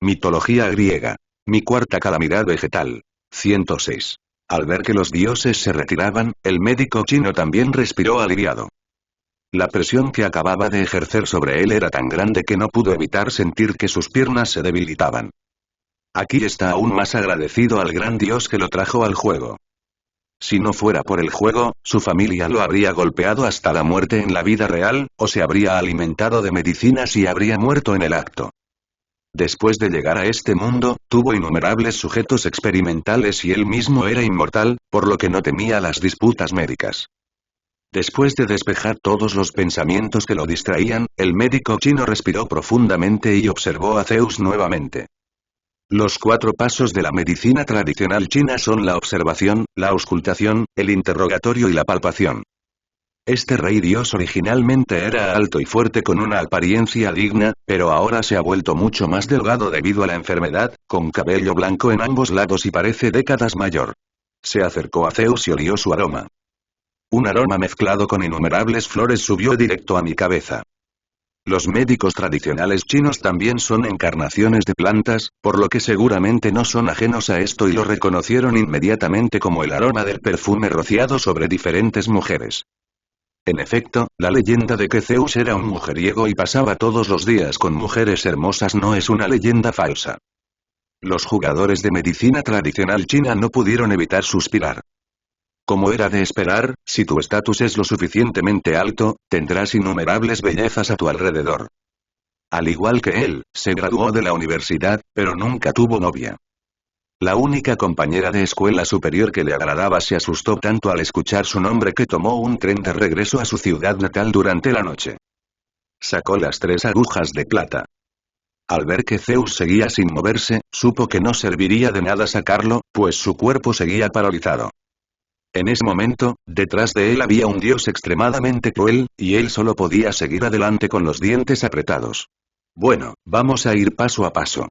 Mitología griega. Mi cuarta calamidad vegetal. 106. Al ver que los dioses se retiraban, el médico chino también respiró aliviado. La presión que acababa de ejercer sobre él era tan grande que no pudo evitar sentir que sus piernas se debilitaban. Aquí está aún más agradecido al gran dios que lo trajo al juego. Si no fuera por el juego, su familia lo habría golpeado hasta la muerte en la vida real, o se habría alimentado de medicinas y habría muerto en el acto. Después de llegar a este mundo, tuvo innumerables sujetos experimentales y él mismo era inmortal, por lo que no temía las disputas médicas. Después de despejar todos los pensamientos que lo distraían, el médico chino respiró profundamente y observó a Zeus nuevamente. Los 4 pasos de la medicina tradicional china son la observación, la auscultación, el interrogatorio y la palpación. Este rey dios originalmente era alto y fuerte con una apariencia digna, pero ahora se ha vuelto mucho más delgado debido a la enfermedad, con cabello blanco en ambos lados y parece décadas mayor. Se acercó a Zeus y olió su aroma. Un aroma mezclado con innumerables flores subió directo a mi cabeza. Los médicos tradicionales chinos también son encarnaciones de plantas, por lo que seguramente no son ajenos a esto y lo reconocieron inmediatamente como el aroma del perfume rociado sobre diferentes mujeres. En efecto, la leyenda de que Zeus era un mujeriego y pasaba todos los días con mujeres hermosas no es una leyenda falsa. Los jugadores de medicina tradicional china no pudieron evitar suspirar. Como era de esperar, si tu estatus es lo suficientemente alto, tendrás innumerables bellezas a tu alrededor. Al igual que él, se graduó de la universidad, pero nunca tuvo novia. La única compañera de escuela superior que le agradaba se asustó tanto al escuchar su nombre que tomó un tren de regreso a su ciudad natal durante la noche. Sacó las 3 agujas de plata. Al ver que Zeus seguía sin moverse, supo que no serviría de nada sacarlo, pues su cuerpo seguía paralizado. En ese momento, detrás de él había un dios extremadamente cruel, y él solo podía seguir adelante con los dientes apretados. Bueno, vamos a ir paso a paso.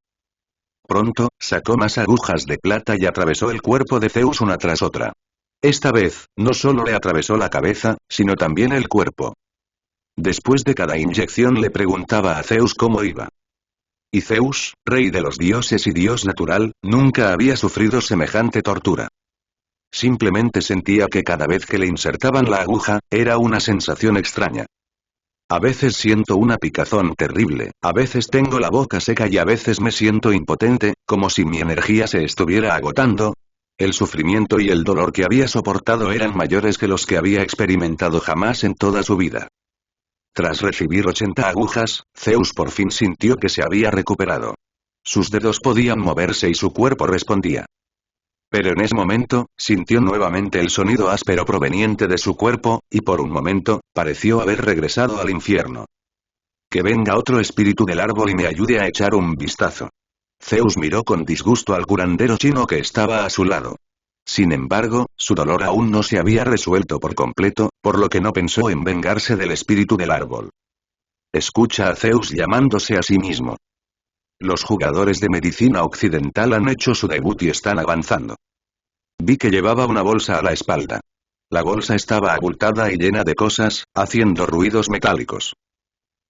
Pronto, sacó más agujas de plata y atravesó el cuerpo de Zeus una tras otra. Esta vez, no solo le atravesó la cabeza, sino también el cuerpo. Después de cada inyección le preguntaba a Zeus cómo iba. Y Zeus, rey de los dioses y dios natural, nunca había sufrido semejante tortura. Simplemente sentía que cada vez que le insertaban la aguja, era una sensación extraña. A veces siento una picazón terrible, a veces tengo la boca seca y a veces me siento impotente, como si mi energía se estuviera agotando. El sufrimiento y el dolor que había soportado eran mayores que los que había experimentado jamás en toda su vida. Tras recibir 80 agujas, Zeus por fin sintió que se había recuperado. Sus dedos podían moverse y su cuerpo respondía. Pero en ese momento, sintió nuevamente el sonido áspero proveniente de su cuerpo, y por un momento, pareció haber regresado al infierno. Que venga otro espíritu del árbol y me ayude a echar un vistazo. Zeus miró con disgusto al curandero chino que estaba a su lado. Sin embargo, su dolor aún no se había resuelto por completo, por lo que no pensó en vengarse del espíritu del árbol. Escucha a Zeus llamándose a sí mismo. Los jugadores de medicina occidental han hecho su debut y están avanzando. Vi que llevaba una bolsa a la espalda. La bolsa estaba abultada y llena de cosas, haciendo ruidos metálicos.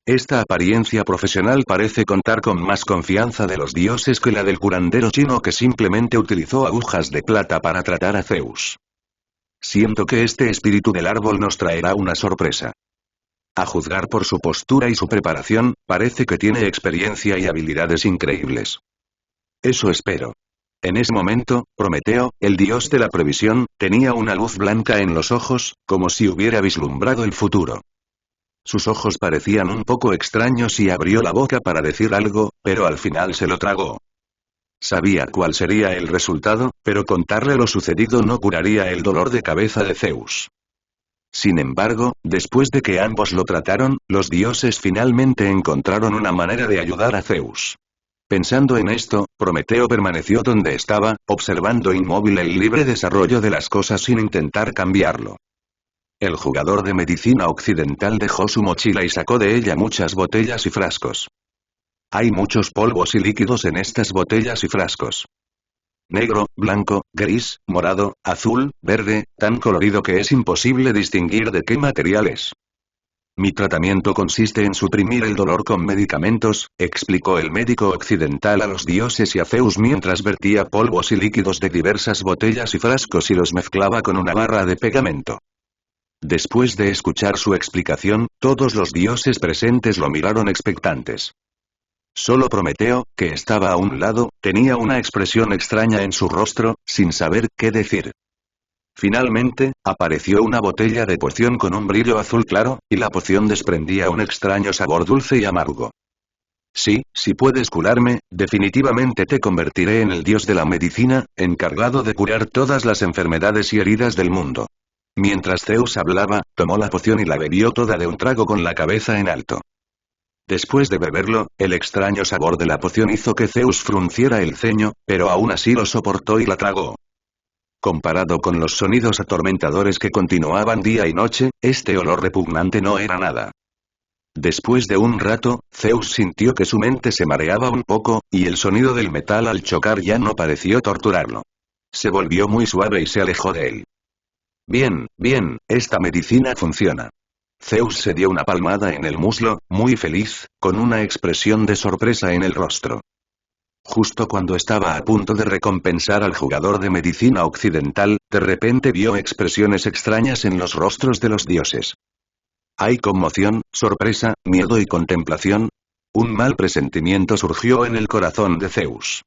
Esta apariencia profesional parece contar con más confianza de los dioses que la del curandero chino que simplemente utilizó agujas de plata para tratar a Zeus. Siento que este espíritu del árbol nos traerá una sorpresa. A juzgar por su postura y su preparación, parece que tiene experiencia y habilidades increíbles. Eso espero. En ese momento, Prometeo, el dios de la previsión, tenía una luz blanca en los ojos, como si hubiera vislumbrado el futuro. Sus ojos parecían un poco extraños y abrió la boca para decir algo, pero al final se lo tragó. Sabía cuál sería el resultado, pero contarle lo sucedido no curaría el dolor de cabeza de Zeus. Sin embargo, después de que ambos lo trataron, los dioses finalmente encontraron una manera de ayudar a Zeus. Pensando en esto, Prometeo permaneció donde estaba, observando inmóvil el libre desarrollo de las cosas sin intentar cambiarlo. El jugador de medicina occidental dejó su mochila y sacó de ella muchas botellas y frascos. Hay muchos polvos y líquidos en estas botellas y frascos. Negro, blanco, gris, morado, azul, verde, tan colorido que es imposible distinguir de qué material es. Mi tratamiento consiste en suprimir el dolor con medicamentos, explicó el médico occidental a los dioses y a Zeus mientras vertía polvos y líquidos de diversas botellas y frascos y los mezclaba con una barra de pegamento. Después de escuchar su explicación, todos los dioses presentes lo miraron expectantes. Solo Prometeo, que estaba a un lado, tenía una expresión extraña en su rostro, sin saber qué decir. Finalmente, apareció una botella de poción con un brillo azul claro, y la poción desprendía un extraño sabor dulce y amargo. Sí, si puedes curarme, definitivamente te convertiré en el dios de la medicina, encargado de curar todas las enfermedades y heridas del mundo. Mientras Zeus hablaba, tomó la poción y la bebió toda de un trago con la cabeza en alto. Después de beberlo, el extraño sabor de la poción hizo que Zeus frunciera el ceño, pero aún así lo soportó y la tragó. Comparado con los sonidos atormentadores que continuaban día y noche, este olor repugnante no era nada. Después de un rato, Zeus sintió que su mente se mareaba un poco, y el sonido del metal al chocar ya no pareció torturarlo. Se volvió muy suave y se alejó de él. Bien, bien, esta medicina funciona. Zeus se dio una palmada en el muslo, muy feliz, con una expresión de sorpresa en el rostro. Justo cuando estaba a punto de recompensar al jugador de medicina occidental, de repente vio expresiones extrañas en los rostros de los dioses. Hay conmoción, sorpresa, miedo y contemplación. Un mal presentimiento surgió en el corazón de Zeus.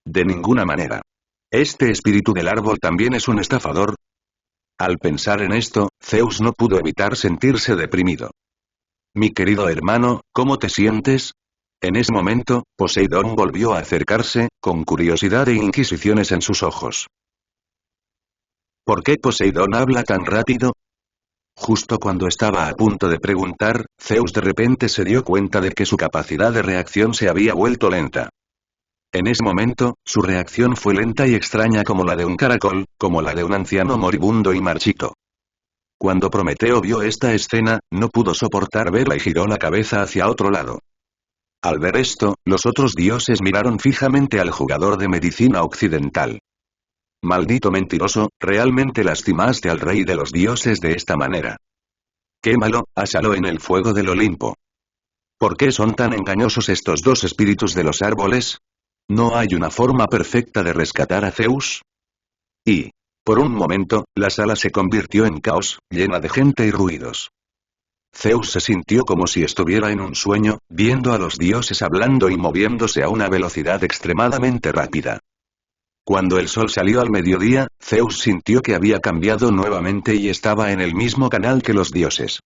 De ninguna manera. ¿Este espíritu del árbol también es un estafador? Al pensar en esto, Zeus no pudo evitar sentirse deprimido. Mi querido hermano, ¿cómo te sientes? En ese momento, Poseidón volvió a acercarse, con curiosidad e inquisiciones en sus ojos. ¿Por qué Poseidón habla tan rápido? Justo cuando estaba a punto de preguntar, Zeus de repente se dio cuenta de que su capacidad de reacción se había vuelto lenta. En ese momento, su reacción fue lenta y extraña como la de un caracol, como la de un anciano moribundo y marchito. Cuando Prometeo vio esta escena, no pudo soportar verla y giró la cabeza hacia otro lado. Al ver esto, los otros dioses miraron fijamente al jugador de medicina occidental. Maldito mentiroso, realmente lastimaste al rey de los dioses de esta manera. Quémalo, asalo en el fuego del Olimpo. ¿Por qué son tan engañosos estos dos espíritus de los árboles? ¿No hay una forma perfecta de rescatar a Zeus? Y, por un momento, la sala se convirtió en caos, llena de gente y ruidos. Zeus se sintió como si estuviera en un sueño, viendo a los dioses hablando y moviéndose a una velocidad extremadamente rápida. Cuando el sol salió al mediodía, Zeus sintió que había cambiado nuevamente y estaba en el mismo canal que los dioses.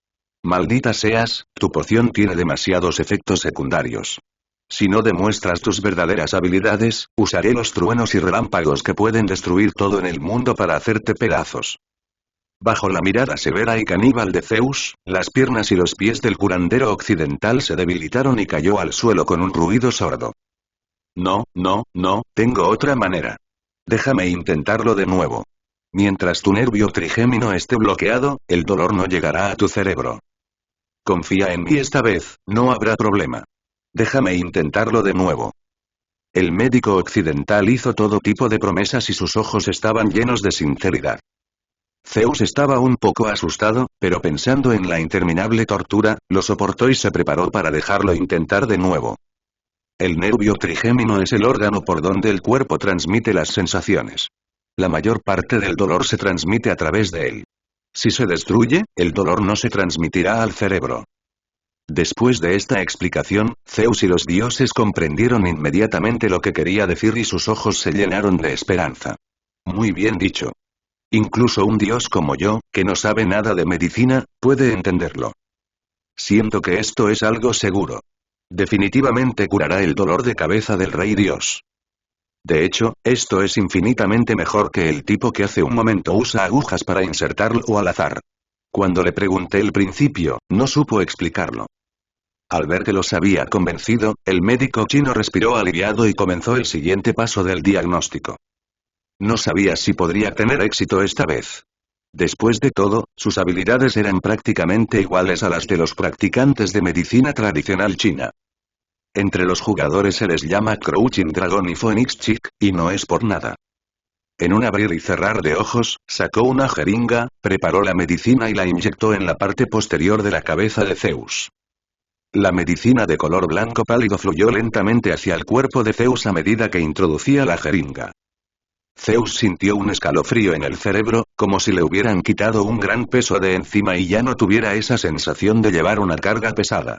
Maldita seas, tu poción tiene demasiados efectos secundarios. Si no demuestras tus verdaderas habilidades, usaré los truenos y relámpagos que pueden destruir todo en el mundo para hacerte pedazos. Bajo la mirada severa y caníbal de Zeus, las piernas y los pies del curandero occidental se debilitaron y cayó al suelo con un ruido sordo. No, no, no, tengo otra manera. Déjame intentarlo de nuevo. Mientras tu nervio trigémino esté bloqueado, el dolor no llegará a tu cerebro. Confía en mí esta vez, no habrá problema. Déjame intentarlo de nuevo. El médico occidental hizo todo tipo de promesas y sus ojos estaban llenos de sinceridad. Zeus estaba un poco asustado, pero pensando en la interminable tortura, lo soportó y se preparó para dejarlo intentar de nuevo. El nervio trigémino es el órgano por donde el cuerpo transmite las sensaciones. La mayor parte del dolor se transmite a través de él. Si se destruye, el dolor no se transmitirá al cerebro. Después de esta explicación, Zeus y los dioses comprendieron inmediatamente lo que quería decir y sus ojos se llenaron de esperanza. Muy bien dicho. Incluso un dios como yo, que no sabe nada de medicina, puede entenderlo. Siento que esto es algo seguro. Definitivamente curará el dolor de cabeza del rey dios. De hecho, esto es infinitamente mejor que el tipo que hace un momento usa agujas para insertarlo al azar. Cuando le pregunté el principio, no supo explicarlo. Al ver que los había convencido, el médico chino respiró aliviado y comenzó el siguiente paso del diagnóstico. No sabía si podría tener éxito esta vez. Después de todo, sus habilidades eran prácticamente iguales a las de los practicantes de medicina tradicional china. Entre los jugadores se les llama Crouching Dragon y Phoenix Chick, y no es por nada. En un abrir y cerrar de ojos, sacó una jeringa, preparó la medicina y la inyectó en la parte posterior de la cabeza de Zeus. La medicina de color blanco pálido fluyó lentamente hacia el cuerpo de Zeus a medida que introducía la jeringa. Zeus sintió un escalofrío en el cerebro, como si le hubieran quitado un gran peso de encima y ya no tuviera esa sensación de llevar una carga pesada.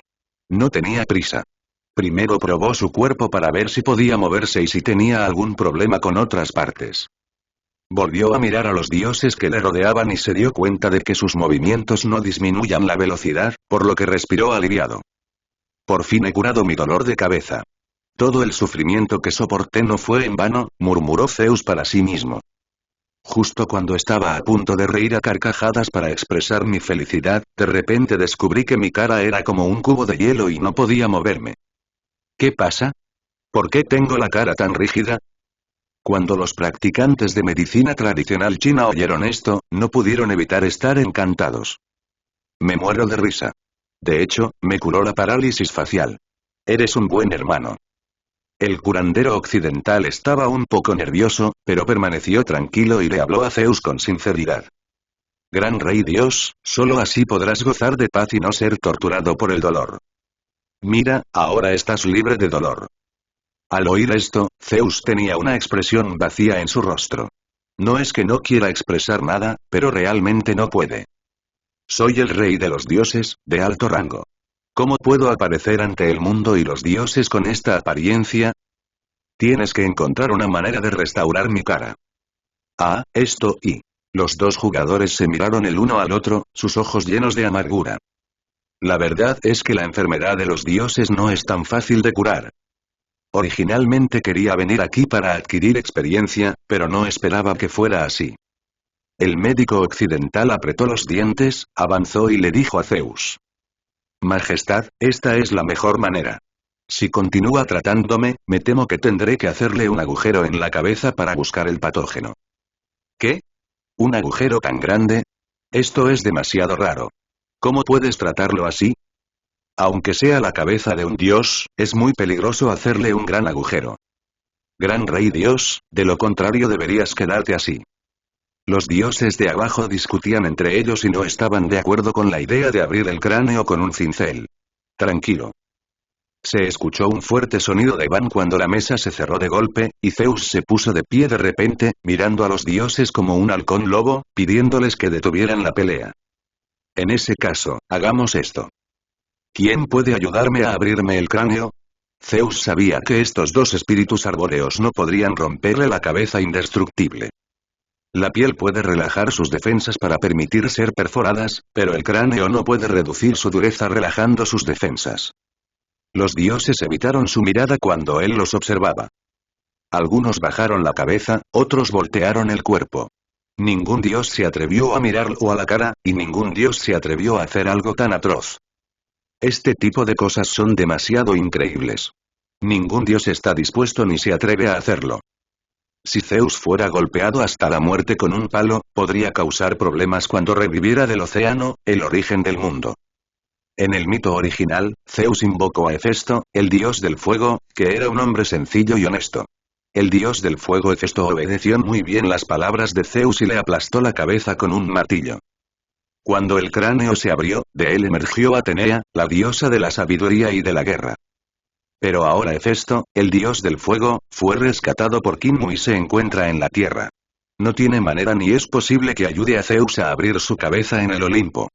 No tenía prisa. Primero probó su cuerpo para ver si podía moverse y si tenía algún problema con otras partes. Volvió a mirar a los dioses que le rodeaban y se dio cuenta de que sus movimientos no disminuyan la velocidad, por lo que respiró aliviado. Por fin he curado mi dolor de cabeza. Todo el sufrimiento que soporté no fue en vano, murmuró Zeus para sí mismo. Justo cuando estaba a punto de reír a carcajadas para expresar mi felicidad, de repente descubrí que mi cara era como un cubo de hielo y no podía moverme. ¿Qué pasa? ¿Por qué tengo la cara tan rígida? Cuando los practicantes de medicina tradicional china oyeron esto, no pudieron evitar estar encantados. Me muero de risa. De hecho, me curó la parálisis facial. Eres un buen hermano. El curandero occidental estaba un poco nervioso, pero permaneció tranquilo y le habló a Zeus con sinceridad. Gran rey Dios, solo así podrás gozar de paz y no ser torturado por el dolor. Mira, ahora estás libre de dolor. Al oír esto, Zeus tenía una expresión vacía en su rostro. No es que no quiera expresar nada, pero realmente no puede. Soy el rey de los dioses, de alto rango. ¿Cómo puedo aparecer ante el mundo y los dioses con esta apariencia? Tienes que encontrar una manera de restaurar mi cara. Ah, esto y... Los dos jugadores se miraron el uno al otro, sus ojos llenos de amargura. La verdad es que la enfermedad de los dioses no es tan fácil de curar. Originalmente quería venir aquí para adquirir experiencia, pero no esperaba que fuera así. El médico occidental apretó los dientes, avanzó y le dijo a Zeus. Majestad, esta es la mejor manera. Si continúa tratándome, me temo que tendré que hacerle un agujero en la cabeza para buscar el patógeno. ¿Qué? ¿Un agujero tan grande? Esto es demasiado raro. ¿Cómo puedes tratarlo así? Aunque sea la cabeza de un dios, es muy peligroso hacerle un gran agujero. Gran rey Dios, de lo contrario deberías quedarte así. Los dioses de abajo discutían entre ellos y no estaban de acuerdo con la idea de abrir el cráneo con un cincel. Tranquilo. Se escuchó un fuerte sonido de van cuando la mesa se cerró de golpe, y Zeus se puso de pie de repente, mirando a los dioses como un halcón lobo, pidiéndoles que detuvieran la pelea. En ese caso, hagamos esto. ¿Quién puede ayudarme a abrirme el cráneo? Zeus sabía que estos dos espíritus arbóreos no podrían romperle la cabeza indestructible. La piel puede relajar sus defensas para permitir ser perforadas, pero el cráneo no puede reducir su dureza relajando sus defensas. Los dioses evitaron su mirada cuando él los observaba. Algunos bajaron la cabeza, otros voltearon el cuerpo. Ningún dios se atrevió a mirarlo a la cara, y ningún dios se atrevió a hacer algo tan atroz. Este tipo de cosas son demasiado increíbles. Ningún dios está dispuesto ni se atreve a hacerlo. Si Zeus fuera golpeado hasta la muerte con un palo, podría causar problemas cuando reviviera del océano, el origen del mundo. En el mito original, Zeus invocó a Hefesto, el dios del fuego, que era un hombre sencillo y honesto. El dios del fuego Hefesto obedeció muy bien las palabras de Zeus y le aplastó la cabeza con un martillo. Cuando el cráneo se abrió, de él emergió Atenea, la diosa de la sabiduría y de la guerra. Pero ahora Hefesto, el dios del fuego, fue rescatado por Kinmu y se encuentra en la tierra. No tiene manera ni es posible que ayude a Zeus a abrir su cabeza en el Olimpo.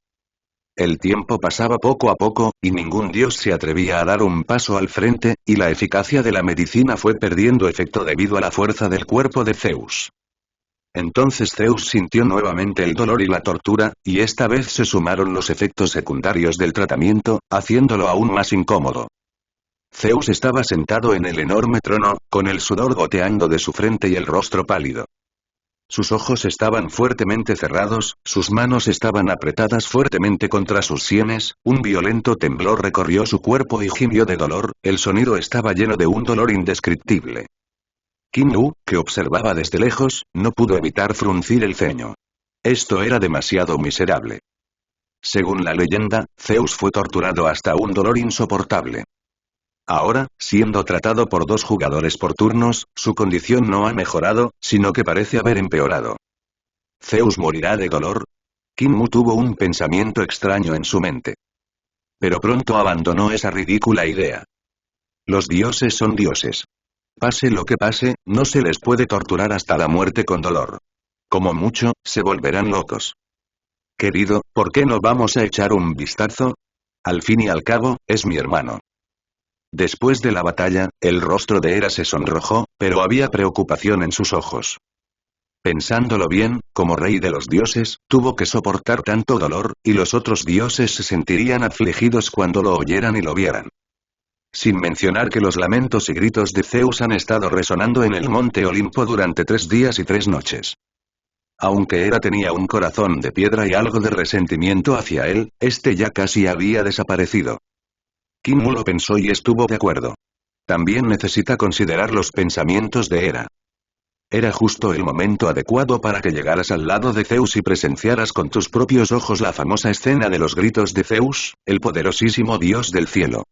El tiempo pasaba poco a poco, y ningún dios se atrevía a dar un paso al frente, y la eficacia de la medicina fue perdiendo efecto debido a la fuerza del cuerpo de Zeus. Entonces Zeus sintió nuevamente el dolor y la tortura, y esta vez se sumaron los efectos secundarios del tratamiento, haciéndolo aún más incómodo. Zeus estaba sentado en el enorme trono, con el sudor goteando de su frente y el rostro pálido. Sus ojos estaban fuertemente cerrados, sus manos estaban apretadas fuertemente contra sus sienes, un violento temblor recorrió su cuerpo y gimió de dolor, el sonido estaba lleno de un dolor indescriptible. Kinmu, que observaba desde lejos, no pudo evitar fruncir el ceño. Esto era demasiado miserable. Según la leyenda, Zeus fue torturado hasta un dolor insoportable. Ahora, siendo tratado por 2 jugadores por turnos, su condición no ha mejorado, sino que parece haber empeorado. ¿Zeus morirá de dolor? Kim Mu tuvo un pensamiento extraño en su mente. Pero pronto abandonó esa ridícula idea. Los dioses son dioses. Pase lo que pase, no se les puede torturar hasta la muerte con dolor. Como mucho, se volverán locos. Querido, ¿por qué no vamos a echar un vistazo? Al fin y al cabo, es mi hermano. Después de la batalla, el rostro de Hera se sonrojó, pero había preocupación en sus ojos. Pensándolo bien, como rey de los dioses, tuvo que soportar tanto dolor, y los otros dioses se sentirían afligidos cuando lo oyeran y lo vieran. Sin mencionar que los lamentos y gritos de Zeus han estado resonando en el monte Olimpo durante 3 días y 3 noches. Aunque Hera tenía un corazón de piedra y algo de resentimiento hacia él, este ya casi había desaparecido. Kim Mu lo pensó y estuvo de acuerdo. También necesita considerar los pensamientos de Hera. Era justo el momento adecuado para que llegaras al lado de Zeus y presenciaras con tus propios ojos la famosa escena de los gritos de Zeus, el poderosísimo dios del cielo.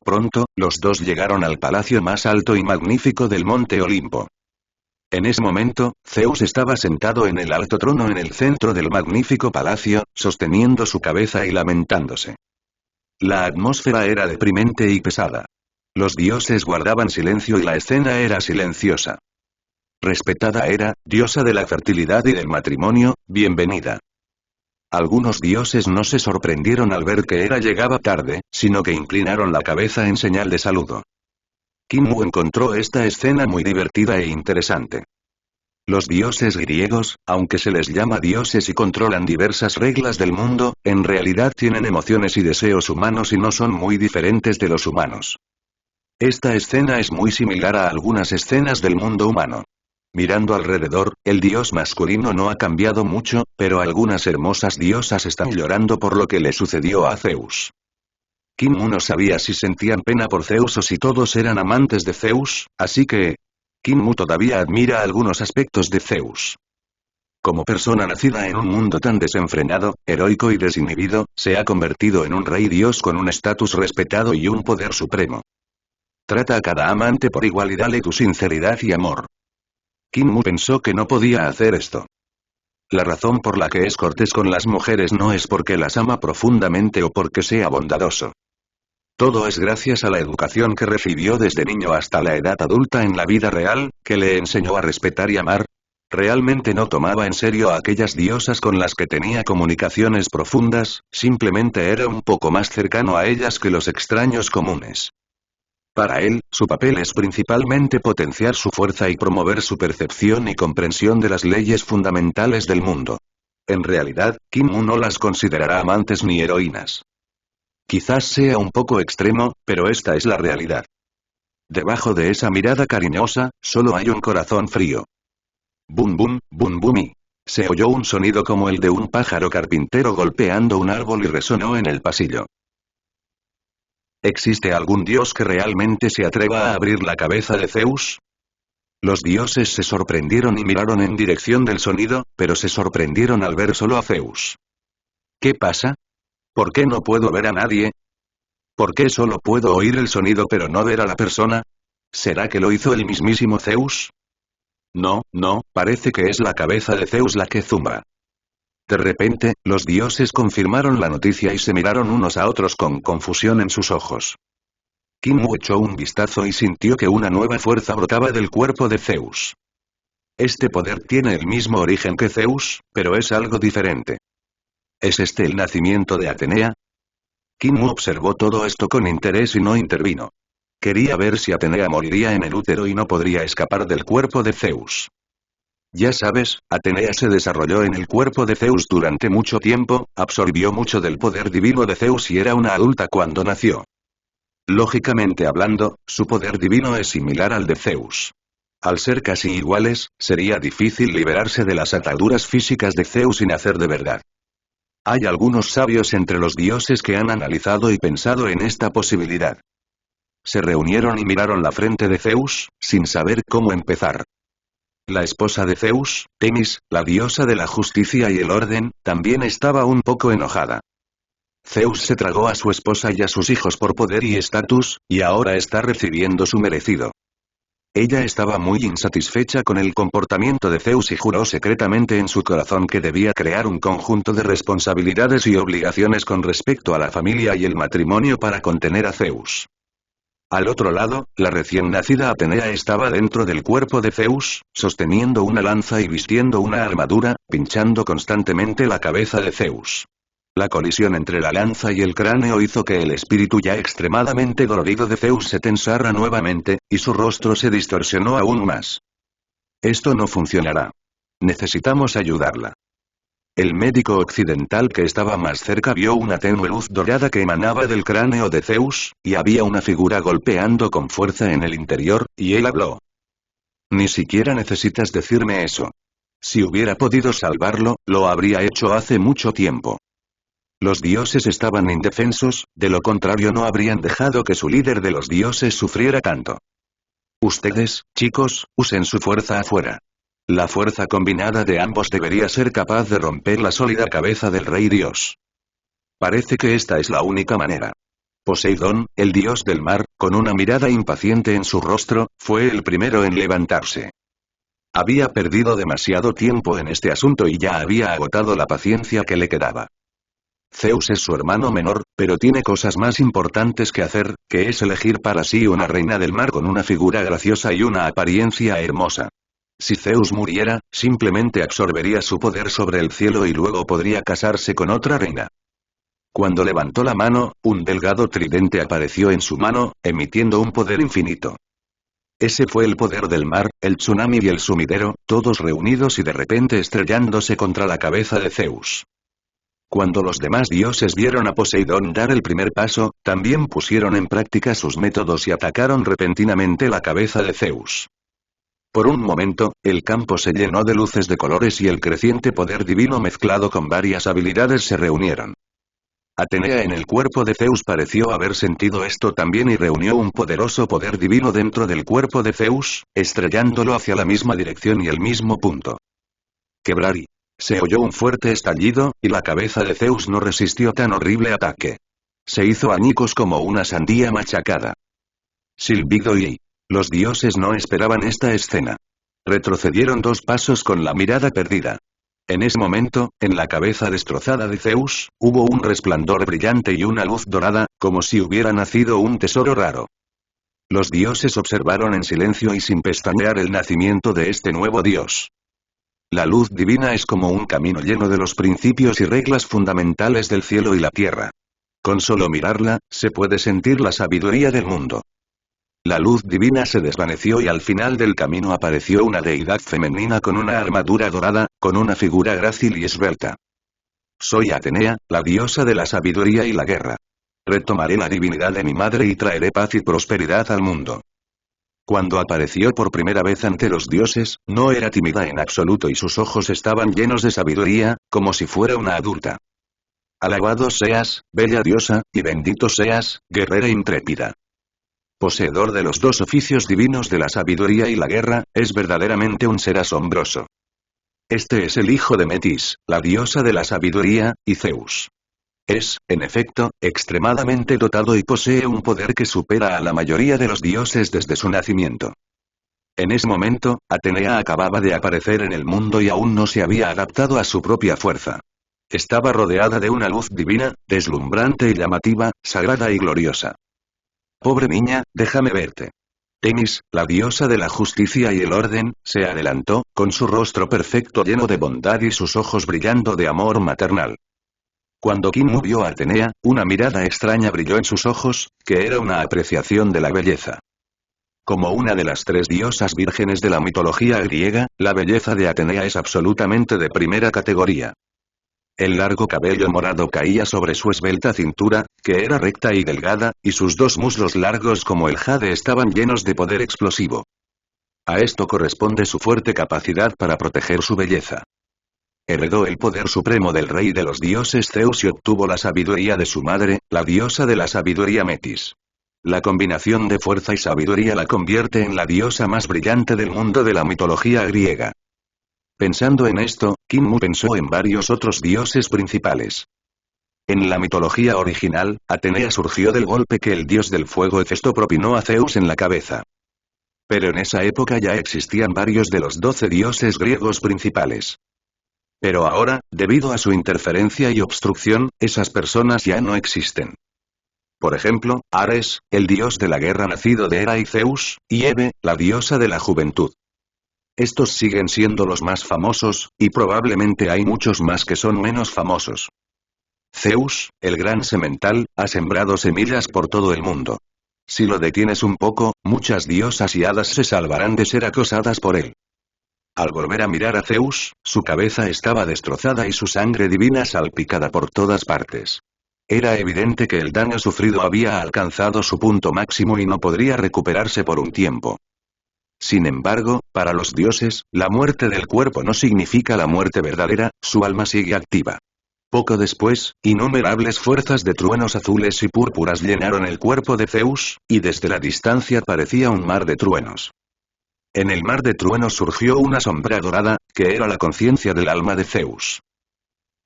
Pronto, los dos llegaron al palacio más alto y magnífico del monte Olimpo. En ese momento, Zeus estaba sentado en el alto trono en el centro del magnífico palacio, sosteniendo su cabeza y lamentándose. La atmósfera era deprimente y pesada. Los dioses guardaban silencio y la escena era silenciosa. Respetada Hera, diosa de la fertilidad y del matrimonio, bienvenida. Algunos dioses no se sorprendieron al ver que Hera llegaba tarde, sino que inclinaron la cabeza en señal de saludo. Kim Mu encontró esta escena muy divertida e interesante. Los dioses griegos, aunque se les llama dioses y controlan diversas reglas del mundo, en realidad tienen emociones y deseos humanos y no son muy diferentes de los humanos. Esta escena es muy similar a algunas escenas del mundo humano. Mirando alrededor, el dios masculino no ha cambiado mucho, pero algunas hermosas diosas están llorando por lo que le sucedió a Zeus. Kim Mu no sabía si sentían pena por Zeus o si todos eran amantes de Zeus, así que... Kim Mu todavía admira algunos aspectos de Zeus. Como persona nacida en un mundo tan desenfrenado, heroico y desinhibido, se ha convertido en un rey dios con un estatus respetado y un poder supremo. Trata a cada amante por igual y dale tu sinceridad y amor. Kim Mu pensó que no podía hacer esto. La razón por la que es cortés con las mujeres no es porque las ama profundamente o porque sea bondadoso. Todo es gracias a la educación que recibió desde niño hasta la edad adulta en la vida real, que le enseñó a respetar y amar. Realmente no tomaba en serio a aquellas diosas con las que tenía comunicaciones profundas, simplemente era un poco más cercano a ellas que los extraños comunes. Para él, su papel es principalmente potenciar su fuerza y promover su percepción y comprensión de las leyes fundamentales del mundo. En realidad, Kim Mu no las considerará amantes ni heroínas. Quizás sea un poco extremo, pero esta es la realidad. Debajo de esa mirada cariñosa, solo hay un corazón frío. Bum bum, bum bum y... Se oyó un sonido como el de un pájaro carpintero golpeando un árbol y resonó en el pasillo. ¿Existe algún dios que realmente se atreva a abrir la cabeza de Zeus? Los dioses se sorprendieron y miraron en dirección del sonido, pero se sorprendieron al ver solo a Zeus. ¿Qué pasa? ¿Por qué no puedo ver a nadie? ¿Por qué solo puedo oír el sonido pero no ver a la persona? ¿Será que lo hizo el mismísimo Zeus? No, parece que es la cabeza de Zeus la que zumba. De repente, los dioses confirmaron la noticia y se miraron unos a otros con confusión en sus ojos. Kim Mu echó un vistazo y sintió que una nueva fuerza brotaba del cuerpo de Zeus. Este poder tiene el mismo origen que Zeus, pero es algo diferente. ¿Es este el nacimiento de Atenea? Kim Mu observó todo esto con interés y no intervino. Quería ver si Atenea moriría en el útero y no podría escapar del cuerpo de Zeus. Ya sabes, Atenea se desarrolló en el cuerpo de Zeus durante mucho tiempo, absorbió mucho del poder divino de Zeus y era una adulta cuando nació. Lógicamente hablando, su poder divino es similar al de Zeus. Al ser casi iguales, sería difícil liberarse de las ataduras físicas de Zeus y nacer de verdad. Hay algunos sabios entre los dioses que han analizado y pensado en esta posibilidad. Se reunieron y miraron la frente de Zeus, sin saber cómo empezar. La esposa de Zeus, Temis, la diosa de la justicia y el orden, también estaba un poco enojada. Zeus se tragó a su esposa y a sus hijos por poder y estatus, y ahora está recibiendo su merecido. Ella estaba muy insatisfecha con el comportamiento de Zeus y juró secretamente en su corazón que debía crear un conjunto de responsabilidades y obligaciones con respecto a la familia y el matrimonio para contener a Zeus. Al otro lado, la recién nacida Atenea estaba dentro del cuerpo de Zeus, sosteniendo una lanza y vistiendo una armadura, pinchando constantemente la cabeza de Zeus. La colisión entre la lanza y el cráneo hizo que el espíritu ya extremadamente dolorido de Zeus se tensara nuevamente, y su rostro se distorsionó aún más. Esto no funcionará. Necesitamos ayudarla. El médico occidental que estaba más cerca vio una tenue luz dorada que emanaba del cráneo de Zeus, y había una figura golpeando con fuerza en el interior, y él habló. Ni siquiera necesitas decirme eso. Si hubiera podido salvarlo, lo habría hecho hace mucho tiempo. Los dioses estaban indefensos, de lo contrario no habrían dejado que su líder de los dioses sufriera tanto. Ustedes, chicos, usen su fuerza afuera. La fuerza combinada de ambos debería ser capaz de romper la sólida cabeza del rey dios. Parece que esta es la única manera. Poseidón, el dios del mar, con una mirada impaciente en su rostro, fue el primero en levantarse. Había perdido demasiado tiempo en este asunto y ya había agotado la paciencia que le quedaba. Zeus es su hermano menor, pero tiene cosas más importantes que hacer, que es elegir para sí una reina del mar con una figura graciosa y una apariencia hermosa. Si Zeus muriera, simplemente absorbería su poder sobre el cielo y luego podría casarse con otra reina. Cuando levantó la mano, un delgado tridente apareció en su mano, emitiendo un poder infinito. Ese fue el poder del mar, el tsunami y el sumidero, todos reunidos y de repente estrellándose contra la cabeza de Zeus. Cuando los demás dioses vieron a Poseidón dar el primer paso, también pusieron en práctica sus métodos y atacaron repentinamente la cabeza de Zeus. Por un momento, el campo se llenó de luces de colores y el creciente poder divino mezclado con varias habilidades se reunieron. Atenea en el cuerpo de Zeus pareció haber sentido esto también y reunió un poderoso poder divino dentro del cuerpo de Zeus, estrellándolo hacia la misma dirección y el mismo punto. Quebrar y se oyó un fuerte estallido, y la cabeza de Zeus no resistió tan horrible ataque. Se hizo añicos como una sandía machacada. Silbido y los dioses no esperaban esta escena. Retrocedieron 2 pasos con la mirada perdida. En ese momento, en la cabeza destrozada de Zeus, hubo un resplandor brillante y una luz dorada, como si hubiera nacido un tesoro raro. Los dioses observaron en silencio y sin pestañear el nacimiento de este nuevo dios. La luz divina es como un camino lleno de los principios y reglas fundamentales del cielo y la tierra. Con solo mirarla, se puede sentir la sabiduría del mundo. La luz divina se desvaneció y al final del camino apareció una deidad femenina con una armadura dorada, con una figura grácil y esbelta. Soy Atenea, la diosa de la sabiduría y la guerra. Retomaré la divinidad de mi madre y traeré paz y prosperidad al mundo. Cuando apareció por primera vez ante los dioses, no era tímida en absoluto y sus ojos estaban llenos de sabiduría, como si fuera una adulta. Alabado seas, bella diosa, y bendito seas, guerrera intrépida. Poseedor de los 2 oficios divinos de la sabiduría y la guerra, es verdaderamente un ser asombroso. Este es el hijo de Metis, la diosa de la sabiduría, y Zeus. Es, en efecto, extremadamente dotado y posee un poder que supera a la mayoría de los dioses desde su nacimiento. En ese momento, Atenea acababa de aparecer en el mundo y aún no se había adaptado a su propia fuerza. Estaba rodeada de una luz divina, deslumbrante y llamativa, sagrada y gloriosa. Pobre niña, déjame verte. Temis, la diosa de la justicia y el orden, se adelantó, con su rostro perfecto lleno de bondad y sus ojos brillando de amor maternal. Cuando Kinmu vio a Atenea, una mirada extraña brilló en sus ojos, que era una apreciación de la belleza. Como una de las 3 diosas vírgenes de la mitología griega, la belleza de Atenea es absolutamente de primera categoría. El largo cabello morado caía sobre su esbelta cintura, que era recta y delgada, y sus 2 muslos largos como el jade estaban llenos de poder explosivo. A esto corresponde su fuerte capacidad para proteger su belleza. Heredó el poder supremo del rey de los dioses Zeus y obtuvo la sabiduría de su madre, la diosa de la sabiduría Metis. La combinación de fuerza y sabiduría la convierte en la diosa más brillante del mundo de la mitología griega. Pensando en esto, Kinmu pensó en varios otros dioses principales. En la mitología original, Atenea surgió del golpe que el dios del fuego Hefesto propinó a Zeus en la cabeza. Pero en esa época ya existían varios de los 12 dioses griegos principales. Pero ahora, debido a su interferencia y obstrucción, esas personas ya no existen. Por ejemplo, Ares, el dios de la guerra nacido de Hera y Zeus, y Hebe, la diosa de la juventud. Estos siguen siendo los más famosos, y probablemente hay muchos más que son menos famosos. Zeus, el gran semental, ha sembrado semillas por todo el mundo. Si lo detienes un poco, muchas diosas y hadas se salvarán de ser acosadas por él. Al volver a mirar a Zeus, su cabeza estaba destrozada y su sangre divina salpicada por todas partes. Era evidente que el daño sufrido había alcanzado su punto máximo y no podría recuperarse por un tiempo. Sin embargo, para los dioses, la muerte del cuerpo no significa la muerte verdadera, su alma sigue activa. Poco después, innumerables fuerzas de truenos azules y púrpuras llenaron el cuerpo de Zeus, y desde la distancia parecía un mar de truenos. En el mar de truenos surgió una sombra dorada, que era la conciencia del alma de Zeus.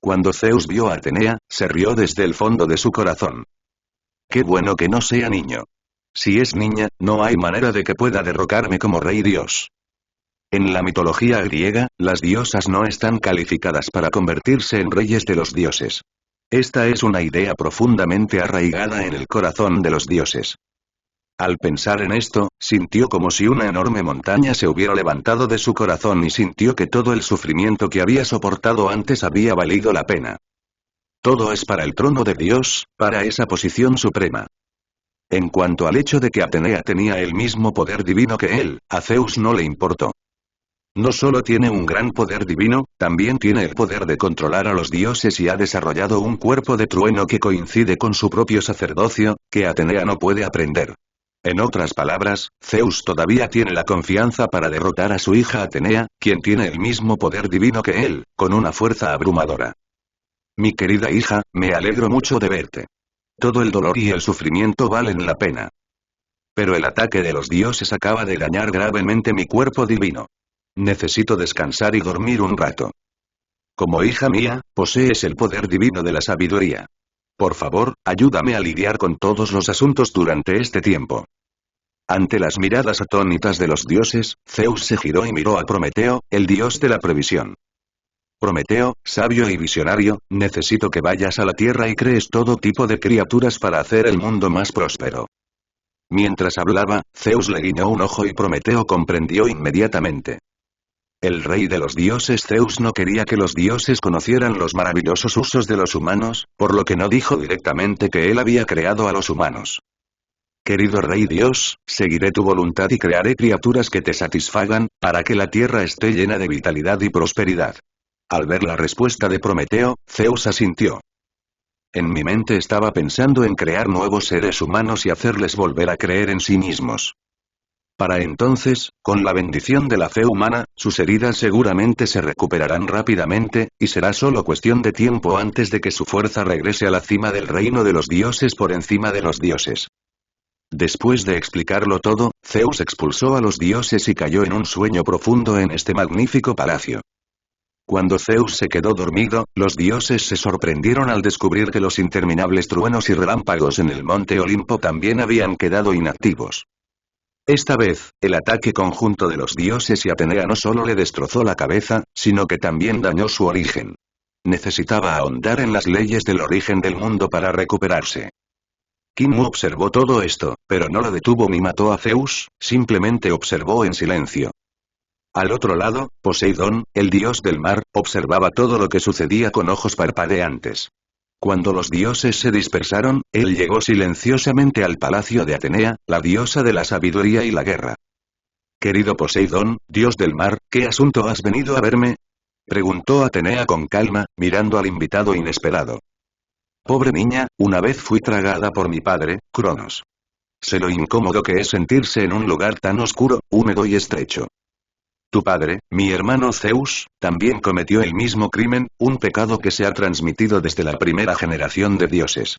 Cuando Zeus vio a Atenea, se rió desde el fondo de su corazón. Qué bueno que no sea niño. Si es niña, no hay manera de que pueda derrocarme como rey dios. En la mitología griega, las diosas no están calificadas para convertirse en reyes de los dioses. Esta es una idea profundamente arraigada en el corazón de los dioses. Al pensar en esto, sintió como si una enorme montaña se hubiera levantado de su corazón y sintió que todo el sufrimiento que había soportado antes había valido la pena. Todo es para el trono de Dios, para esa posición suprema. En cuanto al hecho de que Atenea tenía el mismo poder divino que él, a Zeus no le importó. No solo tiene un gran poder divino, también tiene el poder de controlar a los dioses y ha desarrollado un cuerpo de trueno que coincide con su propio sacerdocio, que Atenea no puede aprender. En otras palabras, Zeus todavía tiene la confianza para derrotar a su hija Atenea, quien tiene el mismo poder divino que él, con una fuerza abrumadora. Mi querida hija, me alegro mucho de verte. Todo el dolor y el sufrimiento valen la pena. Pero el ataque de los dioses acaba de dañar gravemente mi cuerpo divino. Necesito descansar y dormir un rato. Como hija mía, posees el poder divino de la sabiduría. Por favor, ayúdame a lidiar con todos los asuntos durante este tiempo. Ante las miradas atónitas de los dioses, Zeus se giró y miró a Prometeo, el dios de la previsión. Prometeo, sabio y visionario, necesito que vayas a la tierra y crees todo tipo de criaturas para hacer el mundo más próspero. Mientras hablaba, Zeus le guiñó un ojo y Prometeo comprendió inmediatamente. El rey de los dioses Zeus no quería que los dioses conocieran los maravillosos usos de los humanos, por lo que no dijo directamente que él había creado a los humanos. Querido rey Dios, seguiré tu voluntad y crearé criaturas que te satisfagan, para que la tierra esté llena de vitalidad y prosperidad. Al ver la respuesta de Prometeo, Zeus asintió. En mi mente estaba pensando en crear nuevos seres humanos y hacerles volver a creer en sí mismos. Para entonces, con la bendición de la fe humana, sus heridas seguramente se recuperarán rápidamente, y será solo cuestión de tiempo antes de que su fuerza regrese a la cima del reino de los dioses por encima de los dioses. Después de explicarlo todo, Zeus expulsó a los dioses y cayó en un sueño profundo en este magnífico palacio. Cuando Zeus se quedó dormido, los dioses se sorprendieron al descubrir que los interminables truenos y relámpagos en el monte Olimpo también habían quedado inactivos. Esta vez, el ataque conjunto de los dioses y Atenea no solo le destrozó la cabeza, sino que también dañó su origen. Necesitaba ahondar en las leyes del origen del mundo para recuperarse. Kinmu observó todo esto, pero no lo detuvo ni mató a Zeus, simplemente observó en silencio. Al otro lado, Poseidón, el dios del mar, observaba todo lo que sucedía con ojos parpadeantes. Cuando los dioses se dispersaron, él llegó silenciosamente al palacio de Atenea, la diosa de la sabiduría y la guerra. Querido Poseidón, dios del mar, ¿qué asunto has venido a verme? Preguntó Atenea con calma, mirando al invitado inesperado. Pobre niña, una vez fui tragada por mi padre, Cronos. Sé lo incómodo que es sentirse en un lugar tan oscuro, húmedo y estrecho. Tu padre, mi hermano Zeus, también cometió el mismo crimen, un pecado que se ha transmitido desde la primera generación de dioses.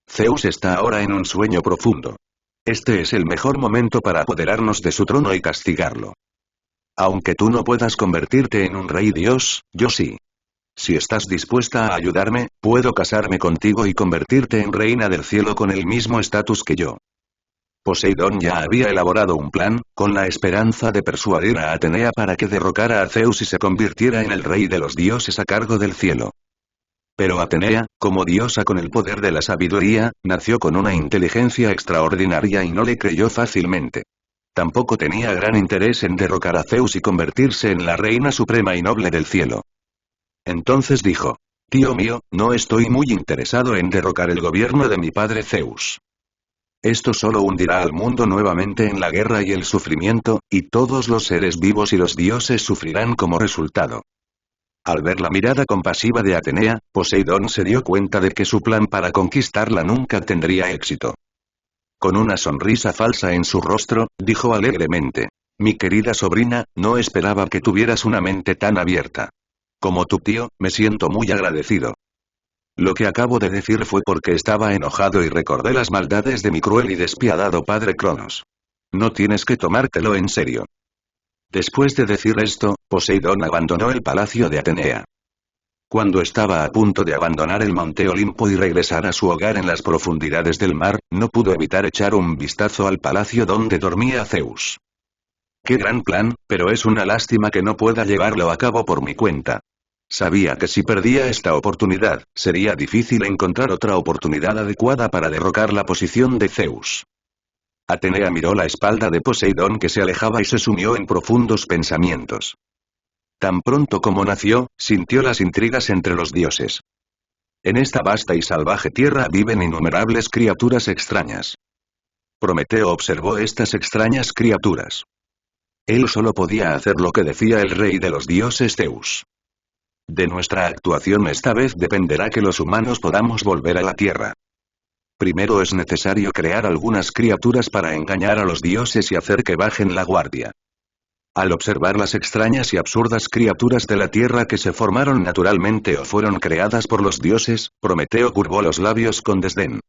Zeus está ahora en un sueño profundo. Este es el mejor momento para apoderarnos de su trono y castigarlo. Aunque tú no puedas convertirte en un rey dios, yo sí. Si estás dispuesta a ayudarme, puedo casarme contigo y convertirte en reina del cielo con el mismo estatus que yo. Poseidón ya había elaborado un plan, con la esperanza de persuadir a Atenea para que derrocara a Zeus y se convirtiera en el rey de los dioses a cargo del cielo. Pero Atenea, como diosa con el poder de la sabiduría, nació con una inteligencia extraordinaria y no le creyó fácilmente. Tampoco tenía gran interés en derrocar a Zeus y convertirse en la reina suprema y noble del cielo. Entonces dijo: Tío mío, no estoy muy interesado en derrocar el gobierno de mi padre Zeus. Esto solo hundirá al mundo nuevamente en la guerra y el sufrimiento, y todos los seres vivos y los dioses sufrirán como resultado. Al ver la mirada compasiva de Atenea, Poseidón se dio cuenta de que su plan para conquistarla nunca tendría éxito. Con una sonrisa falsa en su rostro, dijo alegremente: Mi querida sobrina, no esperaba que tuvieras una mente tan abierta. Como tu tío, me siento muy agradecido. Lo que acabo de decir fue porque estaba enojado y recordé las maldades de mi cruel y despiadado padre Cronos. No tienes que tomártelo en serio. Después de decir esto, Poseidón abandonó el palacio de Atenea. Cuando estaba a punto de abandonar el monte Olimpo y regresar a su hogar en las profundidades del mar, no pudo evitar echar un vistazo al palacio donde dormía Zeus. Qué gran plan, pero es una lástima que no pueda llevarlo a cabo por mi cuenta. Sabía que si perdía esta oportunidad, sería difícil encontrar otra oportunidad adecuada para derrocar la posición de Zeus. Atenea miró la espalda de Poseidón que se alejaba y se sumió en profundos pensamientos. Tan pronto como nació, sintió las intrigas entre los dioses. En esta vasta y salvaje tierra viven innumerables criaturas extrañas. Prometeo observó estas extrañas criaturas. Él solo podía hacer lo que decía el rey de los dioses Zeus. De nuestra actuación esta vez dependerá que los humanos podamos volver a la tierra. Primero es necesario crear algunas criaturas para engañar a los dioses y hacer que bajen la guardia. Al observar las extrañas y absurdas criaturas de la tierra que se formaron naturalmente o fueron creadas por los dioses, Prometeo curvó los labios con desdén.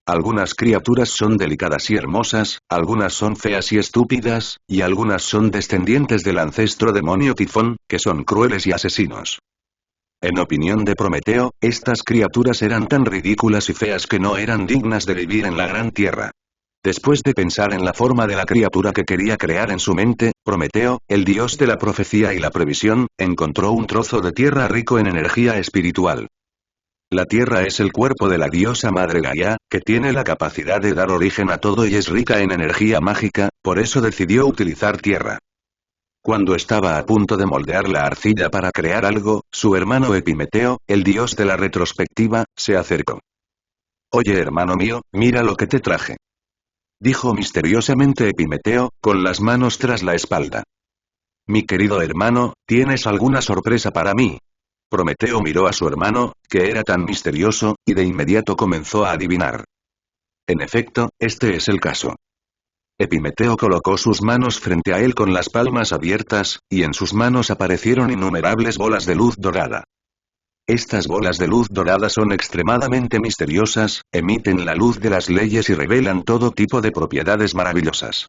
Algunas criaturas son delicadas y hermosas, algunas son feas y estúpidas, y algunas son descendientes del ancestro demonio Tifón, que son crueles y asesinos. En opinión de Prometeo, estas criaturas eran tan ridículas y feas que no eran dignas de vivir en la gran tierra. Después de pensar en la forma de la criatura que quería crear en su mente, Prometeo, el dios de la profecía y la previsión, encontró un trozo de tierra rico en energía espiritual. La tierra es el cuerpo de la diosa madre Gaia, que tiene la capacidad de dar origen a todo y es rica en energía mágica, por eso decidió utilizar tierra. Cuando estaba a punto de moldear la arcilla para crear algo, su hermano Epimeteo, el dios de la retrospectiva, se acercó. Oye hermano mío, mira lo que te traje. Dijo misteriosamente Epimeteo, con las manos tras la espalda. Mi querido hermano, ¿tienes alguna sorpresa para mí? Prometeo miró a su hermano, que era tan misterioso, y de inmediato comenzó a adivinar. En efecto, este es el caso. Epimeteo colocó sus manos frente a él con las palmas abiertas, y en sus manos aparecieron innumerables bolas de luz dorada. Estas bolas de luz dorada son extremadamente misteriosas, emiten la luz de las leyes y revelan todo tipo de propiedades maravillosas.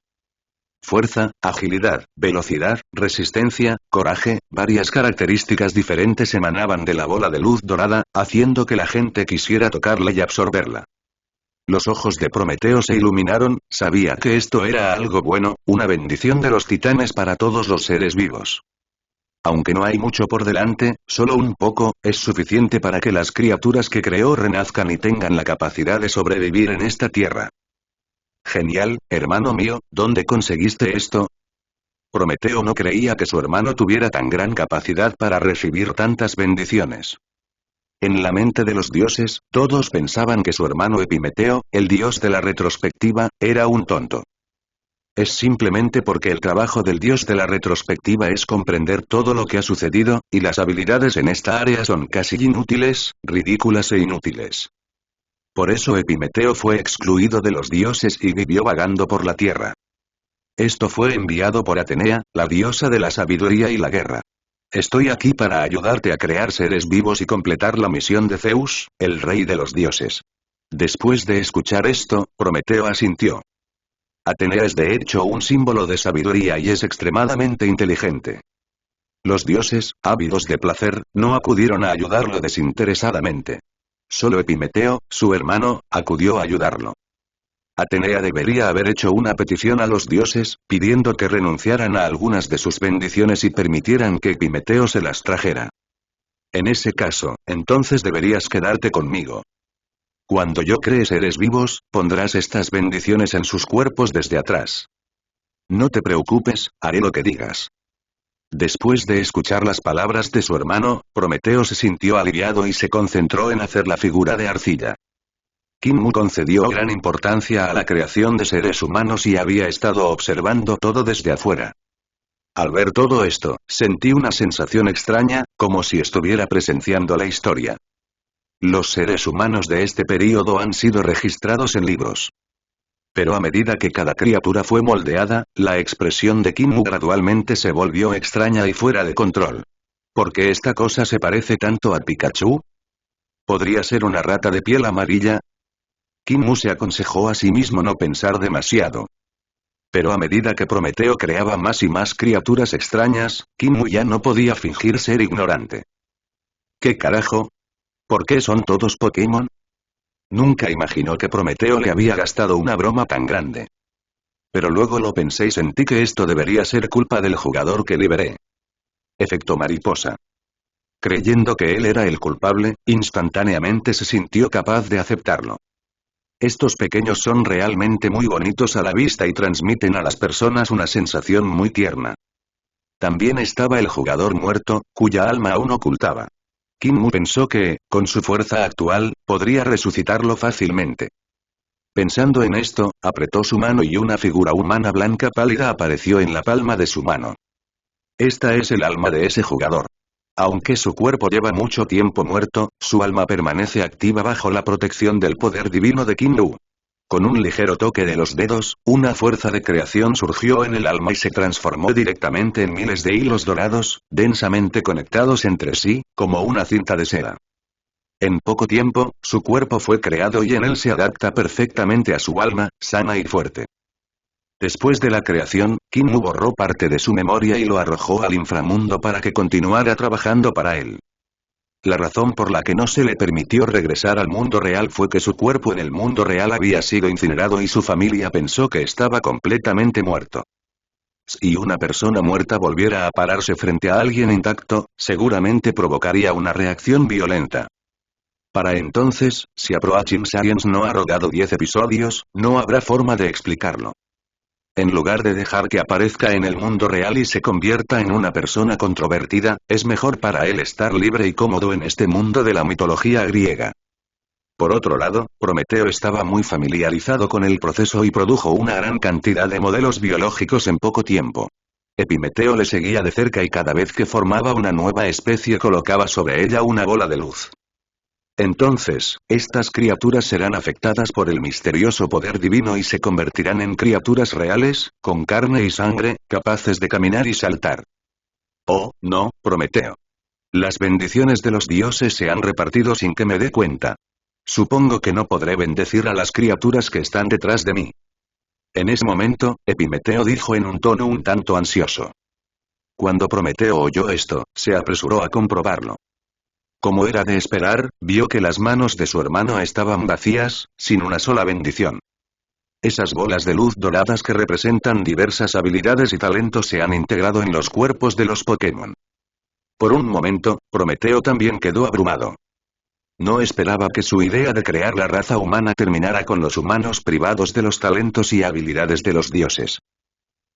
Fuerza, agilidad, velocidad, resistencia, coraje, varias características diferentes emanaban de la bola de luz dorada, haciendo que la gente quisiera tocarla y absorberla. Los ojos de Prometeo se iluminaron, sabía que esto era algo bueno, una bendición de los titanes para todos los seres vivos. Aunque no hay mucho por delante, solo un poco, es suficiente para que las criaturas que creó renazcan y tengan la capacidad de sobrevivir en esta tierra. Genial, hermano mío, ¿dónde conseguiste esto? Prometeo no creía que su hermano tuviera tan gran capacidad para recibir tantas bendiciones. En la mente de los dioses, todos pensaban que su hermano Epimeteo, el dios de la retrospectiva, era un tonto. Es simplemente porque el trabajo del dios de la retrospectiva es comprender todo lo que ha sucedido, y las habilidades en esta área son casi inútiles, ridículas e inútiles. Por eso Epimeteo fue excluido de los dioses y vivió vagando por la tierra. Esto fue enviado por Atenea, la diosa de la sabiduría y la guerra. Estoy aquí para ayudarte a crear seres vivos y completar la misión de Zeus, el rey de los dioses. Después de escuchar esto, Prometeo asintió. Atenea es de hecho un símbolo de sabiduría y es extremadamente inteligente. Los dioses, ávidos de placer, no acudieron a ayudarlo desinteresadamente. Solo Epimeteo, su hermano, acudió a ayudarlo. Atenea debería haber hecho una petición a los dioses, pidiendo que renunciaran a algunas de sus bendiciones y permitieran que Epimeteo se las trajera. En ese caso, entonces deberías quedarte conmigo. Cuando yo cree seres vivos, pondrás estas bendiciones en sus cuerpos desde atrás. No te preocupes, haré lo que digas. Después de escuchar las palabras de su hermano, Prometeo se sintió aliviado y se concentró en hacer la figura de arcilla. Kinmu concedió gran importancia a la creación de seres humanos y había estado observando todo desde afuera. Al ver todo esto, sentí una sensación extraña, como si estuviera presenciando la historia. Los seres humanos de este período han sido registrados en libros. Pero a medida que cada criatura fue moldeada, la expresión de Kinmu gradualmente se volvió extraña y fuera de control. ¿Por qué esta cosa se parece tanto a Pikachu? ¿Podría ser una rata de piel amarilla? Kinmu se aconsejó a sí mismo no pensar demasiado. Pero a medida que Prometeo creaba más y más criaturas extrañas, Kinmu ya no podía fingir ser ignorante. ¿Qué carajo? ¿Por qué son todos Pokémon? Nunca imaginó que Prometeo le había gastado una broma tan grande. Pero luego lo pensé y sentí que esto debería ser culpa del jugador que liberé. Efecto mariposa. Creyendo que él era el culpable, instantáneamente se sintió capaz de aceptarlo. Estos pequeños son realmente muy bonitos a la vista y transmiten a las personas una sensación muy tierna. También estaba el jugador muerto, cuya alma aún ocultaba. Kinmu pensó que, con su fuerza actual, podría resucitarlo fácilmente. Pensando en esto, apretó su mano y una figura humana blanca pálida apareció en la palma de su mano. Esta es el alma de ese jugador. Aunque su cuerpo lleva mucho tiempo muerto, su alma permanece activa bajo la protección del poder divino de Kinmu. Con un ligero toque de los dedos, una fuerza de creación surgió en el alma y se transformó directamente en miles de hilos dorados, densamente conectados entre sí, como una cinta de seda. En poco tiempo, su cuerpo fue creado y en él se adapta perfectamente a su alma, sana y fuerte. Después de la creación, Kinmu borró parte de su memoria y lo arrojó al inframundo para que continuara trabajando para él. La razón por la que no se le permitió regresar al mundo real fue que su cuerpo en el mundo real había sido incinerado y su familia pensó que estaba completamente muerto. Si una persona muerta volviera a pararse frente a alguien intacto, seguramente provocaría una reacción violenta. Para entonces, si Approaching Science no ha rodado 10 episodios, no habrá forma de explicarlo. En lugar de dejar que aparezca en el mundo real y se convierta en una persona controvertida, es mejor para él estar libre y cómodo en este mundo de la mitología griega. Por otro lado, Prometeo estaba muy familiarizado con el proceso y produjo una gran cantidad de modelos biológicos en poco tiempo. Epimeteo le seguía de cerca y cada vez que formaba una nueva especie colocaba sobre ella una bola de luz. Entonces, estas criaturas serán afectadas por el misterioso poder divino y se convertirán en criaturas reales, con carne y sangre, capaces de caminar y saltar. Oh, no, Prometeo. Las bendiciones de los dioses se han repartido sin que me dé cuenta. Supongo que no podré bendecir a las criaturas que están detrás de mí. En ese momento, Epimeteo dijo en un tono un tanto ansioso. Cuando Prometeo oyó esto, se apresuró a comprobarlo. Como era de esperar, vio que las manos de su hermano estaban vacías, sin una sola bendición. Esas bolas de luz doradas que representan diversas habilidades y talentos se han integrado en los cuerpos de los Pokémon. Por un momento, Prometeo también quedó abrumado. No esperaba que su idea de crear la raza humana terminara con los humanos privados de los talentos y habilidades de los dioses.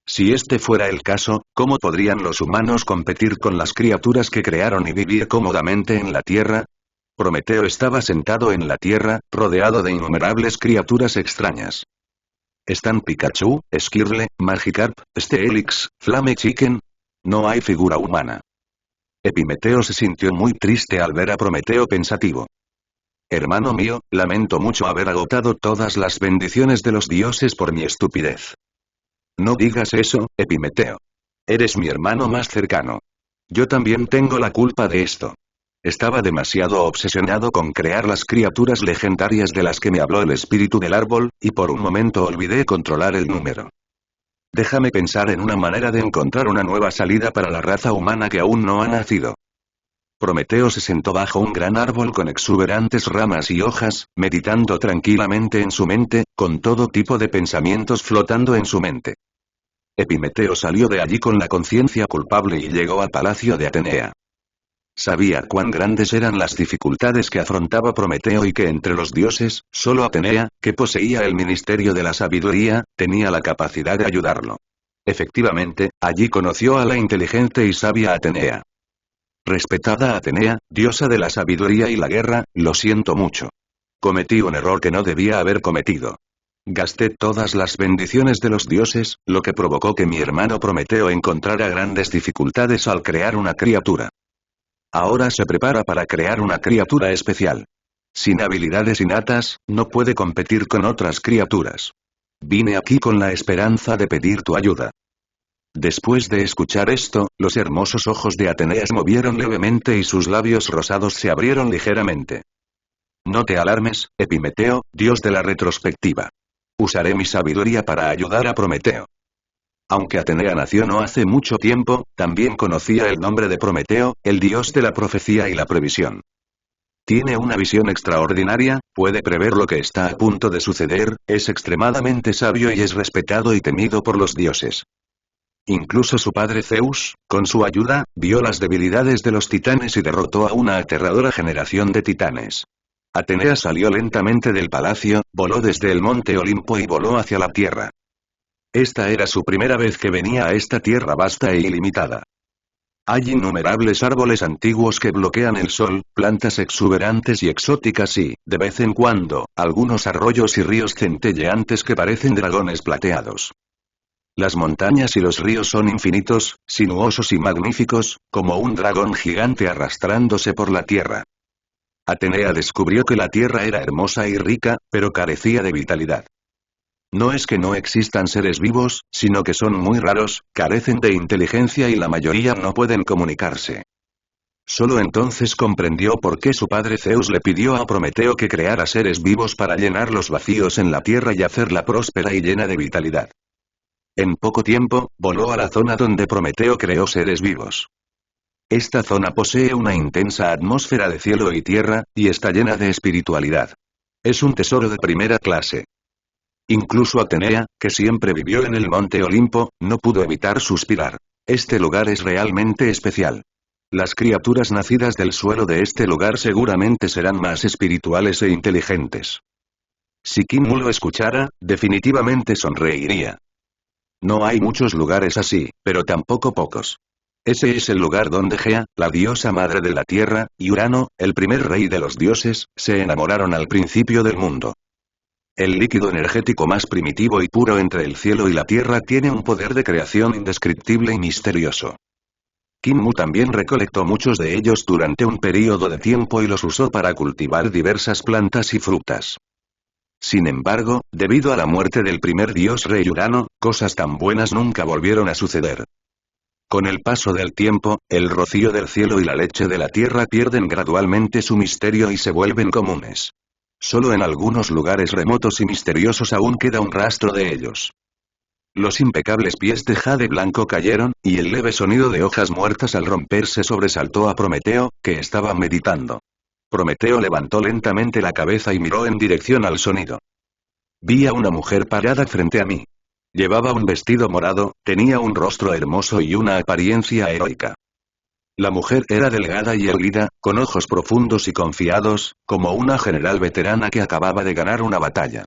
Si este fuera el caso, ¿cómo podrían los humanos competir con las criaturas que crearon y vivir cómodamente en la Tierra? Prometeo estaba sentado en la Tierra, rodeado de innumerables criaturas extrañas. ¿Están Pikachu, Skirle, Magikarp, Steelix, Flame Chicken? No hay figura humana. Epimeteo se sintió muy triste al ver a Prometeo pensativo. Hermano mío, lamento mucho haber agotado todas las bendiciones de los dioses por mi estupidez. No digas eso, Epimeteo. Eres mi hermano más cercano. Yo también tengo la culpa de esto. Estaba demasiado obsesionado con crear las criaturas legendarias de las que me habló el espíritu del árbol, y por un momento olvidé controlar el número. Déjame pensar en una manera de encontrar una nueva salida para la raza humana que aún no ha nacido. Prometeo se sentó bajo un gran árbol con exuberantes ramas y hojas, meditando tranquilamente en su mente, con todo tipo de pensamientos flotando en su mente. Epimeteo salió de allí con la conciencia culpable y llegó al palacio de Atenea. Sabía cuán grandes eran las dificultades que afrontaba Prometeo y que entre los dioses, solo Atenea, que poseía el ministerio de la sabiduría, tenía la capacidad de ayudarlo. Efectivamente, allí conoció a la inteligente y sabia Atenea. Respetada Atenea, diosa de la sabiduría y la guerra, lo siento mucho. Cometí un error que no debía haber cometido. Gasté todas las bendiciones de los dioses, lo que provocó que mi hermano Prometeo encontrara grandes dificultades al crear una criatura. Ahora se prepara para crear una criatura especial. Sin habilidades innatas, no puede competir con otras criaturas. Vine aquí con la esperanza de pedir tu ayuda. Después de escuchar esto, los hermosos ojos de Atenea se movieron levemente y sus labios rosados se abrieron ligeramente. No te alarmes, Epimeteo, dios de la retrospectiva. Usaré mi sabiduría para ayudar a Prometeo. Aunque Atenea nació no hace mucho tiempo, también conocía el nombre de Prometeo, el dios de la profecía y la previsión. Tiene una visión extraordinaria, puede prever lo que está a punto de suceder, es extremadamente sabio y es respetado y temido por los dioses. Incluso su padre Zeus, con su ayuda, vio las debilidades de los titanes y derrotó a una aterradora generación de titanes. Atenea salió lentamente del palacio, voló desde el monte Olimpo y voló hacia la tierra. Esta era su primera vez que venía a esta tierra vasta e ilimitada. Hay innumerables árboles antiguos que bloquean el sol, plantas exuberantes y exóticas y, de vez en cuando, algunos arroyos y ríos centelleantes que parecen dragones plateados. Las montañas y los ríos son infinitos, sinuosos y magníficos, como un dragón gigante arrastrándose por la tierra. Atenea descubrió que la tierra era hermosa y rica, pero carecía de vitalidad. No es que no existan seres vivos, sino que son muy raros, carecen de inteligencia y la mayoría no pueden comunicarse. Solo entonces comprendió por qué su padre Zeus le pidió a Prometeo que creara seres vivos para llenar los vacíos en la tierra y hacerla próspera y llena de vitalidad. En poco tiempo, voló a la zona donde Prometeo creó seres vivos. Esta zona posee una intensa atmósfera de cielo y tierra, y está llena de espiritualidad. Es un tesoro de primera clase. Incluso Atenea, que siempre vivió en el monte Olimpo, no pudo evitar suspirar. Este lugar es realmente especial. Las criaturas nacidas del suelo de este lugar seguramente serán más espirituales e inteligentes. Si Kim Mu lo escuchara, definitivamente sonreiría. No hay muchos lugares así, pero tampoco pocos. Ese es el lugar donde Gea, la diosa madre de la tierra, y Urano, el primer rey de los dioses, se enamoraron al principio del mundo. El líquido energético más primitivo y puro entre el cielo y la tierra tiene un poder de creación indescriptible y misterioso. Kim Mu también recolectó muchos de ellos durante un período de tiempo y los usó para cultivar diversas plantas y frutas. Sin embargo, debido a la muerte del primer dios rey Urano, cosas tan buenas nunca volvieron a suceder. Con el paso del tiempo, el rocío del cielo y la leche de la tierra pierden gradualmente su misterio y se vuelven comunes. Solo en algunos lugares remotos y misteriosos aún queda un rastro de ellos. Los impecables pies de jade blanco cayeron, y el leve sonido de hojas muertas al romperse sobresaltó a Prometeo, que estaba meditando. Prometeo levantó lentamente la cabeza y miró en dirección al sonido. Vi a una mujer parada frente a mí. Llevaba un vestido morado, tenía un rostro hermoso y una apariencia heroica. La mujer era delgada y erguida, con ojos profundos y confiados, como una general veterana que acababa de ganar una batalla.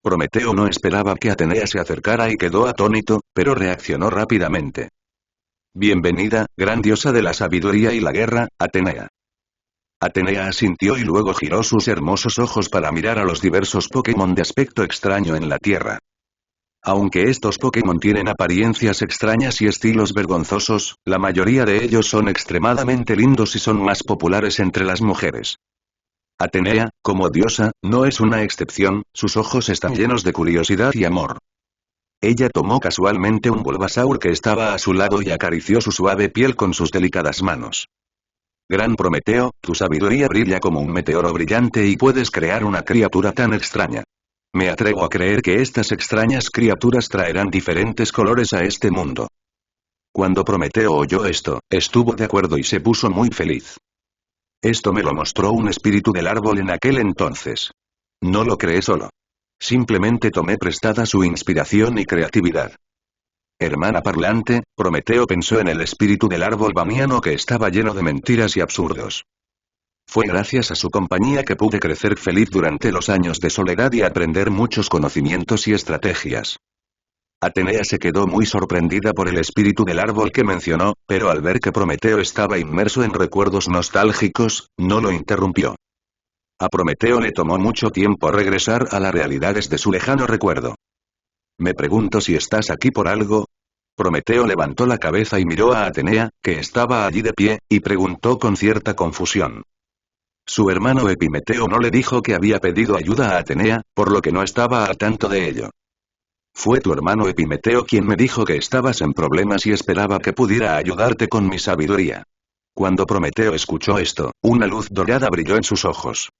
Prometeo no esperaba que Atenea se acercara y quedó atónito, pero reaccionó rápidamente. Bienvenida, gran diosa de la sabiduría y la guerra, Atenea. Atenea asintió y luego giró sus hermosos ojos para mirar a los diversos Pokémon de aspecto extraño en la Tierra. Aunque estos Pokémon tienen apariencias extrañas y estilos vergonzosos, la mayoría de ellos son extremadamente lindos y son más populares entre las mujeres. Atenea, como diosa, no es una excepción, sus ojos están llenos de curiosidad y amor. Ella tomó casualmente un Bulbasaur que estaba a su lado y acarició su suave piel con sus delicadas manos. Gran Prometeo, tu sabiduría brilla como un meteoro brillante y puedes crear una criatura tan extraña. Me atrevo a creer que estas extrañas criaturas traerán diferentes colores a este mundo. Cuando Prometeo oyó esto, estuvo de acuerdo y se puso muy feliz. Esto me lo mostró un espíritu del árbol en aquel entonces. No lo creé solo. Simplemente tomé prestada su inspiración y creatividad. Hermana parlante, Prometeo pensó en el espíritu del árbol bamiano que estaba lleno de mentiras y absurdos. Fue gracias a su compañía que pude crecer feliz durante los años de soledad y aprender muchos conocimientos y estrategias. Atenea se quedó muy sorprendida por el espíritu del árbol que mencionó, pero al ver que Prometeo estaba inmerso en recuerdos nostálgicos, no lo interrumpió. A Prometeo le tomó mucho tiempo regresar a la realidad desde su lejano recuerdo. Me pregunto si estás aquí por algo. Prometeo levantó la cabeza y miró a Atenea, que estaba allí de pie, y preguntó con cierta confusión. Su hermano Epimeteo no le dijo que había pedido ayuda a Atenea, por lo que no estaba al tanto de ello. Fue tu hermano Epimeteo quien me dijo que estabas en problemas y esperaba que pudiera ayudarte con mi sabiduría. Cuando Prometeo escuchó esto, una luz dorada brilló en sus ojos.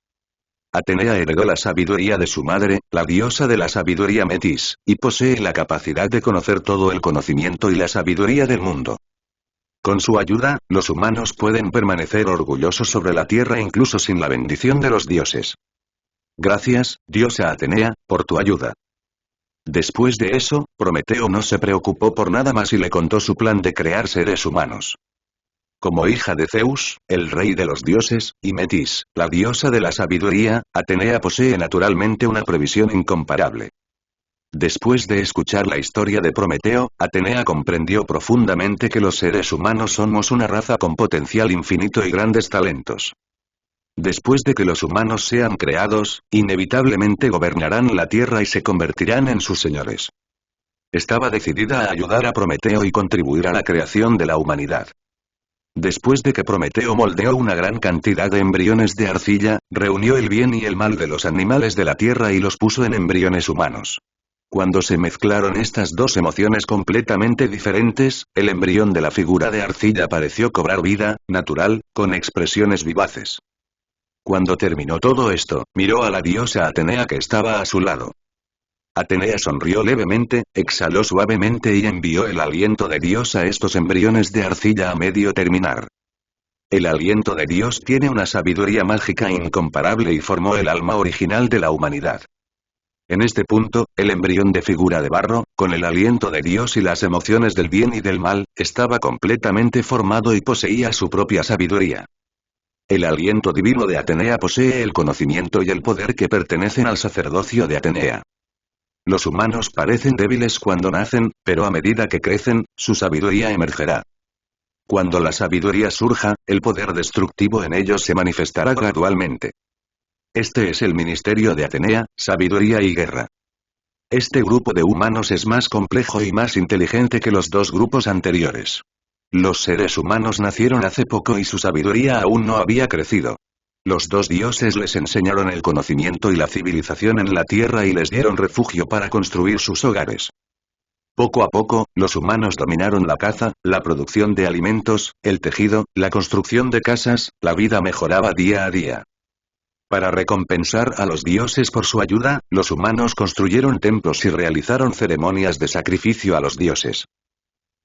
Atenea heredó la sabiduría de su madre, la diosa de la sabiduría Metis, y posee la capacidad de conocer todo el conocimiento y la sabiduría del mundo. Con su ayuda, los humanos pueden permanecer orgullosos sobre la tierra incluso sin la bendición de los dioses. Gracias, diosa Atenea, por tu ayuda. Después de eso, Prometeo no se preocupó por nada más y le contó su plan de crear seres humanos. Como hija de Zeus, el rey de los dioses, y Metis, la diosa de la sabiduría, Atenea posee naturalmente una previsión incomparable. Después de escuchar la historia de Prometeo, Atenea comprendió profundamente que los seres humanos somos una raza con potencial infinito y grandes talentos. Después de que los humanos sean creados, inevitablemente gobernarán la tierra y se convertirán en sus señores. Estaba decidida a ayudar a Prometeo y contribuir a la creación de la humanidad. Después de que Prometeo moldeó una gran cantidad de embriones de arcilla, reunió el bien y el mal de los animales de la tierra y los puso en embriones humanos. Cuando se mezclaron estas dos emociones completamente diferentes, el embrión de la figura de arcilla pareció cobrar vida, natural, con expresiones vivaces. Cuando terminó todo esto, miró a la diosa Atenea que estaba a su lado. Atenea sonrió levemente, exhaló suavemente y envió el aliento de Dios a estos embriones de arcilla a medio terminar. El aliento de Dios tiene una sabiduría mágica incomparable y formó el alma original de la humanidad. En este punto, el embrión de figura de barro, con el aliento de Dios y las emociones del bien y del mal, estaba completamente formado y poseía su propia sabiduría. El aliento divino de Atenea posee el conocimiento y el poder que pertenecen al sacerdocio de Atenea. Los humanos parecen débiles cuando nacen, pero a medida que crecen, su sabiduría emergerá. Cuando la sabiduría surja, el poder destructivo en ellos se manifestará gradualmente. Este es el ministerio de Atenea, sabiduría y guerra. Este grupo de humanos es más complejo y más inteligente que los dos grupos anteriores. Los seres humanos nacieron hace poco y su sabiduría aún no había crecido. Los dos dioses les enseñaron el conocimiento y la civilización en la tierra y les dieron refugio para construir sus hogares. Poco a poco, los humanos dominaron la caza, la producción de alimentos, el tejido, la construcción de casas, la vida mejoraba día a día. Para recompensar a los dioses por su ayuda, los humanos construyeron templos y realizaron ceremonias de sacrificio a los dioses.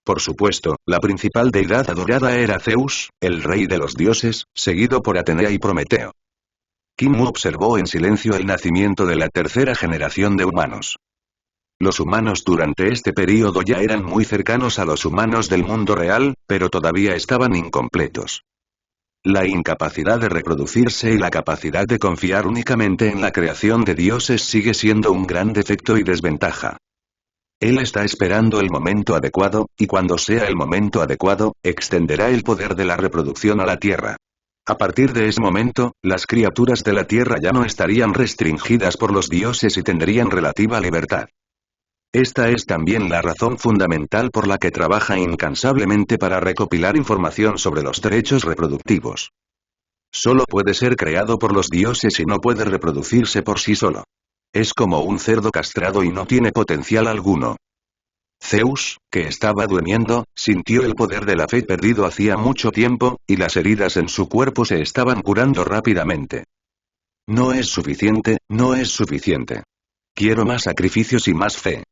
Por supuesto, la principal deidad adorada era Zeus, el rey de los dioses, seguido por Atenea y Prometeo. Kim observó en silencio el nacimiento de la tercera generación de humanos. Los humanos durante este período ya eran muy cercanos a los humanos del mundo real, pero todavía estaban incompletos. La incapacidad de reproducirse y la capacidad de confiar únicamente en la creación de dioses sigue siendo un gran defecto y desventaja. Él está esperando el momento adecuado, y cuando sea el momento adecuado, extenderá el poder de la reproducción a la Tierra. A partir de ese momento, las criaturas de la Tierra ya no estarían restringidas por los dioses y tendrían relativa libertad. Esta es también la razón fundamental por la que trabaja incansablemente para recopilar información sobre los derechos reproductivos. Solo puede ser creado por los dioses y no puede reproducirse por sí solo. Es como un cerdo castrado y no tiene potencial alguno. Zeus, que estaba durmiendo, sintió el poder de la fe perdido hacía mucho tiempo, y las heridas en su cuerpo se estaban curando rápidamente. No es suficiente, no es suficiente. Quiero más sacrificios y más fe.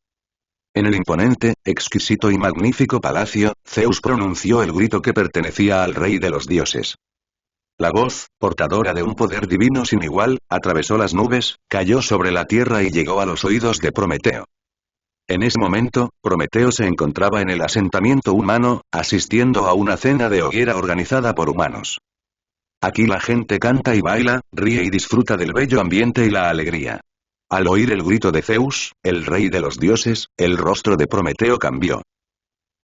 En el imponente, exquisito y magnífico palacio, Zeus pronunció el grito que pertenecía al rey de los dioses. La voz, portadora de un poder divino sin igual, atravesó las nubes, cayó sobre la tierra y llegó a los oídos de Prometeo. En ese momento, Prometeo se encontraba en el asentamiento humano, asistiendo a una cena de hoguera organizada por humanos. Aquí la gente canta y baila, ríe y disfruta del bello ambiente y la alegría. Al oír el grito de Zeus, el rey de los dioses, el rostro de Prometeo cambió.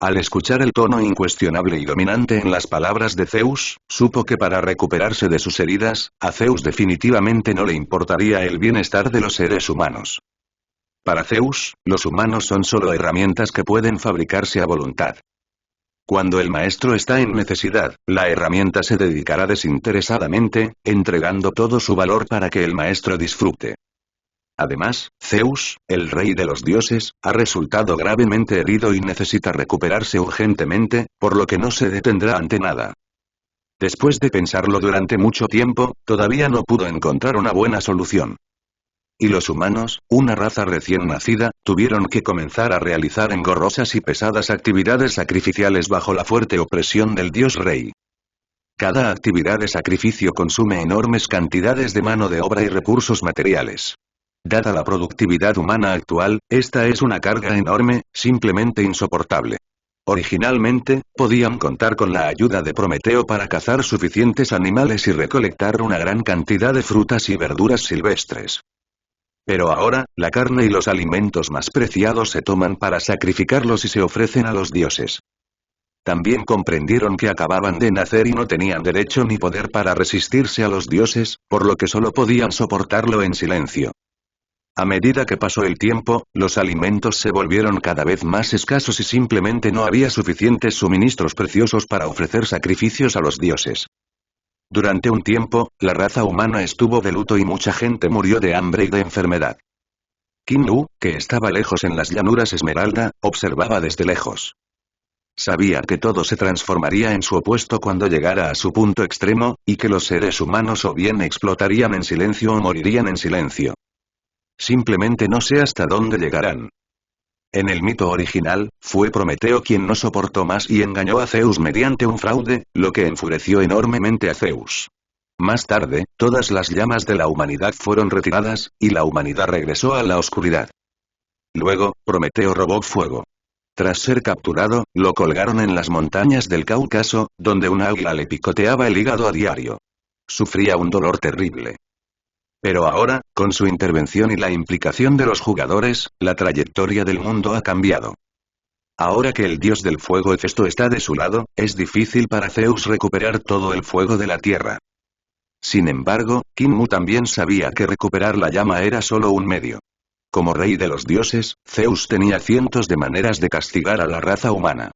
Al escuchar el tono incuestionable y dominante en las palabras de Zeus, supo que para recuperarse de sus heridas, a Zeus definitivamente no le importaría el bienestar de los seres humanos. Para Zeus, los humanos son solo herramientas que pueden fabricarse a voluntad. Cuando el maestro está en necesidad, la herramienta se dedicará desinteresadamente, entregando todo su valor para que el maestro disfrute. Además, Zeus, el rey de los dioses, ha resultado gravemente herido y necesita recuperarse urgentemente, por lo que no se detendrá ante nada. Después de pensarlo durante mucho tiempo, todavía no pudo encontrar una buena solución. Y los humanos, una raza recién nacida, tuvieron que comenzar a realizar engorrosas y pesadas actividades sacrificiales bajo la fuerte opresión del dios rey. Cada actividad de sacrificio consume enormes cantidades de mano de obra y recursos materiales. Dada la productividad humana actual, esta es una carga enorme, simplemente insoportable. Originalmente, podían contar con la ayuda de Prometeo para cazar suficientes animales y recolectar una gran cantidad de frutas y verduras silvestres. Pero ahora, la carne y los alimentos más preciados se toman para sacrificarlos y se ofrecen a los dioses. También comprendieron que acababan de nacer y no tenían derecho ni poder para resistirse a los dioses, por lo que solo podían soportarlo en silencio. A medida que pasó el tiempo, los alimentos se volvieron cada vez más escasos y simplemente no había suficientes suministros preciosos para ofrecer sacrificios a los dioses. Durante un tiempo, la raza humana estuvo de luto y mucha gente murió de hambre y de enfermedad. Kinnu, que estaba lejos en las llanuras Esmeralda, observaba desde lejos. Sabía que todo se transformaría en su opuesto cuando llegara a su punto extremo, y que los seres humanos o bien explotarían en silencio o morirían en silencio. Simplemente no sé hasta dónde llegarán. En el mito original, fue Prometeo quien no soportó más y engañó a Zeus mediante un fraude, lo que enfureció enormemente a Zeus. Más tarde, todas las llamas de la humanidad fueron retiradas, y la humanidad regresó a la oscuridad. Luego, Prometeo robó fuego. Tras ser capturado, lo colgaron en las montañas del Cáucaso, donde un águila le picoteaba el hígado a diario. Sufría un dolor terrible. Pero ahora, con su intervención y la implicación de los jugadores, la trayectoria del mundo ha cambiado. Ahora que el dios del fuego Hefesto está de su lado, es difícil para Zeus recuperar todo el fuego de la tierra. Sin embargo, Kinmu también sabía que recuperar la llama era solo un medio. Como rey de los dioses, Zeus tenía cientos de maneras de castigar a la raza humana.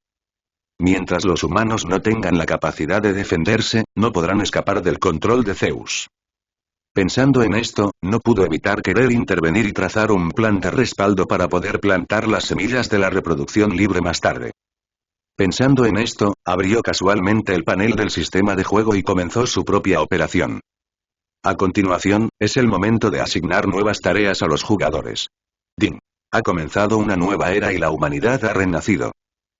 Mientras los humanos no tengan la capacidad de defenderse, no podrán escapar del control de Zeus. Pensando en esto, no pudo evitar querer intervenir y trazar un plan de respaldo para poder plantar las semillas de la reproducción libre más tarde. Pensando en esto, abrió casualmente el panel del sistema de juego y comenzó su propia operación. A continuación, es el momento de asignar nuevas tareas a los jugadores. Din. Ha comenzado una nueva era y la humanidad ha renacido.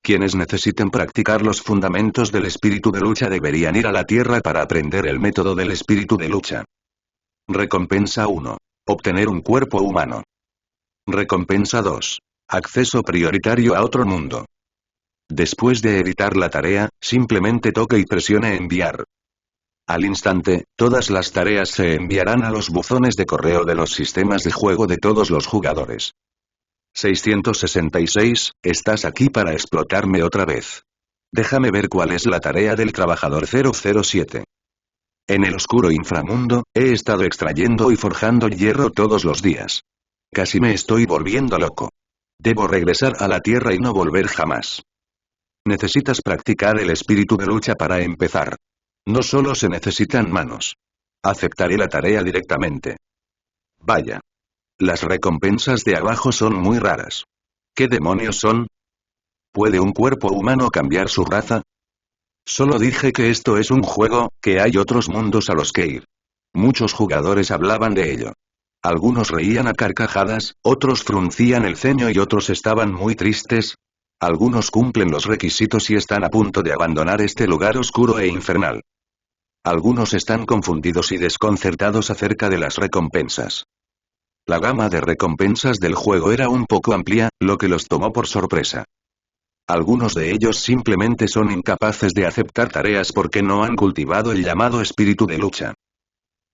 Quienes necesiten practicar los fundamentos del espíritu de lucha deberían ir a la Tierra para aprender el método del espíritu de lucha. Recompensa 1. Obtener un cuerpo humano. Recompensa 2. Acceso prioritario a otro mundo. Después de editar la tarea, simplemente toque y presione enviar. Al instante, todas las tareas se enviarán a los buzones de correo de los sistemas de juego de todos los jugadores. 666, estás aquí para explotarme otra vez. Déjame ver cuál es la tarea del trabajador 007. En el oscuro inframundo, he estado extrayendo y forjando hierro todos los días. Casi me estoy volviendo loco. Debo regresar a la Tierra y no volver jamás. Necesitas practicar el espíritu de lucha para empezar. No solo se necesitan manos. Aceptaré la tarea directamente. Vaya. Las recompensas de abajo son muy raras. ¿Qué demonios son? ¿Puede un cuerpo humano cambiar su raza? Solo dije que esto es un juego, que hay otros mundos a los que ir. Muchos jugadores hablaban de ello. Algunos reían a carcajadas, otros fruncían el ceño y otros estaban muy tristes. Algunos cumplen los requisitos y están a punto de abandonar este lugar oscuro e infernal. Algunos están confundidos y desconcertados acerca de las recompensas. La gama de recompensas del juego era un poco amplia, lo que los tomó por sorpresa. Algunos de ellos simplemente son incapaces de aceptar tareas porque no han cultivado el llamado espíritu de lucha.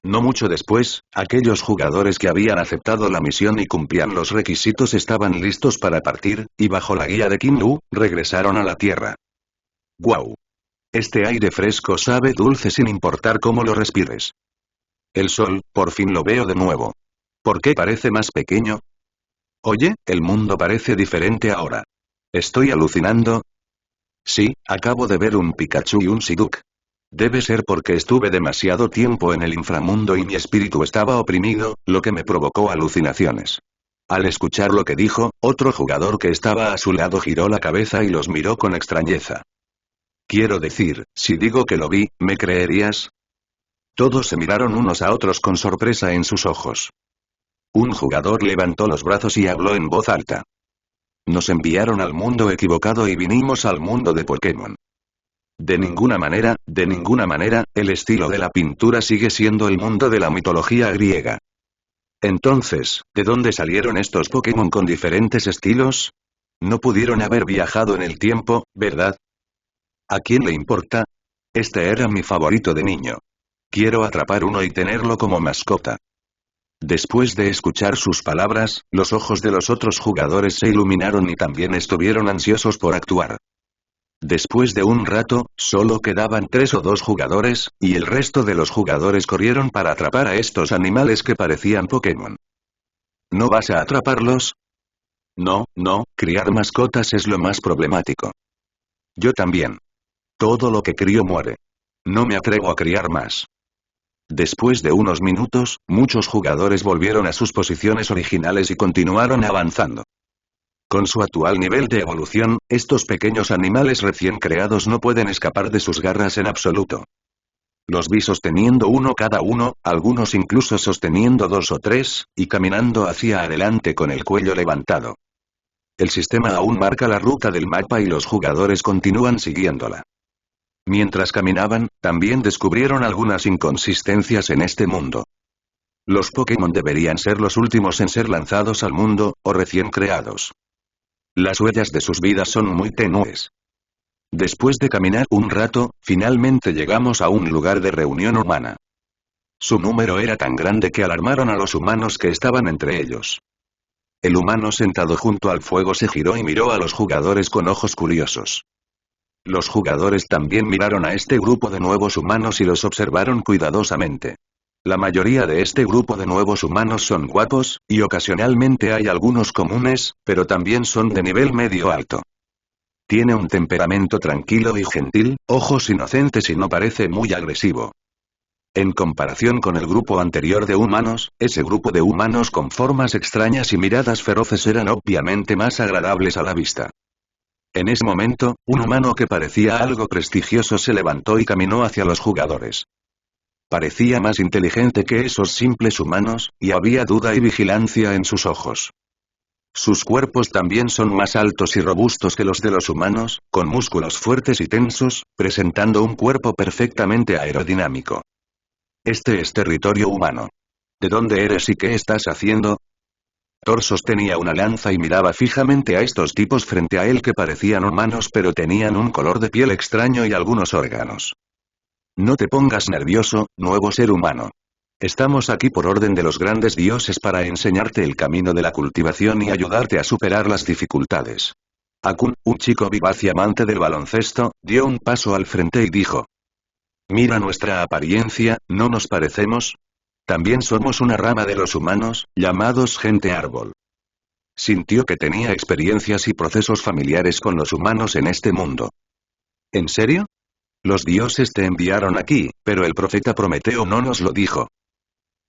No mucho después, aquellos jugadores que habían aceptado la misión y cumplían los requisitos estaban listos para partir, y bajo la guía de Kim Lu, regresaron a la Tierra. ¡Guau! Este aire fresco sabe dulce sin importar cómo lo respires. El sol, por fin lo veo de nuevo. ¿Por qué parece más pequeño? Oye, el mundo parece diferente ahora. ¿Estoy alucinando? Sí, acabo de ver un Pikachu y un Psyduck. Debe ser porque estuve demasiado tiempo en el inframundo y mi espíritu estaba oprimido, lo que me provocó alucinaciones. Al escuchar lo que dijo, otro jugador que estaba a su lado giró la cabeza y los miró con extrañeza. Quiero decir, si digo que lo vi, ¿me creerías? Todos se miraron unos a otros con sorpresa en sus ojos. Un jugador levantó los brazos y habló en voz alta. Nos enviaron al mundo equivocado y vinimos al mundo de Pokémon. De ninguna manera, el estilo de la pintura sigue siendo el mundo de la mitología griega. Entonces, ¿de dónde salieron estos Pokémon con diferentes estilos? No pudieron haber viajado en el tiempo, ¿verdad? ¿A quién le importa? Este era mi favorito de niño. Quiero atrapar uno y tenerlo como mascota. Después de escuchar sus palabras, los ojos de los otros jugadores se iluminaron y también estuvieron ansiosos por actuar. Después de un rato, solo quedaban 3 o 2 jugadores, y el resto de los jugadores corrieron para atrapar a estos animales que parecían Pokémon. ¿No vas a atraparlos? No, criar mascotas es lo más problemático. Yo también. Todo lo que crío muere. No me atrevo a criar más. Después de unos minutos, muchos jugadores volvieron a sus posiciones originales y continuaron avanzando. Con su actual nivel de evolución, estos pequeños animales recién creados no pueden escapar de sus garras en absoluto. Los vi sosteniendo uno cada uno, algunos incluso sosteniendo 2 o 3, y caminando hacia adelante con el cuello levantado. El sistema aún marca la ruta del mapa y los jugadores continúan siguiéndola. Mientras caminaban, también descubrieron algunas inconsistencias en este mundo. Los Pokémon deberían ser los últimos en ser lanzados al mundo, o recién creados. Las huellas de sus vidas son muy tenues. Después de caminar un rato, finalmente llegamos a un lugar de reunión humana. Su número era tan grande que alarmaron a los humanos que estaban entre ellos. El humano sentado junto al fuego se giró y miró a los jugadores con ojos curiosos. Los jugadores también miraron a este grupo de nuevos humanos y los observaron cuidadosamente. La mayoría de este grupo de nuevos humanos son guapos, y ocasionalmente hay algunos comunes, pero también son de nivel medio alto. Tiene un temperamento tranquilo y gentil, ojos inocentes y no parece muy agresivo. En comparación con el grupo anterior de humanos, ese grupo de humanos con formas extrañas y miradas feroces eran obviamente más agradables a la vista. En ese momento, un humano que parecía algo prestigioso se levantó y caminó hacia los jugadores. Parecía más inteligente que esos simples humanos, y había duda y vigilancia en sus ojos. Sus cuerpos también son más altos y robustos que los de los humanos, con músculos fuertes y tensos, presentando un cuerpo perfectamente aerodinámico. Este es territorio humano. ¿De dónde eres y qué estás haciendo? Thor sostenía una lanza y miraba fijamente a estos tipos frente a él que parecían humanos pero tenían un color de piel extraño y algunos órganos. No te pongas nervioso, nuevo ser humano. Estamos aquí por orden de los grandes dioses para enseñarte el camino de la cultivación y ayudarte a superar las dificultades. Akun, un chico vivaz y amante del baloncesto, dio un paso al frente y dijo: Mira nuestra apariencia, ¿no nos parecemos? También somos una rama de los humanos, llamados gente árbol. Sintió que tenía experiencias y procesos familiares con los humanos en este mundo. ¿En serio? Los dioses te enviaron aquí, pero el profeta Prometeo no nos lo dijo.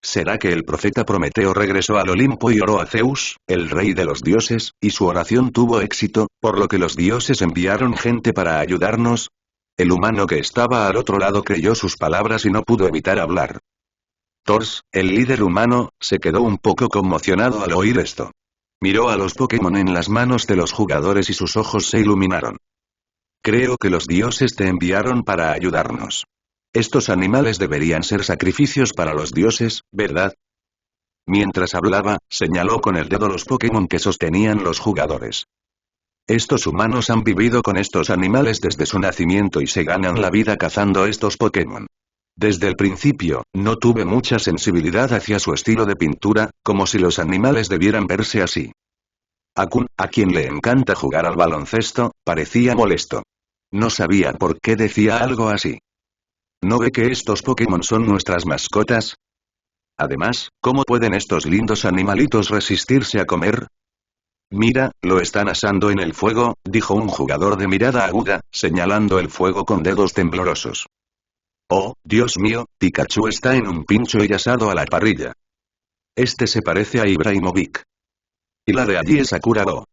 ¿Será que el profeta Prometeo regresó al Olimpo y oró a Zeus, el rey de los dioses, y su oración tuvo éxito, por lo que los dioses enviaron gente para ayudarnos? El humano que estaba al otro lado creyó sus palabras y no pudo evitar hablar. Tors, el líder humano, se quedó un poco conmocionado al oír esto. Miró a los Pokémon en las manos de los jugadores y sus ojos se iluminaron. Creo que los dioses te enviaron para ayudarnos. Estos animales deberían ser sacrificios para los dioses, ¿verdad? Mientras hablaba, señaló con el dedo los Pokémon que sostenían los jugadores. Estos humanos han vivido con estos animales desde su nacimiento y se ganan la vida cazando estos Pokémon. Desde el principio, no tuve mucha sensibilidad hacia su estilo de pintura, como si los animales debieran verse así. Akun, a quien le encanta jugar al baloncesto, parecía molesto. No sabía por qué decía algo así. ¿No ve que estos Pokémon son nuestras mascotas? Además, ¿cómo pueden estos lindos animalitos resistirse a comer? Mira, lo están asando en el fuego, dijo un jugador de mirada aguda, señalando el fuego con dedos temblorosos. Oh, Dios mío, Pikachu está en un pincho y asado a la parrilla. Este se parece a Ibrahimovic. Y la de allí es Sakurado.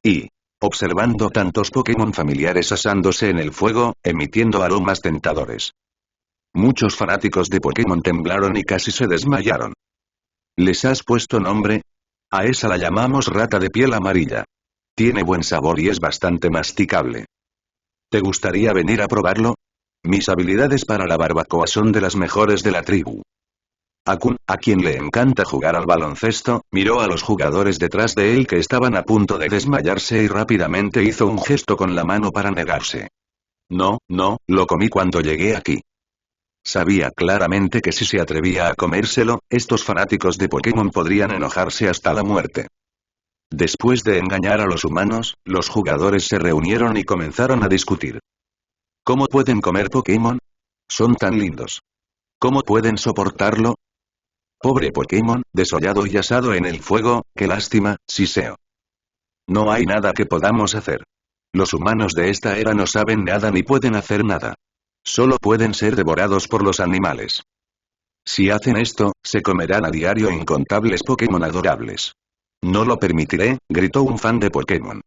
Y, observando tantos Pokémon familiares asándose en el fuego, emitiendo aromas tentadores. Muchos fanáticos de Pokémon temblaron y casi se desmayaron. ¿Les has puesto nombre? A esa la llamamos rata de piel amarilla. Tiene buen sabor y es bastante masticable. ¿Te gustaría venir a probarlo? Mis habilidades para la barbacoa son de las mejores de la tribu. Akun, a quien le encanta jugar al baloncesto, miró a los jugadores detrás de él que estaban a punto de desmayarse y rápidamente hizo un gesto con la mano para negarse. No, lo comí cuando llegué aquí. Sabía claramente que si se atrevía a comérselo, estos fanáticos de Pokémon podrían enojarse hasta la muerte. Después de engañar a los humanos, los jugadores se reunieron y comenzaron a discutir. ¿Cómo pueden comer Pokémon? Son tan lindos. ¿Cómo pueden soportarlo? Pobre Pokémon, desollado y asado en el fuego, qué lástima, Siseo. No hay nada que podamos hacer. Los humanos de esta era no saben nada ni pueden hacer nada. Solo pueden ser devorados por los animales. Si hacen esto, se comerán a diario incontables Pokémon adorables. No lo permitiré, gritó un fan de Pokémon.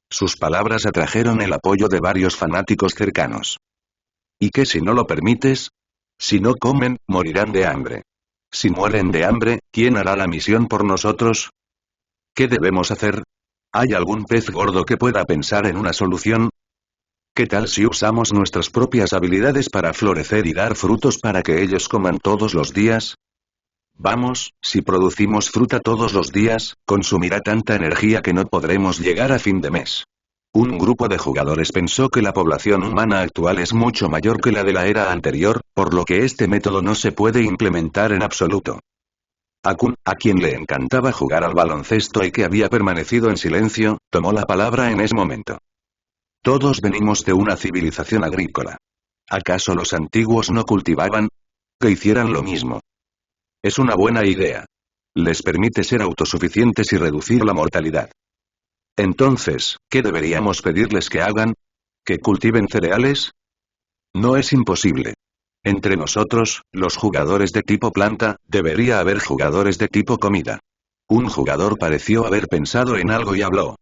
Sus palabras atrajeron el apoyo de varios fanáticos cercanos. ¿Y qué si no lo permites? Si no comen, morirán de hambre. Si mueren de hambre, ¿quién hará la misión por nosotros? ¿Qué debemos hacer? ¿Hay algún pez gordo que pueda pensar en una solución? ¿Qué tal si usamos nuestras propias habilidades para florecer y dar frutos para que ellos coman todos los días? Vamos, si producimos fruta todos los días, consumirá tanta energía que no podremos llegar a fin de mes. Un grupo de jugadores pensó que la población humana actual es mucho mayor que la de la era anterior, por lo que este método no se puede implementar en absoluto. Akun, a quien le encantaba jugar al baloncesto y que había permanecido en silencio, tomó la palabra en ese momento. Todos venimos de una civilización agrícola. ¿Acaso los antiguos no cultivaban? Que hicieran lo mismo. Es una buena idea. Les permite ser autosuficientes y reducir la mortalidad. Entonces, ¿qué deberíamos pedirles que hagan? ¿Que cultiven cereales? No es imposible. Entre nosotros, los jugadores de tipo planta, debería haber jugadores de tipo comida. Un jugador pareció haber pensado en algo y habló.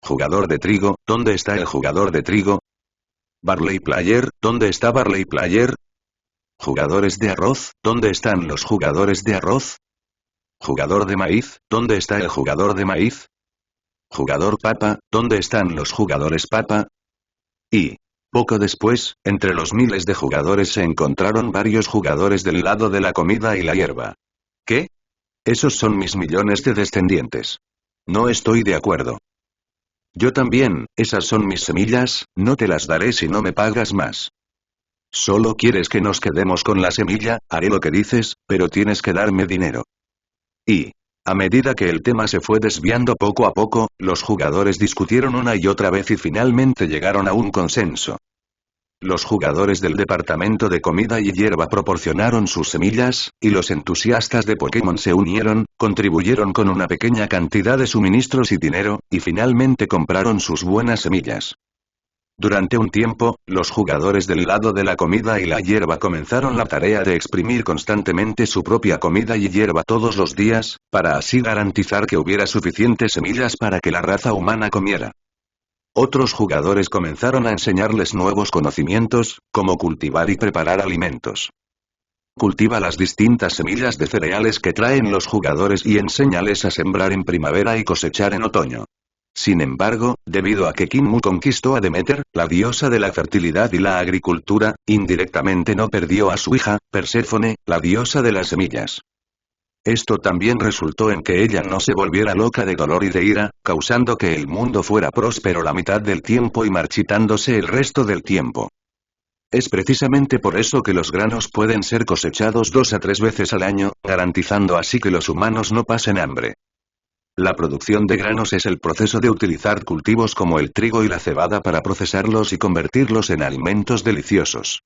Jugador de trigo, ¿dónde está el jugador de trigo? Barley Player, ¿dónde está Barley Player? Jugadores de arroz, ¿dónde están los jugadores de arroz? Jugador de maíz, ¿dónde está el jugador de maíz? Jugador papa, ¿dónde están los jugadores papa? Y, poco después, entre los miles de jugadores se encontraron varios jugadores del lado de la comida y la hierba. ¿Qué? Esos son mis millones de descendientes. No estoy de acuerdo. Yo también, esas son mis semillas, no te las daré si no me pagas más. Solo quieres que nos quedemos con la semilla, haré lo que dices, pero tienes que darme dinero. Y, a medida que el tema se fue desviando poco a poco, los jugadores discutieron una y otra vez y finalmente llegaron a un consenso. Los jugadores del departamento de comida y hierba proporcionaron sus semillas, y los entusiastas de Pokémon se unieron, contribuyeron con una pequeña cantidad de suministros y dinero, y finalmente compraron sus buenas semillas. Durante un tiempo, los jugadores del lado de la comida y la hierba comenzaron la tarea de exprimir constantemente su propia comida y hierba todos los días, para así garantizar que hubiera suficientes semillas para que la raza humana comiera. Otros jugadores comenzaron a enseñarles nuevos conocimientos, como cultivar y preparar alimentos. Cultiva las distintas semillas de cereales que traen los jugadores y enséñales a sembrar en primavera y cosechar en otoño. Sin embargo, debido a que Kinmu conquistó a Demeter, la diosa de la fertilidad y la agricultura, indirectamente no perdió a su hija, Perséfone, la diosa de las semillas. Esto también resultó en que ella no se volviera loca de dolor y de ira, causando que el mundo fuera próspero la mitad del tiempo y marchitándose el resto del tiempo. Es precisamente por eso que los granos pueden ser cosechados 2 a 3 veces al año, garantizando así que los humanos no pasen hambre. La producción de granos es el proceso de utilizar cultivos como el trigo y la cebada para procesarlos y convertirlos en alimentos deliciosos.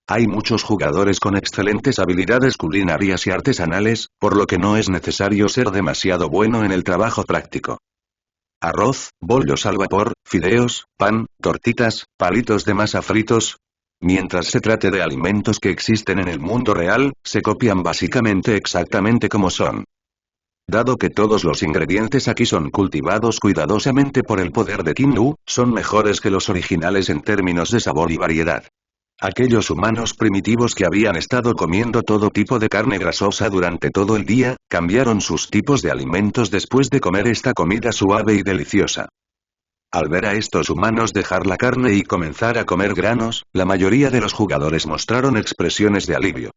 Hay muchos jugadores con excelentes habilidades culinarias y artesanales, por lo que no es necesario ser demasiado bueno en el trabajo práctico. Arroz, bollos al vapor, fideos, pan, tortitas, palitos de masa fritos. Mientras se trate de alimentos que existen en el mundo real, se copian básicamente exactamente como son. Dado que todos los ingredientes aquí son cultivados cuidadosamente por el poder de Kinmu, son mejores que los originales en términos de sabor y variedad. Aquellos humanos primitivos que habían estado comiendo todo tipo de carne grasosa durante todo el día, cambiaron sus tipos de alimentos después de comer esta comida suave y deliciosa. Al ver a estos humanos dejar la carne y comenzar a comer granos, la mayoría de los jugadores mostraron expresiones de alivio.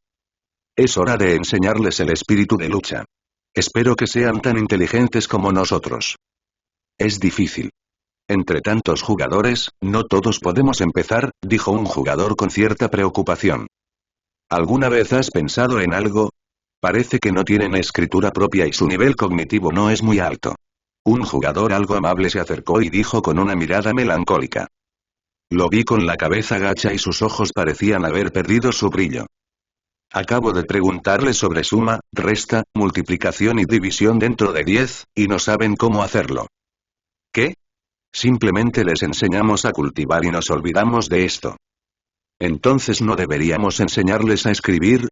Es hora de enseñarles el espíritu de lucha. Espero que sean tan inteligentes como nosotros. Es difícil. Entre tantos jugadores, no todos podemos empezar, dijo un jugador con cierta preocupación. ¿Alguna vez has pensado en algo? Parece que no tienen escritura propia y su nivel cognitivo no es muy alto. Un jugador algo amable se acercó y dijo con una mirada melancólica. Lo vi con la cabeza gacha y sus ojos parecían haber perdido su brillo. Acabo de preguntarle sobre suma, resta, multiplicación y división dentro de 10, y no saben cómo hacerlo. ¿Qué? Simplemente les enseñamos a cultivar y nos olvidamos de esto. Entonces ¿no deberíamos enseñarles a escribir?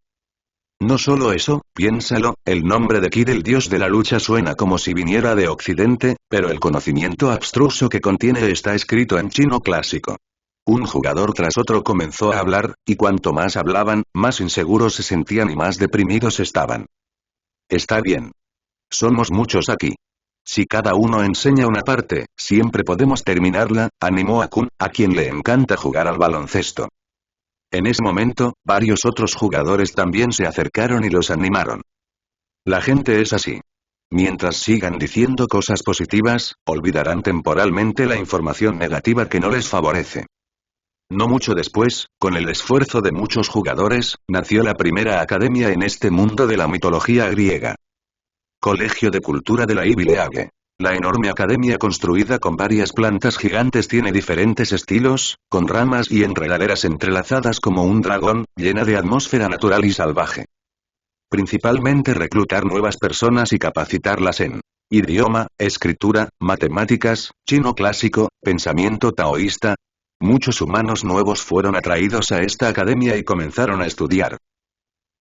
No solo eso, piénsalo, el nombre de Ki del dios de la lucha suena como si viniera de Occidente, pero el conocimiento abstruso que contiene está escrito en chino clásico. Un jugador tras otro comenzó a hablar, y cuanto más hablaban, más inseguros se sentían y más deprimidos estaban. Está bien. Somos muchos aquí. Si cada uno enseña una parte, siempre podemos terminarla, animó a Kun, a quien le encanta jugar al baloncesto. En ese momento, varios otros jugadores también se acercaron y los animaron. La gente es así. Mientras sigan diciendo cosas positivas, olvidarán temporalmente la información negativa que no les favorece. No mucho después, con el esfuerzo de muchos jugadores, nació la primera academia en este mundo de la mitología griega. Colegio de Cultura de la Ibileage. La enorme academia construida con varias plantas gigantes tiene diferentes estilos, con ramas y enredaderas entrelazadas como un dragón, llena de atmósfera natural y salvaje. Principalmente reclutar nuevas personas y capacitarlas en idioma, escritura, matemáticas, chino clásico, pensamiento taoísta. Muchos humanos nuevos fueron atraídos a esta academia y comenzaron a estudiar.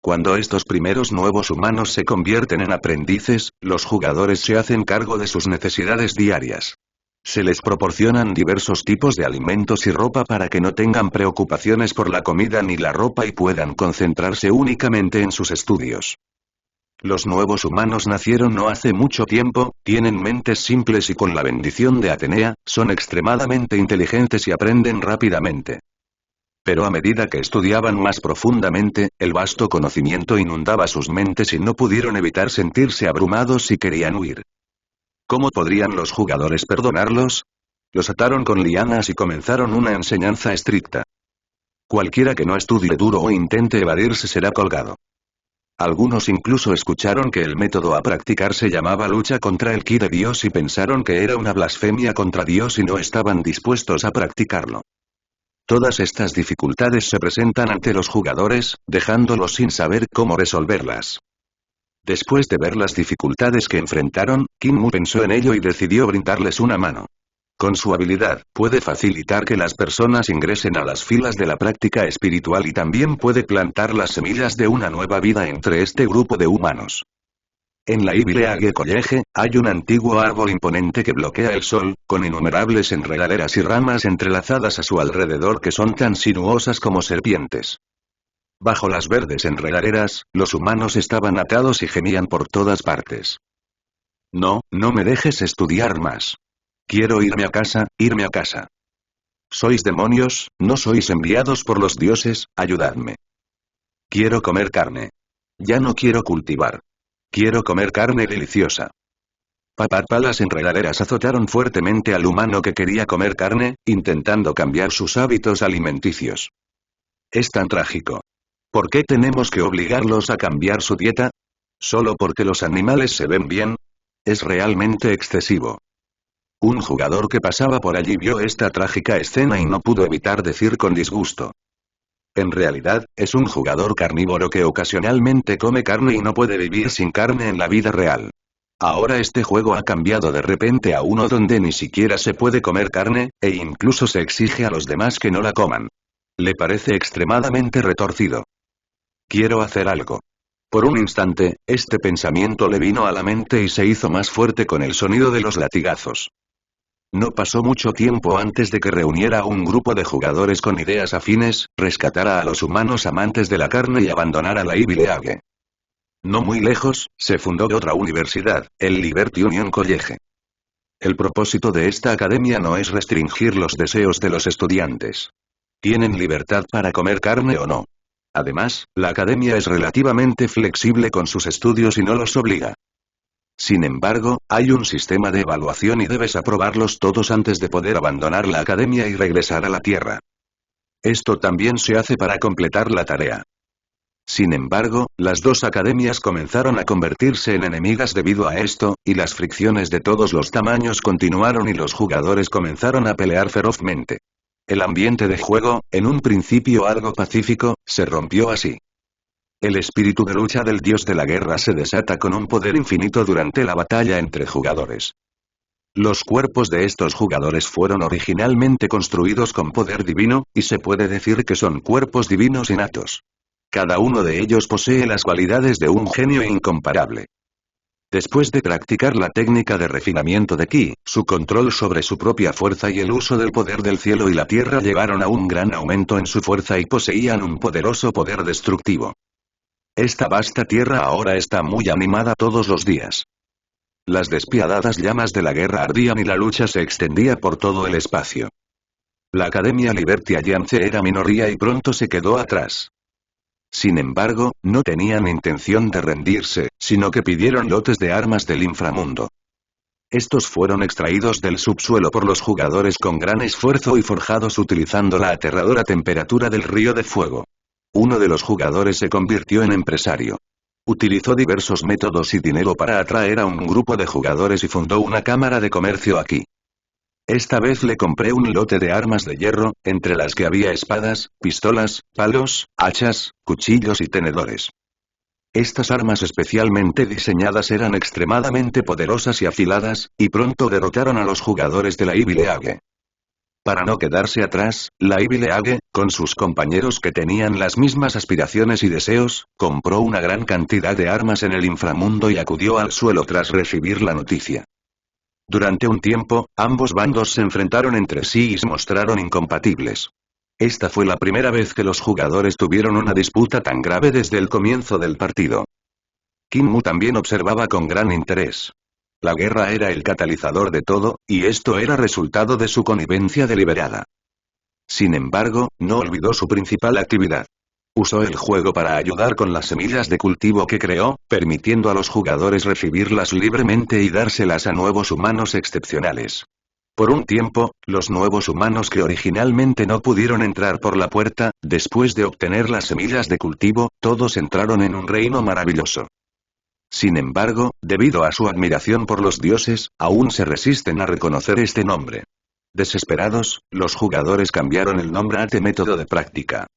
Cuando estos primeros nuevos humanos se convierten en aprendices, los jugadores se hacen cargo de sus necesidades diarias. Se les proporcionan diversos tipos de alimentos y ropa para que no tengan preocupaciones por la comida ni la ropa y puedan concentrarse únicamente en sus estudios. Los nuevos humanos nacieron no hace mucho tiempo, tienen mentes simples y con la bendición de Atenea, son extremadamente inteligentes y aprenden rápidamente. Pero a medida que estudiaban más profundamente, el vasto conocimiento inundaba sus mentes y no pudieron evitar sentirse abrumados y querían huir. ¿Cómo podrían los jugadores perdonarlos? Los ataron con lianas y comenzaron una enseñanza estricta. Cualquiera que no estudie duro o intente evadirse será colgado. Algunos incluso escucharon que el método a practicar se llamaba lucha contra el ki de Dios y pensaron que era una blasfemia contra Dios y no estaban dispuestos a practicarlo. Todas estas dificultades se presentan ante los jugadores, dejándolos sin saber cómo resolverlas. Después de ver las dificultades que enfrentaron, Kinmu pensó en ello y decidió brindarles una mano. Con su habilidad, puede facilitar que las personas ingresen a las filas de la práctica espiritual y también puede plantar las semillas de una nueva vida entre este grupo de humanos. En la Ibileage College, hay un antiguo árbol imponente que bloquea el sol, con innumerables enredaderas y ramas entrelazadas a su alrededor que son tan sinuosas como serpientes. Bajo las verdes enredaderas, los humanos estaban atados y gemían por todas partes. No, no me dejes estudiar más. Quiero irme a casa, irme a casa. Sois demonios, no sois enviados por los dioses, ayudadme. Quiero comer carne. Ya no quiero cultivar. Quiero comer carne deliciosa. Papá, las enredaderas azotaron fuertemente al humano que quería comer carne, intentando cambiar sus hábitos alimenticios. Es tan trágico. ¿Por qué tenemos que obligarlos a cambiar su dieta? ¿Solo porque los animales se ven bien? Es realmente excesivo. Un jugador que pasaba por allí vio esta trágica escena y no pudo evitar decir con disgusto. En realidad, es un jugador carnívoro que ocasionalmente come carne y no puede vivir sin carne en la vida real. Ahora este juego ha cambiado de repente a uno donde ni siquiera se puede comer carne, e incluso se exige a los demás que no la coman. Le parece extremadamente retorcido. Quiero hacer algo. Por un instante, este pensamiento le vino a la mente y se hizo más fuerte con el sonido de los latigazos. No pasó mucho tiempo antes de que reuniera a un grupo de jugadores con ideas afines, rescatara a los humanos amantes de la carne y abandonara la Ivy League. No muy lejos, se fundó otra universidad, el Liberty Union College. El propósito de esta academia no es restringir los deseos de los estudiantes. Tienen libertad para comer carne o no. Además, la academia es relativamente flexible con sus estudios y no los obliga. Sin embargo, hay un sistema de evaluación y debes aprobarlos todos antes de poder abandonar la academia y regresar a la Tierra. Esto también se hace para completar la tarea. Sin embargo, las dos academias comenzaron a convertirse en enemigas debido a esto, y las fricciones de todos los tamaños continuaron y los jugadores comenzaron a pelear ferozmente. El ambiente de juego, en un principio algo pacífico, se rompió así. El espíritu de lucha del dios de la guerra se desata con un poder infinito durante la batalla entre jugadores. Los cuerpos de estos jugadores fueron originalmente construidos con poder divino, y se puede decir que son cuerpos divinos innatos. Cada uno de ellos posee las cualidades de un genio incomparable. Después de practicar la técnica de refinamiento de Ki, su control sobre su propia fuerza y el uso del poder del cielo y la tierra llevaron a un gran aumento en su fuerza y poseían un poderoso poder destructivo. Esta vasta tierra ahora está muy animada todos los días. Las despiadadas llamas de la guerra ardían y la lucha se extendía por todo el espacio. La Academia Liberty Alliance era minoría y pronto se quedó atrás. Sin embargo, no tenían intención de rendirse, sino que pidieron lotes de armas del inframundo. Estos fueron extraídos del subsuelo por los jugadores con gran esfuerzo y forjados utilizando la aterradora temperatura del río de fuego. Uno de los jugadores se convirtió en empresario. Utilizó diversos métodos y dinero para atraer a un grupo de jugadores y fundó una cámara de comercio aquí. Esta vez le compré un lote de armas de hierro, entre las que había espadas, pistolas, palos, hachas, cuchillos y tenedores. Estas armas especialmente diseñadas eran extremadamente poderosas y afiladas, y pronto derrotaron a los jugadores de la Ivy League. Para no quedarse atrás, la Ivy League, con sus compañeros que tenían las mismas aspiraciones y deseos, compró una gran cantidad de armas en el inframundo y acudió al suelo tras recibir la noticia. Durante un tiempo, ambos bandos se enfrentaron entre sí y se mostraron incompatibles. Esta fue la primera vez que los jugadores tuvieron una disputa tan grave desde el comienzo del partido. Kinmu también observaba con gran interés. La guerra era el catalizador de todo, y esto era resultado de su connivencia deliberada. Sin embargo, no olvidó su principal actividad. Usó el juego para ayudar con las semillas de cultivo que creó, permitiendo a los jugadores recibirlas libremente y dárselas a nuevos humanos excepcionales. Por un tiempo, los nuevos humanos que originalmente no pudieron entrar por la puerta, después de obtener las semillas de cultivo, todos entraron en un reino maravilloso. Sin embargo, debido a su admiración por los dioses, aún se resisten a reconocer este nombre. Desesperados, los jugadores cambiaron el nombre a este método de práctica.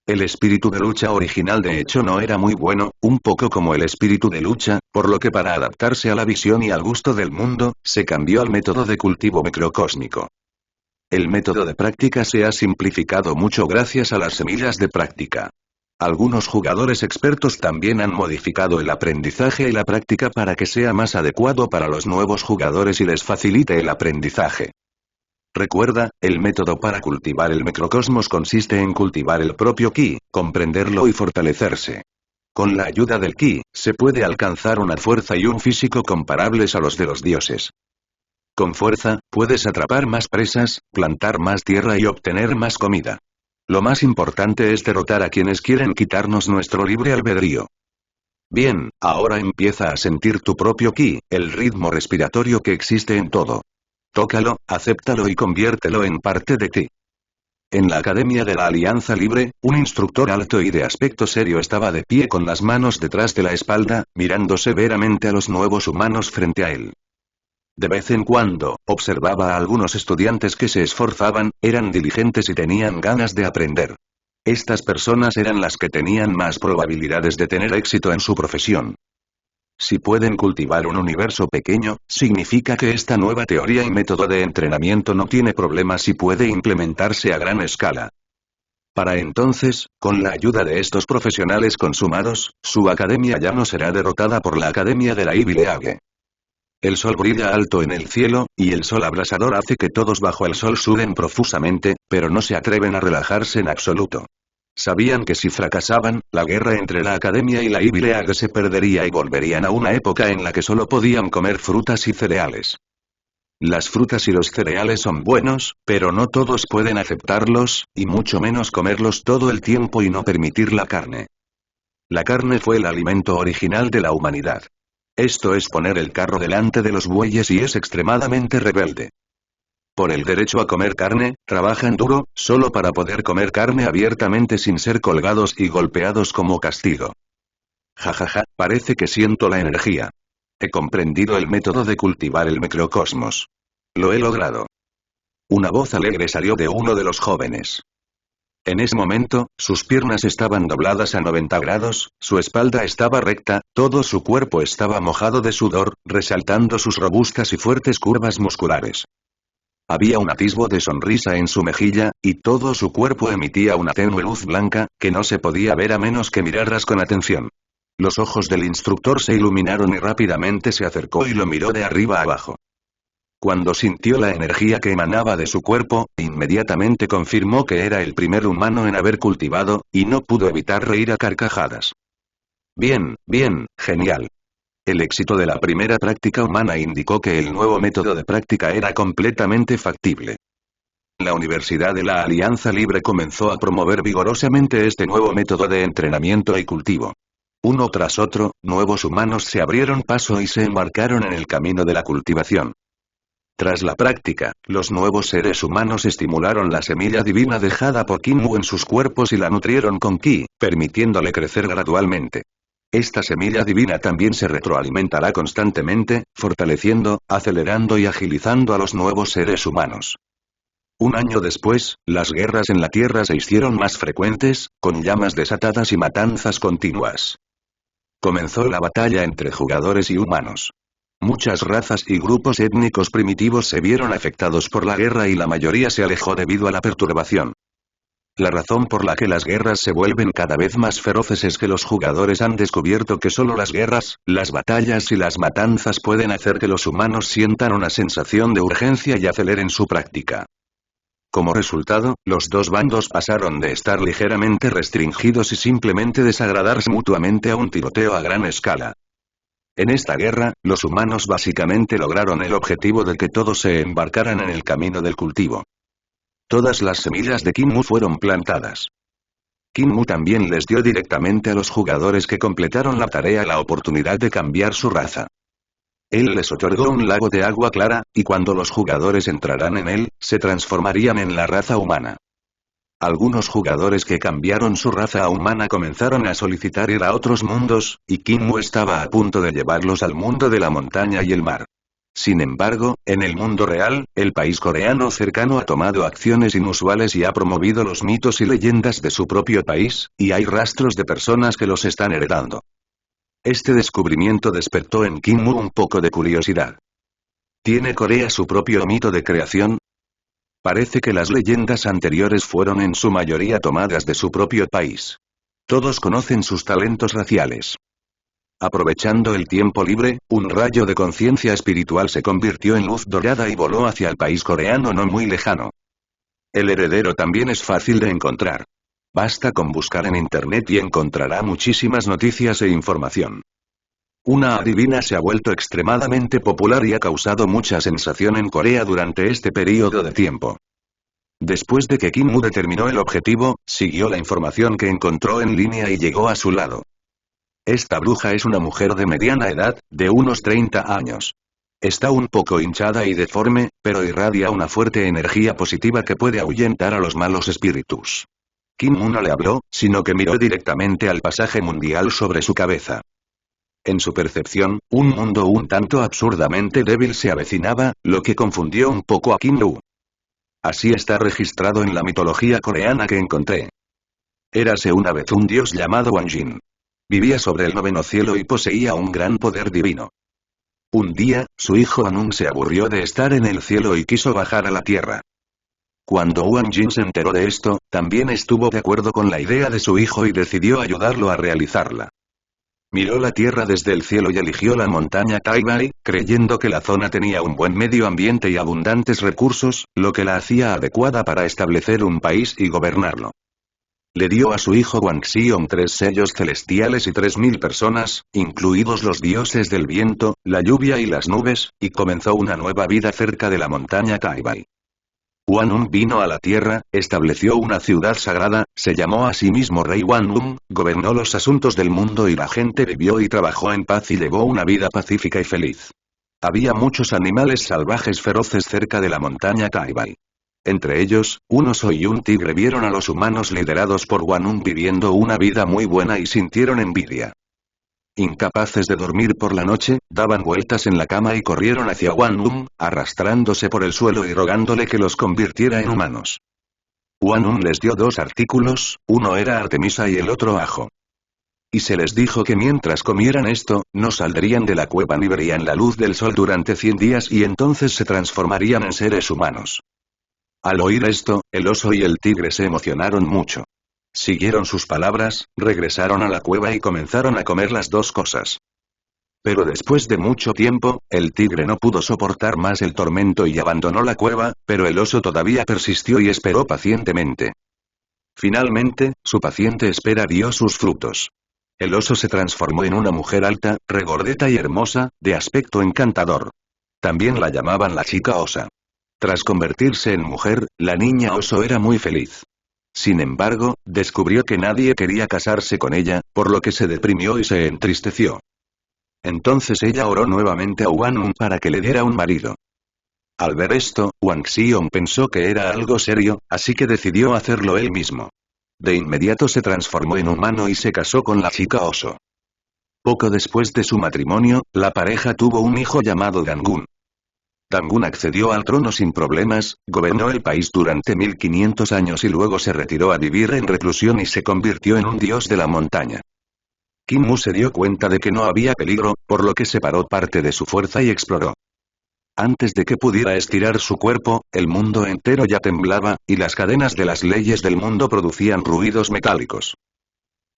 El espíritu de lucha original de hecho no era muy bueno, un poco como el espíritu de lucha, por lo que para adaptarse a la visión y al gusto del mundo, se cambió al método de cultivo microcósmico. El método de práctica se ha simplificado mucho gracias a las semillas de práctica. Algunos jugadores expertos también han modificado el aprendizaje y la práctica para que sea más adecuado para los nuevos jugadores y les facilite el aprendizaje. Recuerda, el método para cultivar el microcosmos consiste en cultivar el propio ki, comprenderlo y fortalecerse. Con la ayuda del ki, se puede alcanzar una fuerza y un físico comparables a los de los dioses. Con fuerza, puedes atrapar más presas, plantar más tierra y obtener más comida. Lo más importante es derrotar a quienes quieren quitarnos nuestro libre albedrío. Bien, ahora empieza a sentir tu propio ki, el ritmo respiratorio que existe en todo. Tócalo, acéptalo y conviértelo en parte de ti. En la Academia de la Alianza Libre, un instructor alto y de aspecto serio estaba de pie con las manos detrás de la espalda, mirando severamente a los nuevos humanos frente a él. De vez en cuando, observaba a algunos estudiantes que se esforzaban, eran diligentes y tenían ganas de aprender. Estas personas eran las que tenían más probabilidades de tener éxito en su profesión. Si pueden cultivar un universo pequeño, significa que esta nueva teoría y método de entrenamiento no tiene problemas y puede implementarse a gran escala. Para entonces, con la ayuda de estos profesionales consumados, su academia ya no será derrotada por la Academia de la Ivy League. El sol brilla alto en el cielo, y el sol abrasador hace que todos bajo el sol suden profusamente, pero no se atreven a relajarse en absoluto. Sabían que si fracasaban, la guerra entre la Academia y la Ivy League se perdería y volverían a una época en la que solo podían comer frutas y cereales. Las frutas y los cereales son buenos, pero no todos pueden aceptarlos, y mucho menos comerlos todo el tiempo y no permitir la carne. La carne fue el alimento original de la humanidad. Esto es poner el carro delante de los bueyes y es extremadamente rebelde. Por el derecho a comer carne, trabajan duro, solo para poder comer carne abiertamente sin ser colgados y golpeados como castigo. Jajaja, parece que siento la energía. He comprendido el método de cultivar el microcosmos. Lo he logrado. Una voz alegre salió de uno de los jóvenes. En ese momento, sus piernas estaban dobladas a 90 grados, su espalda estaba recta, todo su cuerpo estaba mojado de sudor, resaltando sus robustas y fuertes curvas musculares. Había un atisbo de sonrisa en su mejilla, y todo su cuerpo emitía una tenue luz blanca, que no se podía ver a menos que mirarlas con atención. Los ojos del instructor se iluminaron y rápidamente se acercó y lo miró de arriba a abajo. Cuando sintió la energía que emanaba de su cuerpo, inmediatamente confirmó que era el primer humano en haber cultivado, y no pudo evitar reír a carcajadas. Bien, bien, genial. El éxito de la primera práctica humana indicó que el nuevo método de práctica era completamente factible. La Universidad de la Alianza Libre comenzó a promover vigorosamente este nuevo método de entrenamiento y cultivo. Uno tras otro, nuevos humanos se abrieron paso y se embarcaron en el camino de la cultivación. Tras la práctica, los nuevos seres humanos estimularon la semilla divina dejada por Kinmu en sus cuerpos y la nutrieron con ki, permitiéndole crecer gradualmente. Esta semilla divina también se retroalimentará constantemente, fortaleciendo, acelerando y agilizando a los nuevos seres humanos. Un año después, las guerras en la Tierra se hicieron más frecuentes, con llamas desatadas y matanzas continuas. Comenzó la batalla entre jugadores y humanos. Muchas razas y grupos étnicos primitivos se vieron afectados por la guerra y la mayoría se alejó debido a la perturbación. La razón por la que las guerras se vuelven cada vez más feroces es que los jugadores han descubierto que solo las guerras, las batallas y las matanzas pueden hacer que los humanos sientan una sensación de urgencia y aceleren su práctica. Como resultado, los dos bandos pasaron de estar ligeramente restringidos y simplemente desagradarse mutuamente a un tiroteo a gran escala. En esta guerra, los humanos básicamente lograron el objetivo de que todos se embarcaran en el camino del cultivo. Todas las semillas de Kinmu fueron plantadas. Kinmu también les dio directamente a los jugadores que completaron la tarea la oportunidad de cambiar su raza. Él les otorgó un lago de agua clara, y cuando los jugadores entraran en él, se transformarían en la raza humana. Algunos jugadores que cambiaron su raza a humana comenzaron a solicitar ir a otros mundos, y Kinmu estaba a punto de llevarlos al mundo de la montaña y el mar. Sin embargo, en el mundo real, el país coreano cercano ha tomado acciones inusuales y ha promovido los mitos y leyendas de su propio país, y hay rastros de personas que los están heredando. Este descubrimiento despertó en Kinmu un poco de curiosidad. ¿Tiene Corea su propio mito de creación? Parece que las leyendas anteriores fueron en su mayoría tomadas de su propio país. Todos conocen sus talentos raciales. Aprovechando el tiempo libre, un rayo de conciencia espiritual se convirtió en luz dorada y voló hacia el país coreano no muy lejano. El heredero también es fácil de encontrar. Basta con buscar en internet y encontrará muchísimas noticias e información. Una adivina se ha vuelto extremadamente popular y ha causado mucha sensación en Corea durante este periodo de tiempo. Después de que Kim Woo determinó el objetivo, siguió la información que encontró en línea y llegó a su lado. Esta bruja es una mujer de mediana edad, de unos 30 años. Está un poco hinchada y deforme, pero irradia una fuerte energía positiva que puede ahuyentar a los malos espíritus. Kim Woo no le habló, sino que miró directamente al pasaje mundial sobre su cabeza. En su percepción, un mundo un tanto absurdamente débil se avecinaba, lo que confundió un poco a Kim Woo. Así está registrado en la mitología coreana que encontré. Érase una vez un dios llamado Wanjin. Vivía sobre el noveno cielo y poseía un gran poder divino. Un día, su hijo Anung se aburrió de estar en el cielo y quiso bajar a la tierra. Cuando Wanjin se enteró de esto, también estuvo de acuerdo con la idea de su hijo y decidió ayudarlo a realizarla. Miró la tierra desde el cielo y eligió la montaña Taibai, creyendo que la zona tenía un buen medio ambiente y abundantes recursos, lo que la hacía adecuada para establecer un país y gobernarlo. Le dio a su hijo Gwanxiong 3 sellos celestiales y 3000 personas, incluidos los dioses del viento, la lluvia y las nubes, y comenzó una nueva vida cerca de la montaña Taibai. Wanun vino a la tierra, estableció una ciudad sagrada, se llamó a sí mismo Rey Wanun, gobernó los asuntos del mundo y la gente vivió y trabajó en paz y llevó una vida pacífica y feliz. Había muchos animales salvajes feroces cerca de la montaña Taibai. Entre ellos, un oso y un tigre vieron a los humanos liderados por Wanun viviendo una vida muy buena y sintieron envidia. Incapaces de dormir por la noche, daban vueltas en la cama y corrieron hacia Wanun, arrastrándose por el suelo y rogándole que los convirtiera en humanos. Wanun les dio 2 artículos, uno era Artemisa y el otro ajo. Y se les dijo que mientras comieran esto, no saldrían de la cueva ni verían la luz del sol durante 100 días y entonces se transformarían en seres humanos. Al oír esto, el oso y el tigre se emocionaron mucho. Siguieron sus palabras, regresaron a la cueva y comenzaron a comer las 2 cosas. Pero después de mucho tiempo, el tigre no pudo soportar más el tormento y abandonó la cueva, pero el oso todavía persistió y esperó pacientemente. Finalmente, su paciente espera dio sus frutos. El oso se transformó en una mujer alta, regordeta y hermosa, de aspecto encantador. También la llamaban la chica osa. Tras convertirse en mujer, la niña oso era muy feliz. Sin embargo, descubrió que nadie quería casarse con ella, por lo que se deprimió y se entristeció. Entonces ella oró nuevamente a Wanun para que le diera un marido. Al ver esto, Gwanxiong pensó que era algo serio, así que decidió hacerlo él mismo. De inmediato se transformó en humano y se casó con la chica oso. Poco después de su matrimonio, la pareja tuvo un hijo llamado Dangun. Dangun accedió al trono sin problemas, gobernó el país durante 1500 años y luego se retiró a vivir en reclusión y se convirtió en un dios de la montaña. Kim Woo se dio cuenta de que no había peligro, por lo que separó parte de su fuerza y exploró. Antes de que pudiera estirar su cuerpo, el mundo entero ya temblaba, y las cadenas de las leyes del mundo producían ruidos metálicos.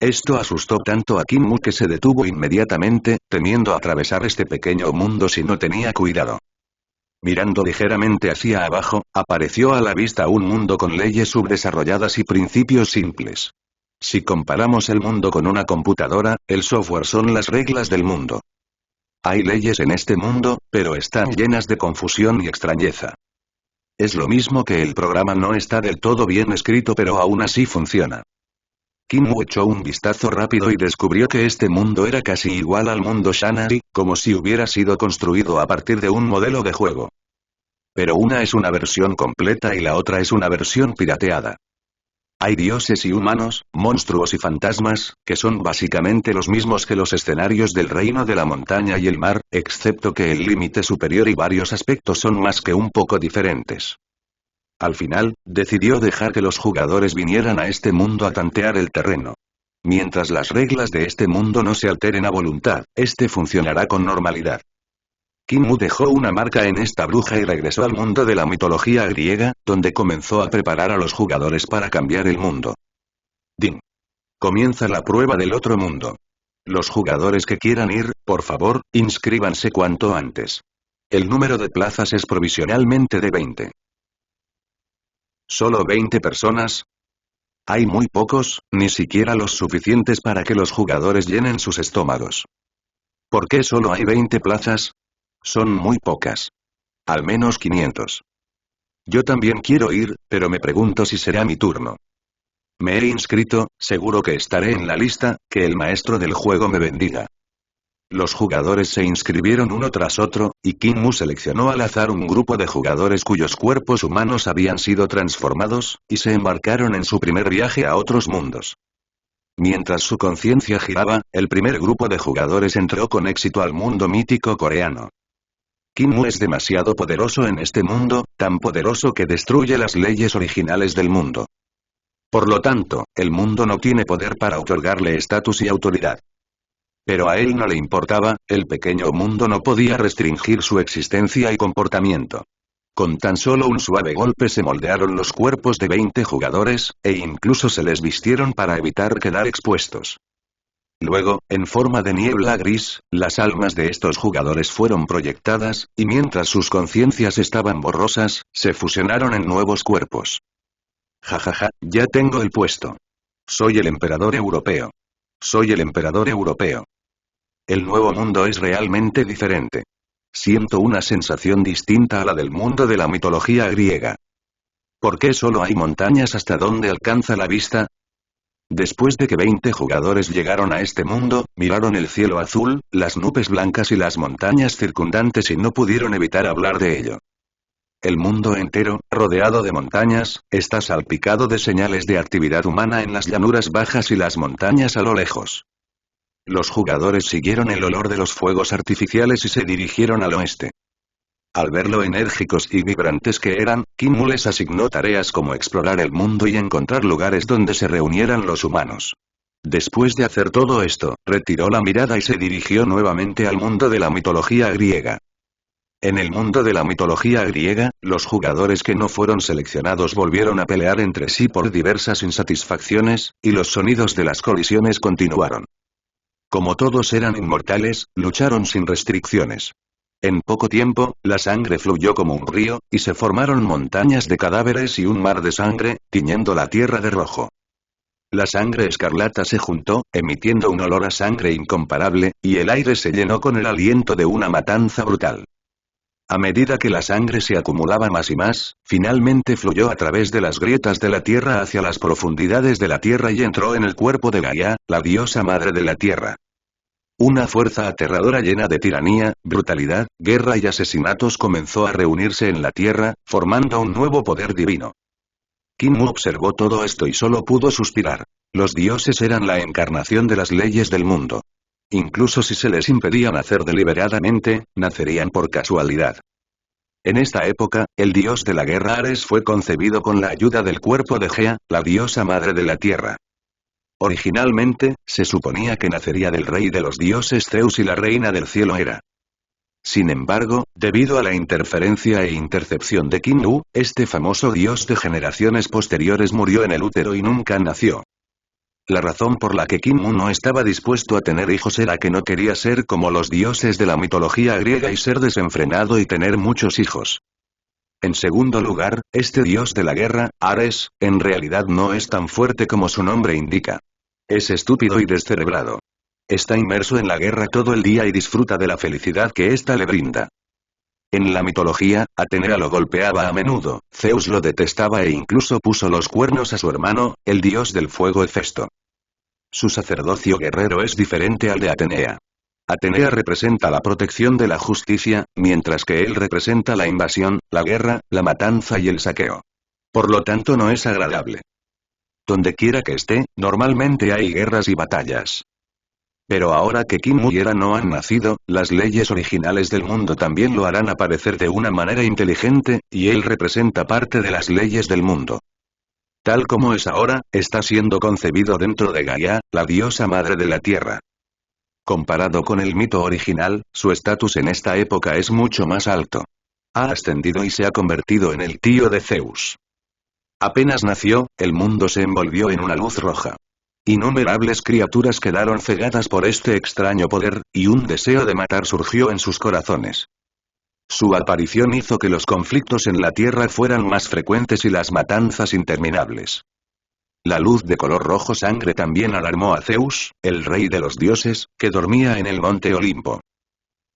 Esto asustó tanto a Kim Woo que se detuvo inmediatamente, temiendo atravesar este pequeño mundo si no tenía cuidado. Mirando ligeramente hacia abajo, apareció a la vista un mundo con leyes subdesarrolladas y principios simples. Si comparamos el mundo con una computadora, el software son las reglas del mundo. Hay leyes en este mundo, pero están llenas de confusión y extrañeza. Es lo mismo que el programa no está del todo bien escrito pero aún así funciona. Kim Woo echó un vistazo rápido y descubrió que este mundo era casi igual al mundo Shanari, como si hubiera sido construido a partir de un modelo de juego. Pero una es una versión completa y la otra es una versión pirateada. Hay dioses y humanos, monstruos y fantasmas, que son básicamente los mismos que los escenarios del reino de la montaña y el mar, excepto que el límite superior y varios aspectos son más que un poco diferentes. Al final, decidió dejar que los jugadores vinieran a este mundo a tantear el terreno. Mientras las reglas de este mundo no se alteren a voluntad, este funcionará con normalidad. Kim Woo dejó una marca en esta bruja y regresó al mundo de la mitología griega, donde comenzó a preparar a los jugadores para cambiar el mundo. Din. Comienza la prueba del otro mundo. Los jugadores que quieran ir, por favor, inscríbanse cuanto antes. El número de plazas es provisionalmente de 20. ¿Solo 20 personas? Hay muy pocos, ni siquiera los suficientes para que los jugadores llenen sus estómagos. ¿Por qué solo hay 20 plazas? Son muy pocas. Al menos 500. Yo también quiero ir, pero me pregunto si será mi turno. Me he inscrito, seguro que estaré en la lista, que el maestro del juego me bendiga. Los jugadores se inscribieron uno tras otro, y Kim Mu seleccionó al azar un grupo de jugadores cuyos cuerpos humanos habían sido transformados, y se embarcaron en su primer viaje a otros mundos. Mientras su conciencia giraba, el primer grupo de jugadores entró con éxito al mundo mítico coreano. Kim Mu es demasiado poderoso en este mundo, tan poderoso que destruye las leyes originales del mundo. Por lo tanto, el mundo no tiene poder para otorgarle estatus y autoridad. Pero a él no le importaba, el pequeño mundo no podía restringir su existencia y comportamiento. Con tan solo un suave golpe se moldearon los cuerpos de 20 jugadores, e incluso se les vistieron para evitar quedar expuestos. Luego, en forma de niebla gris, las almas de estos jugadores fueron proyectadas, y mientras sus conciencias estaban borrosas, se fusionaron en nuevos cuerpos. Jajaja, ya tengo el puesto. Soy el emperador europeo. Soy el emperador europeo. El nuevo mundo es realmente diferente. Siento una sensación distinta a la del mundo de la mitología griega. ¿Por qué solo hay montañas hasta donde alcanza la vista? Después de que 20 jugadores llegaron a este mundo, miraron el cielo azul, las nubes blancas y las montañas circundantes y no pudieron evitar hablar de ello. El mundo entero, rodeado de montañas, está salpicado de señales de actividad humana en las llanuras bajas y las montañas a lo lejos. Los jugadores siguieron el olor de los fuegos artificiales y se dirigieron al oeste. Al ver lo enérgicos y vibrantes que eran, Kim Mu les asignó tareas como explorar el mundo y encontrar lugares donde se reunieran los humanos. Después de hacer todo esto, retiró la mirada y se dirigió nuevamente al mundo de la mitología griega. En el mundo de la mitología griega, los jugadores que no fueron seleccionados volvieron a pelear entre sí por diversas insatisfacciones, y los sonidos de las colisiones continuaron. Como todos eran inmortales, lucharon sin restricciones. En poco tiempo, la sangre fluyó como un río, y se formaron montañas de cadáveres y un mar de sangre, tiñendo la tierra de rojo. La sangre escarlata se juntó, emitiendo un olor a sangre incomparable, y el aire se llenó con el aliento de una matanza brutal. A medida que la sangre se acumulaba más y más, finalmente fluyó a través de las grietas de la tierra hacia las profundidades de la tierra y entró en el cuerpo de Gaia, la diosa madre de la tierra. Una fuerza aterradora llena de tiranía, brutalidad, guerra y asesinatos comenzó a reunirse en la tierra, formando un nuevo poder divino. Kim Mu observó todo esto y solo pudo suspirar. Los dioses eran la encarnación de las leyes del mundo. Incluso si se les impedía nacer deliberadamente, nacerían por casualidad. En esta época, el dios de la guerra Ares fue concebido con la ayuda del cuerpo de Gea, la diosa madre de la tierra. Originalmente, se suponía que nacería del rey de los dioses Zeus y la reina del cielo Hera. Sin embargo, debido a la interferencia e intercepción de Kim Mu, este famoso dios de generaciones posteriores murió en el útero y nunca nació. La razón por la que Kim Mu no estaba dispuesto a tener hijos era que no quería ser como los dioses de la mitología griega y ser desenfrenado y tener muchos hijos. En segundo lugar, este dios de la guerra, Ares, en realidad no es tan fuerte como su nombre indica. Es estúpido y descerebrado. Está inmerso en la guerra todo el día y disfruta de la felicidad que ésta le brinda. En la mitología, Atenea lo golpeaba a menudo, Zeus lo detestaba e incluso puso los cuernos a su hermano, el dios del fuego Hefesto. Su sacerdocio guerrero es diferente al de Atenea. Atenea representa la protección de la justicia, mientras que él representa la invasión, la guerra, la matanza y el saqueo. Por lo tanto no es agradable. Donde quiera que esté, normalmente hay guerras y batallas. Pero ahora que Kim Mu y Hera no han nacido, las leyes originales del mundo también lo harán aparecer de una manera inteligente, y él representa parte de las leyes del mundo. Tal como es ahora, está siendo concebido dentro de Gaia, la diosa madre de la tierra. Comparado con el mito original, su estatus en esta época es mucho más alto. Ha ascendido y se ha convertido en el tío de Zeus. Apenas nació, el mundo se envolvió en una luz roja. Innumerables criaturas quedaron cegadas por este extraño poder, y un deseo de matar surgió en sus corazones. Su aparición hizo que los conflictos en la Tierra fueran más frecuentes y las matanzas interminables. La luz de color rojo sangre también alarmó a Zeus, el rey de los dioses, que dormía en el monte Olimpo.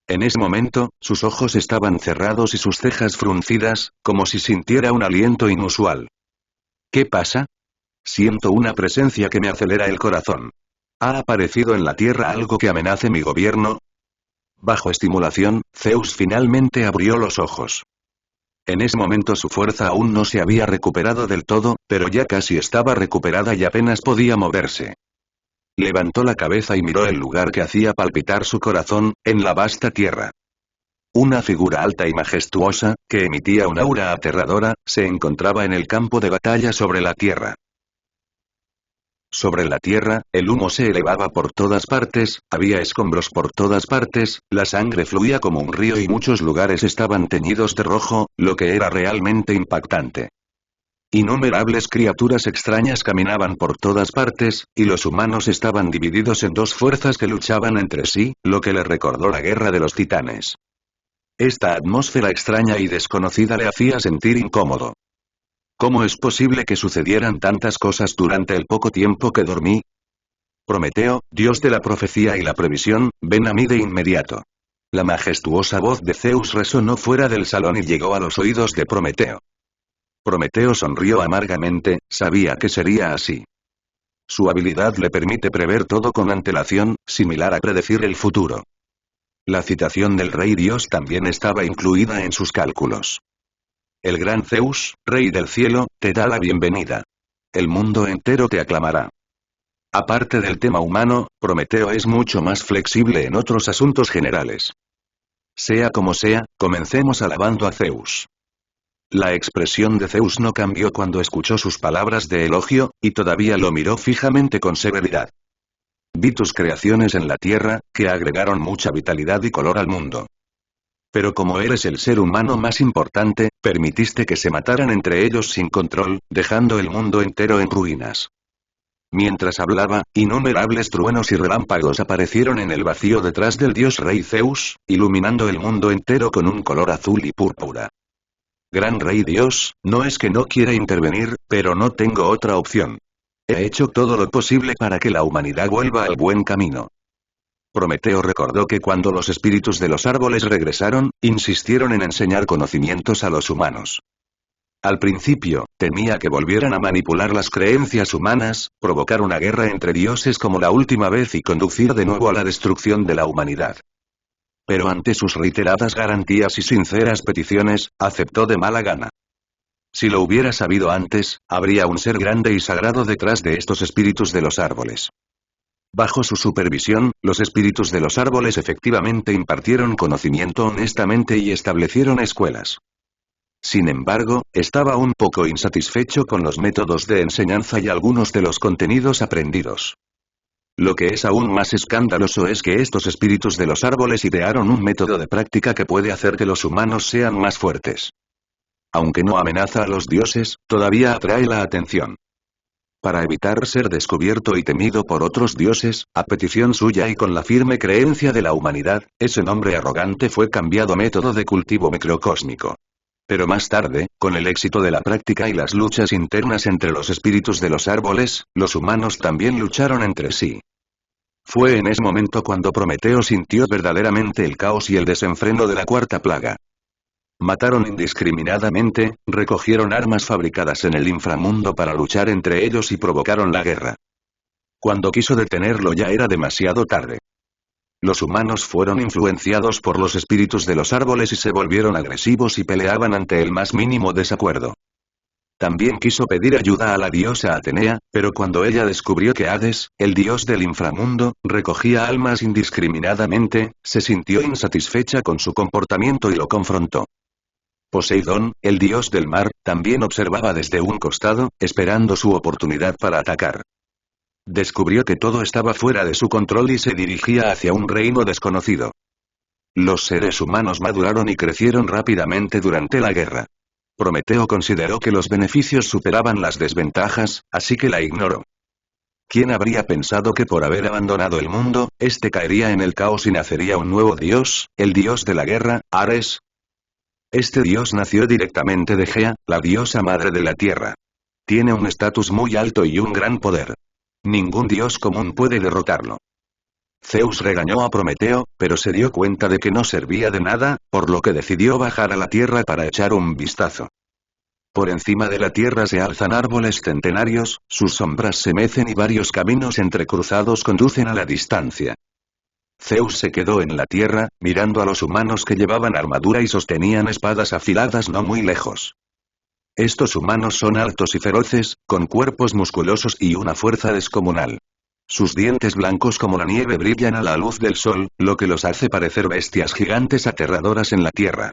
En ese momento, sus ojos estaban cerrados y sus cejas fruncidas, como si sintiera un aliento inusual. ¿Qué pasa? Siento una presencia que me acelera el corazón. ¿Ha aparecido en la Tierra algo que amenace mi gobierno? Bajo estimulación, Zeus finalmente abrió los ojos. En ese momento su fuerza aún no se había recuperado del todo, pero ya casi estaba recuperada y apenas podía moverse. Levantó la cabeza y miró el lugar que hacía palpitar su corazón, en la vasta tierra. Una figura alta y majestuosa, que emitía un aura aterradora, se encontraba en el campo de batalla sobre la tierra. Sobre la tierra, el humo se elevaba por todas partes, había escombros por todas partes, la sangre fluía como un río y muchos lugares estaban teñidos de rojo, lo que era realmente impactante. Innumerables criaturas extrañas caminaban por todas partes, y los humanos estaban divididos en dos fuerzas que luchaban entre sí, lo que le recordó la guerra de los titanes. Esta atmósfera extraña y desconocida le hacía sentir incómodo. ¿Cómo es posible que sucedieran tantas cosas durante el poco tiempo que dormí? Prometeo, dios de la profecía y la previsión, ven a mí de inmediato. La majestuosa voz de Zeus resonó fuera del salón y llegó a los oídos de Prometeo. Prometeo sonrió amargamente, sabía que sería así. Su habilidad le permite prever todo con antelación, similar a predecir el futuro. La citación del rey dios también estaba incluida en sus cálculos. El gran Zeus, rey del cielo, te da la bienvenida. El mundo entero te aclamará. Aparte del tema humano, Prometeo es mucho más flexible en otros asuntos generales. Sea como sea, comencemos alabando a Zeus. La expresión de Zeus no cambió cuando escuchó sus palabras de elogio, y todavía lo miró fijamente con severidad. Vi tus creaciones en la tierra, que agregaron mucha vitalidad y color al mundo. Pero como eres el ser humano más importante, permitiste que se mataran entre ellos sin control, dejando el mundo entero en ruinas. Mientras hablaba, innumerables truenos y relámpagos aparecieron en el vacío detrás del dios rey Zeus, iluminando el mundo entero con un color azul y púrpura. Gran rey Dios, no es que no quiera intervenir, pero no tengo otra opción. He hecho todo lo posible para que la humanidad vuelva al buen camino. Prometeo recordó que cuando los espíritus de los árboles regresaron, insistieron en enseñar conocimientos a los humanos. Al principio, temía que volvieran a manipular las creencias humanas, provocar una guerra entre dioses como la última vez y conducir de nuevo a la destrucción de la humanidad. Pero ante sus reiteradas garantías y sinceras peticiones, aceptó de mala gana. Si lo hubiera sabido antes, habría un ser grande y sagrado detrás de estos espíritus de los árboles. Bajo su supervisión, los espíritus de los árboles efectivamente impartieron conocimiento honestamente y establecieron escuelas. Sin embargo, estaba un poco insatisfecho con los métodos de enseñanza y algunos de los contenidos aprendidos. Lo que es aún más escandaloso es que estos espíritus de los árboles idearon un método de práctica que puede hacer que los humanos sean más fuertes. Aunque no amenaza a los dioses, todavía atrae la atención. Para evitar ser descubierto y temido por otros dioses, a petición suya y con la firme creencia de la humanidad, ese nombre arrogante fue cambiado método de cultivo microcósmico. Pero más tarde, con el éxito de la práctica y las luchas internas entre los espíritus de los árboles, los humanos también lucharon entre sí. Fue en ese momento cuando Prometeo sintió verdaderamente el caos y el desenfreno de la cuarta plaga. Mataron indiscriminadamente, recogieron armas fabricadas en el inframundo para luchar entre ellos y provocaron la guerra. Cuando quiso detenerlo ya era demasiado tarde. Los humanos fueron influenciados por los espíritus de los árboles y se volvieron agresivos y peleaban ante el más mínimo desacuerdo. También quiso pedir ayuda a la diosa Atenea, pero cuando ella descubrió que Hades, el dios del inframundo, recogía almas indiscriminadamente, se sintió insatisfecha con su comportamiento y lo confrontó. Poseidón, el dios del mar, también observaba desde un costado, esperando su oportunidad para atacar. Descubrió que todo estaba fuera de su control y se dirigía hacia un reino desconocido. Los seres humanos maduraron y crecieron rápidamente durante la guerra. Prometeo consideró que los beneficios superaban las desventajas, así que la ignoró. ¿Quién habría pensado que por haber abandonado el mundo, este caería en el caos y nacería un nuevo dios, el dios de la guerra, Ares? Este dios nació directamente de Gea, la diosa madre de la tierra. Tiene un estatus muy alto y un gran poder. Ningún dios común puede derrotarlo. Zeus regañó a Prometeo, pero se dio cuenta de que no servía de nada, por lo que decidió bajar a la tierra para echar un vistazo. Por encima de la tierra se alzan árboles centenarios, sus sombras se mecen y varios caminos entrecruzados conducen a la distancia. Zeus se quedó en la tierra, mirando a los humanos que llevaban armadura y sostenían espadas afiladas no muy lejos. Estos humanos son altos y feroces, con cuerpos musculosos y una fuerza descomunal. Sus dientes blancos como la nieve brillan a la luz del sol, lo que los hace parecer bestias gigantes aterradoras en la tierra.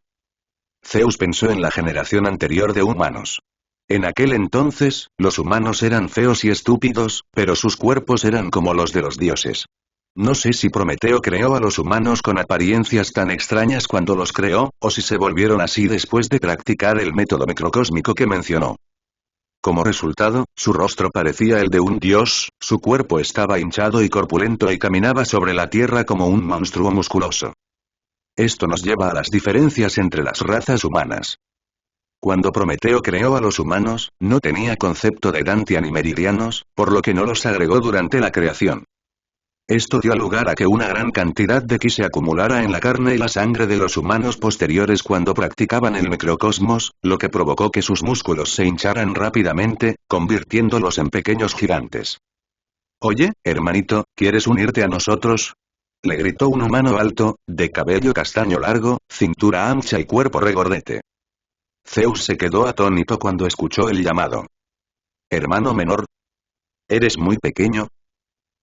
Zeus pensó en la generación anterior de humanos. En aquel entonces, los humanos eran feos y estúpidos, pero sus cuerpos eran como los de los dioses. No sé si Prometeo creó a los humanos con apariencias tan extrañas cuando los creó, o si se volvieron así después de practicar el método microcósmico que mencionó. Como resultado, su rostro parecía el de un dios, su cuerpo estaba hinchado y corpulento y caminaba sobre la tierra como un monstruo musculoso. Esto nos lleva a las diferencias entre las razas humanas. Cuando Prometeo creó a los humanos, no tenía concepto de Dantia ni meridianos, por lo que no los agregó durante la creación. Esto dio lugar a que una gran cantidad de ki se acumulara en la carne y la sangre de los humanos posteriores cuando practicaban el microcosmos, lo que provocó que sus músculos se hincharan rápidamente, convirtiéndolos en pequeños gigantes. «Oye, hermanito, ¿quieres unirte a nosotros?», le gritó un humano alto, de cabello castaño largo, cintura ancha y cuerpo regordete. Zeus se quedó atónito cuando escuchó el llamado. «Hermano menor, ¿eres muy pequeño?».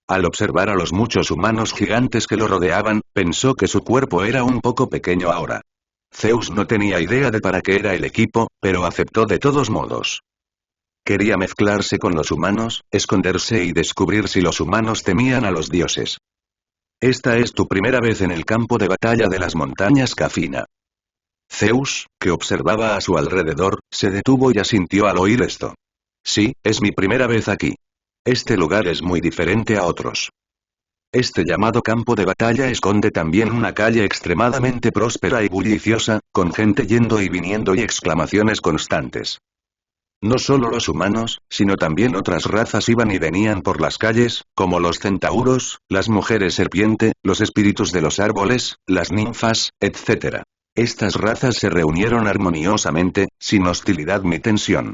Al observar a los muchos humanos gigantes que lo rodeaban, pensó que su cuerpo era un poco pequeño ahora. Zeus no tenía idea de para qué era el equipo, pero aceptó de todos modos. Quería mezclarse con los humanos, esconderse y descubrir si los humanos temían a los dioses. Esta es tu primera vez en el campo de batalla de las montañas Cafina. Zeus, que observaba a su alrededor, se detuvo y asintió al oír esto. Sí, es mi primera vez aquí. Este lugar es muy diferente a otros. Este llamado campo de batalla esconde también una calle extremadamente próspera y bulliciosa, con gente yendo y viniendo y exclamaciones constantes. No solo los humanos, sino también otras razas iban y venían por las calles, como los centauros, las mujeres serpiente, los espíritus de los árboles, las ninfas, etc. Estas razas se reunieron armoniosamente, sin hostilidad ni tensión.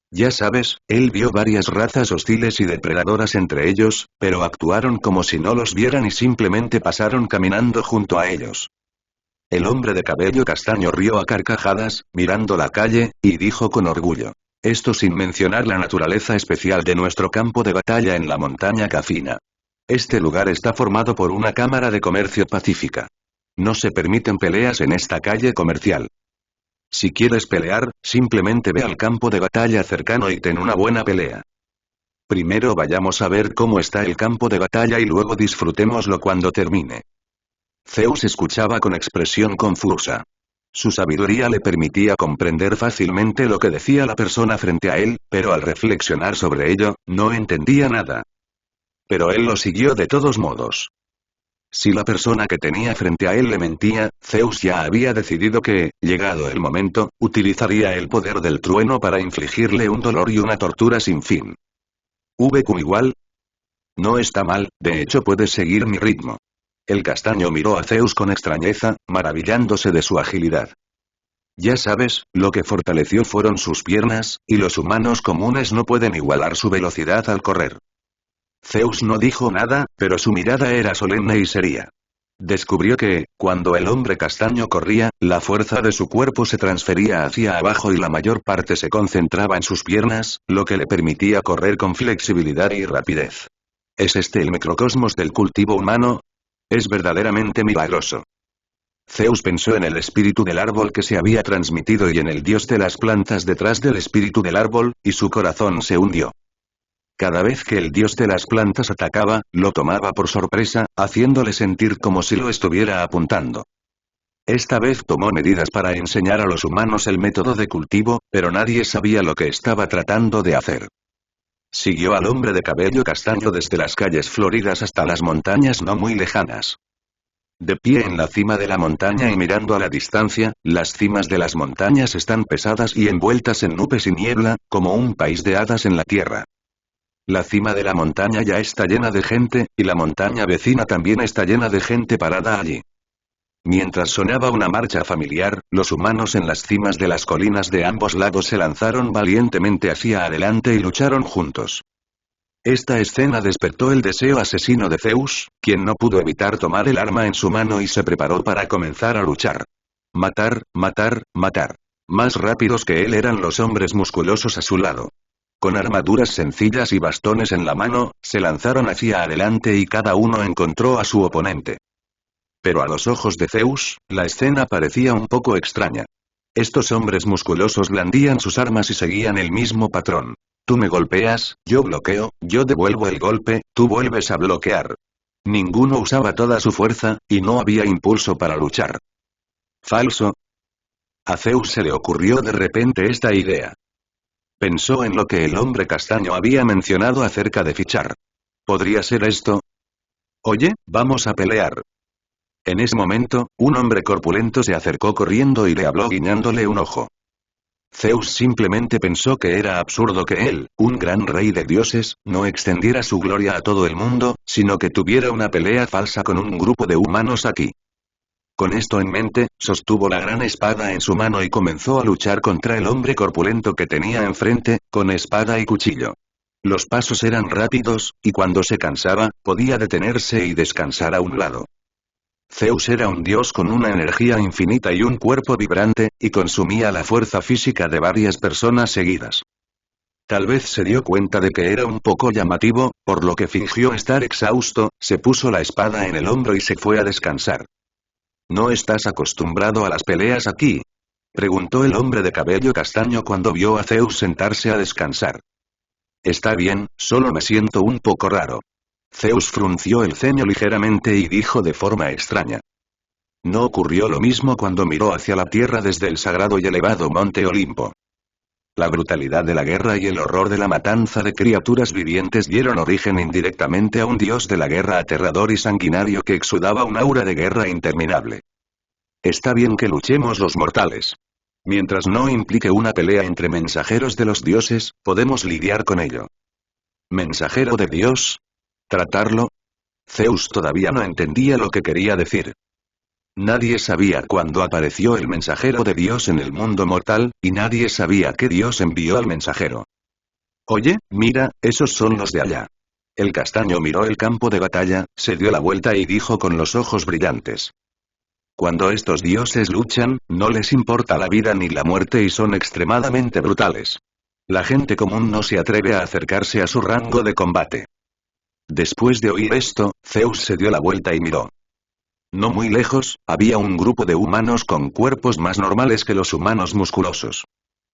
Ya sabes, él vio varias razas hostiles y depredadoras entre ellos, pero actuaron como si no los vieran y simplemente pasaron caminando junto a ellos. El hombre de cabello castaño rió a carcajadas, mirando la calle, y dijo con orgullo. Esto sin mencionar la naturaleza especial de nuestro campo de batalla en la montaña Cafina. Este lugar está formado por una cámara de comercio pacífica. No se permiten peleas en esta calle comercial. Si quieres pelear, simplemente ve al campo de batalla cercano y ten una buena pelea. Primero vayamos a ver cómo está el campo de batalla y luego disfrutémoslo cuando termine. Zeus escuchaba con expresión confusa. Su sabiduría le permitía comprender fácilmente lo que decía la persona frente a él, pero al reflexionar sobre ello, no entendía nada. Pero él lo siguió de todos modos. Si la persona que tenía frente a él le mentía, Zeus ya había decidido que, llegado el momento, utilizaría el poder del trueno para infligirle un dolor y una tortura sin fin. ¿VQ igual? No está mal, de hecho puedes seguir mi ritmo. El castaño miró a Zeus con extrañeza, maravillándose de su agilidad. Ya sabes, lo que fortaleció fueron sus piernas, y los humanos comunes no pueden igualar su velocidad al correr. Zeus no dijo nada, pero su mirada era solemne y seria. Descubrió que, cuando el hombre castaño corría, la fuerza de su cuerpo se transfería hacia abajo y la mayor parte se concentraba en sus piernas, lo que le permitía correr con flexibilidad y rapidez. ¿Es este el microcosmos del cultivo humano? Es verdaderamente milagroso. Zeus pensó en el espíritu del árbol que se había transmitido y en el dios de las plantas detrás del espíritu del árbol, y su corazón se hundió. Cada vez que el dios de las plantas atacaba, lo tomaba por sorpresa, haciéndole sentir como si lo estuviera apuntando. Esta vez tomó medidas para enseñar a los humanos el método de cultivo, pero nadie sabía lo que estaba tratando de hacer. Siguió al hombre de cabello castaño desde las calles floridas hasta las montañas no muy lejanas. De pie en la cima de la montaña y mirando a la distancia, las cimas de las montañas están pesadas y envueltas en nubes y niebla, como un país de hadas en la tierra. La cima de la montaña ya está llena de gente, y la montaña vecina también está llena de gente parada allí. Mientras sonaba una marcha familiar, los humanos en las cimas de las colinas de ambos lados se lanzaron valientemente hacia adelante y lucharon juntos. Esta escena despertó el deseo asesino de Zeus, quien no pudo evitar tomar el arma en su mano y se preparó para comenzar a luchar. Matar, matar, matar. Más rápidos que él eran los hombres musculosos a su lado. Con armaduras sencillas y bastones en la mano, se lanzaron hacia adelante y cada uno encontró a su oponente. Pero a los ojos de Zeus, la escena parecía un poco extraña. Estos hombres musculosos blandían sus armas y seguían el mismo patrón. Tú me golpeas, yo bloqueo, yo devuelvo el golpe, tú vuelves a bloquear. Ninguno usaba toda su fuerza, y no había impulso para luchar. Falso. A Zeus se le ocurrió de repente esta idea. Pensó en lo que el hombre castaño había mencionado acerca de fichar. ¿Podría ser esto? Oye, vamos a pelear. En ese momento, un hombre corpulento se acercó corriendo y le habló guiñándole un ojo. Zeus simplemente pensó que era absurdo que él, un gran rey de dioses, no extendiera su gloria a todo el mundo, sino que tuviera una pelea falsa con un grupo de humanos aquí. Con esto en mente, sostuvo la gran espada en su mano y comenzó a luchar contra el hombre corpulento que tenía enfrente, con espada y cuchillo. Los pasos eran rápidos, y cuando se cansaba, podía detenerse y descansar a un lado. Zeus era un dios con una energía infinita y un cuerpo vibrante, y consumía la fuerza física de varias personas seguidas. Tal vez se dio cuenta de que era un poco llamativo, por lo que fingió estar exhausto, se puso la espada en el hombro y se fue a descansar. ¿No estás acostumbrado a las peleas aquí?, preguntó el hombre de cabello castaño cuando vio a Zeus sentarse a descansar. Está bien, solo me siento un poco raro. Zeus frunció el ceño ligeramente y dijo de forma extraña. No ocurrió lo mismo cuando miró hacia la tierra desde el sagrado y elevado monte Olimpo. La brutalidad de la guerra y el horror de la matanza de criaturas vivientes dieron origen indirectamente a un dios de la guerra aterrador y sanguinario que exudaba un aura de guerra interminable. Está bien que luchemos los mortales. Mientras no implique una pelea entre mensajeros de los dioses, podemos lidiar con ello. ¿Mensajero de Dios? ¿Tratarlo? Zeus todavía no entendía lo que quería decir. Nadie sabía cuándo apareció el mensajero de Dios en el mundo mortal, y nadie sabía qué Dios envió al mensajero. Oye, mira, esos son los de allá. El castaño miró el campo de batalla, se dio la vuelta y dijo con los ojos brillantes. Cuando estos dioses luchan, no les importa la vida ni la muerte y son extremadamente brutales. La gente común no se atreve a acercarse a su rango de combate. Después de oír esto, Zeus se dio la vuelta y miró. No muy lejos, había un grupo de humanos con cuerpos más normales que los humanos musculosos.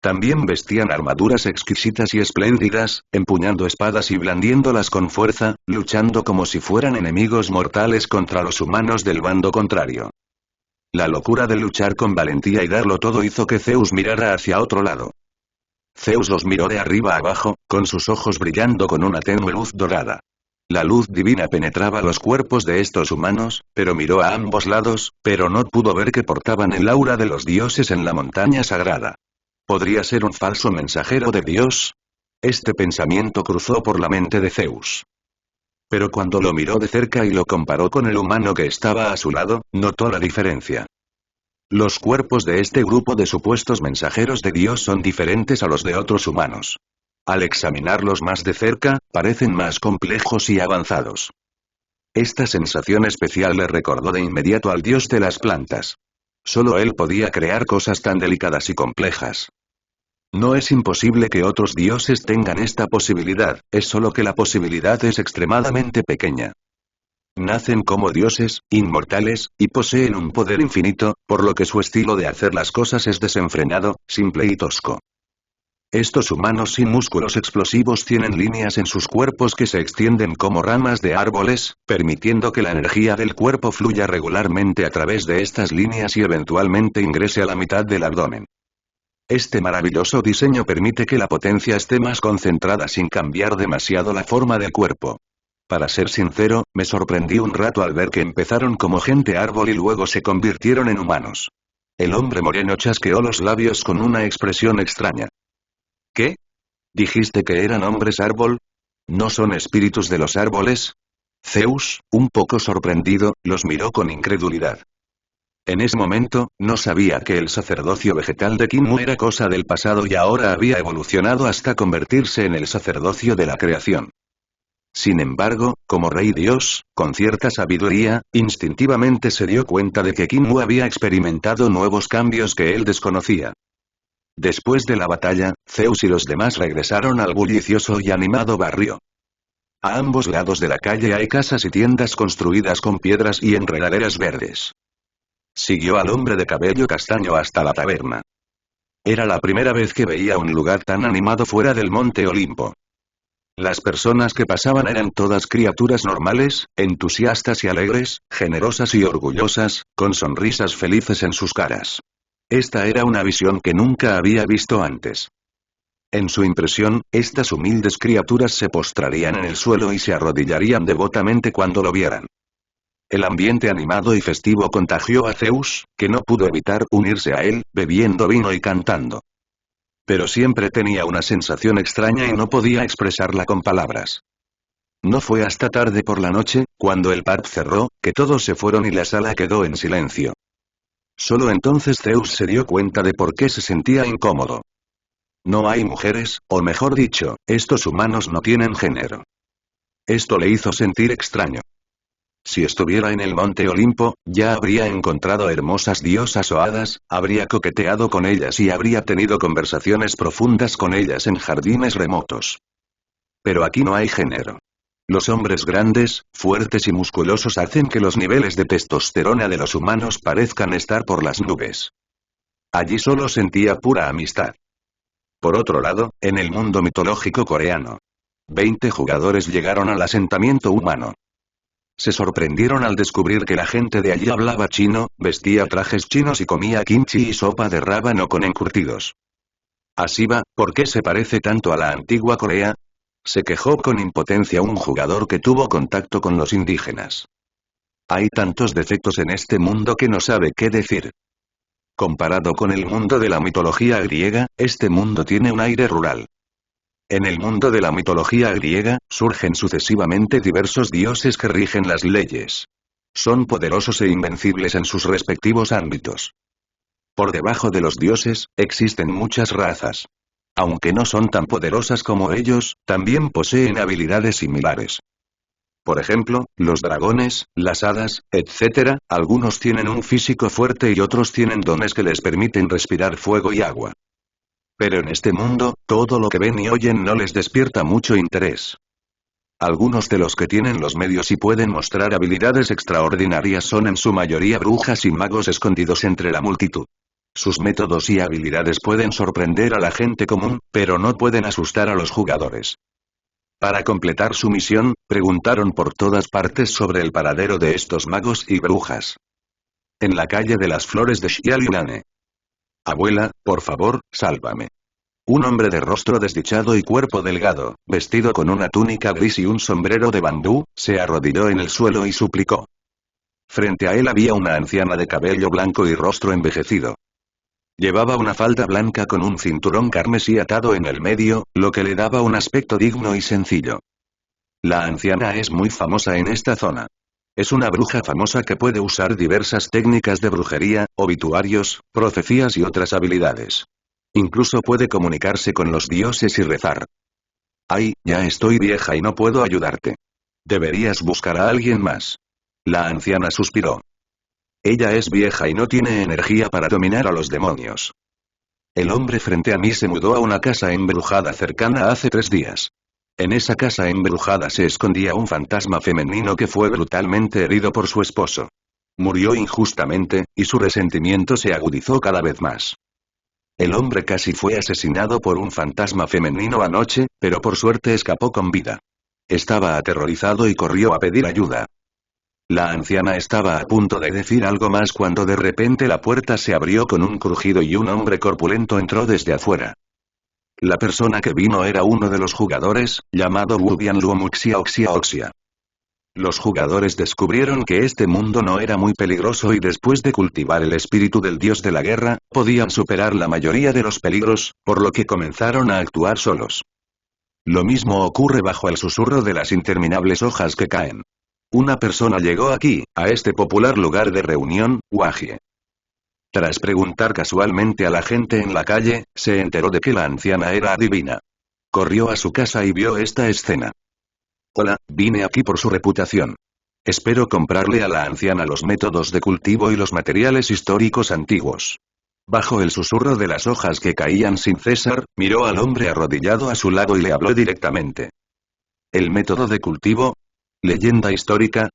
También vestían armaduras exquisitas y espléndidas, empuñando espadas y blandiéndolas con fuerza, luchando como si fueran enemigos mortales contra los humanos del bando contrario. La locura de luchar con valentía y darlo todo hizo que Zeus mirara hacia otro lado. Zeus los miró de arriba a abajo, con sus ojos brillando con una tenue luz dorada. La luz divina penetraba los cuerpos de estos humanos, pero miró a ambos lados, pero no pudo ver que portaban el aura de los dioses en la montaña sagrada. ¿Podría ser un falso mensajero de Dios? Este pensamiento cruzó por la mente de Zeus. Pero cuando lo miró de cerca y lo comparó con el humano que estaba a su lado, notó la diferencia. Los cuerpos de este grupo de supuestos mensajeros de Dios son diferentes a los de otros humanos. Al examinarlos más de cerca, parecen más complejos y avanzados. Esta sensación especial le recordó de inmediato al dios de las plantas. Solo él podía crear cosas tan delicadas y complejas. No es imposible que otros dioses tengan esta posibilidad, es solo que la posibilidad es extremadamente pequeña. Nacen como dioses, inmortales, y poseen un poder infinito, por lo que su estilo de hacer las cosas es desenfrenado, simple y tosco. Estos humanos sin músculos explosivos tienen líneas en sus cuerpos que se extienden como ramas de árboles, permitiendo que la energía del cuerpo fluya regularmente a través de estas líneas y eventualmente ingrese a la mitad del abdomen. Este maravilloso diseño permite que la potencia esté más concentrada sin cambiar demasiado la forma del cuerpo. Para ser sincero, me sorprendí un rato al ver que empezaron como gente árbol y luego se convirtieron en humanos. El hombre moreno chasqueó los labios con una expresión extraña. ¿Qué? ¿Dijiste que eran hombres árbol? ¿No son espíritus de los árboles? Zeus, un poco sorprendido, los miró con incredulidad. En ese momento, no sabía que el sacerdocio vegetal de Kinmu era cosa del pasado y ahora había evolucionado hasta convertirse en el sacerdocio de la creación. Sin embargo, como rey dios, con cierta sabiduría, instintivamente se dio cuenta de que Kinmu había experimentado nuevos cambios que él desconocía. Después de la batalla, Zeus y los demás regresaron al bullicioso y animado barrio. A ambos lados de la calle hay casas y tiendas construidas con piedras y enredaderas verdes. Siguió al hombre de cabello castaño hasta la taberna. Era la primera vez que veía un lugar tan animado fuera del monte Olimpo. Las personas que pasaban eran todas criaturas normales, entusiastas y alegres, generosas y orgullosas, con sonrisas felices en sus caras. Esta era una visión que nunca había visto antes. En su impresión, estas humildes criaturas se postrarían en el suelo y se arrodillarían devotamente cuando lo vieran. El ambiente animado y festivo contagió a Zeus, que no pudo evitar unirse a él, bebiendo vino y cantando. Pero siempre tenía una sensación extraña y no podía expresarla con palabras. No fue hasta tarde por la noche, cuando el pub cerró, que todos se fueron y la sala quedó en silencio. Solo entonces Zeus se dio cuenta de por qué se sentía incómodo. No hay mujeres, o mejor dicho, estos humanos no tienen género. Esto le hizo sentir extraño. Si estuviera en el monte Olimpo, ya habría encontrado hermosas diosas o hadas, habría coqueteado con ellas y habría tenido conversaciones profundas con ellas en jardines remotos. Pero aquí no hay género. Los hombres grandes, fuertes y musculosos hacen que los niveles de testosterona de los humanos parezcan estar por las nubes. Allí solo sentía pura amistad. Por otro lado, en el mundo mitológico coreano, 20 jugadores llegaron al asentamiento humano. Se sorprendieron al descubrir que la gente de allí hablaba chino, vestía trajes chinos y comía kimchi y sopa de rábano con encurtidos. Así va, ¿por qué se parece tanto a la antigua Corea? Se quejó con impotencia un jugador que tuvo contacto con los indígenas. Hay tantos defectos en este mundo que no sabe qué decir. Comparado con el mundo de la mitología griega, este mundo tiene un aire rural. En el mundo de la mitología griega, surgen sucesivamente diversos dioses que rigen las leyes. Son poderosos e invencibles en sus respectivos ámbitos. Por debajo de los dioses, existen muchas razas. Aunque no son tan poderosas como ellos, también poseen habilidades similares. Por ejemplo, los dragones, las hadas, etc., algunos tienen un físico fuerte y otros tienen dones que les permiten respirar fuego y agua. Pero en este mundo, todo lo que ven y oyen no les despierta mucho interés. Algunos de los que tienen los medios y pueden mostrar habilidades extraordinarias son en su mayoría brujas y magos escondidos entre la multitud. Sus métodos y habilidades pueden sorprender a la gente común, pero no pueden asustar a los jugadores. Para completar su misión, preguntaron por todas partes sobre el paradero de estos magos y brujas. En la calle de las flores de Xiaolinane. Abuela, por favor, sálvame. Un hombre de rostro desdichado y cuerpo delgado, vestido con una túnica gris y un sombrero de bambú, se arrodilló en el suelo y suplicó. Frente a él había una anciana de cabello blanco y rostro envejecido. Llevaba una falda blanca con un cinturón carmesí atado en el medio, lo que le daba un aspecto digno y sencillo. La anciana es muy famosa en esta zona. Es una bruja famosa que puede usar diversas técnicas de brujería, obituarios, profecías y otras habilidades. Incluso puede comunicarse con los dioses y rezar. Ay, ya estoy vieja y no puedo ayudarte. Deberías buscar a alguien más. La anciana suspiró. Ella es vieja y no tiene energía para dominar a los demonios. El hombre frente a mí se mudó a una casa embrujada cercana hace 3 días. En esa casa embrujada se escondía un fantasma femenino que fue brutalmente herido por su esposo. Murió injustamente, y su resentimiento se agudizó cada vez más. El hombre casi fue asesinado por un fantasma femenino anoche, pero por suerte escapó con vida. Estaba aterrorizado y corrió a pedir ayuda. La anciana estaba a punto de decir algo más cuando de repente la puerta se abrió con un crujido y un hombre corpulento entró desde afuera. La persona que vino era uno de los jugadores, llamado Wubian Luomuxia Oxia Oxia. Los jugadores descubrieron que este mundo no era muy peligroso y después de cultivar el espíritu del dios de la guerra, podían superar la mayoría de los peligros, por lo que comenzaron a actuar solos. Lo mismo ocurre bajo el susurro de las interminables hojas que caen. Una persona llegó aquí, a este popular lugar de reunión, Wagie. Tras preguntar casualmente a la gente en la calle, se enteró de que la anciana era adivina. Corrió a su casa y vio esta escena. Hola, vine aquí por su reputación. Espero comprarle a la anciana los métodos de cultivo y los materiales históricos antiguos. Bajo el susurro de las hojas que caían sin cesar, miró al hombre arrodillado a su lado y le habló directamente. ¿El método de cultivo? ¿Leyenda histórica?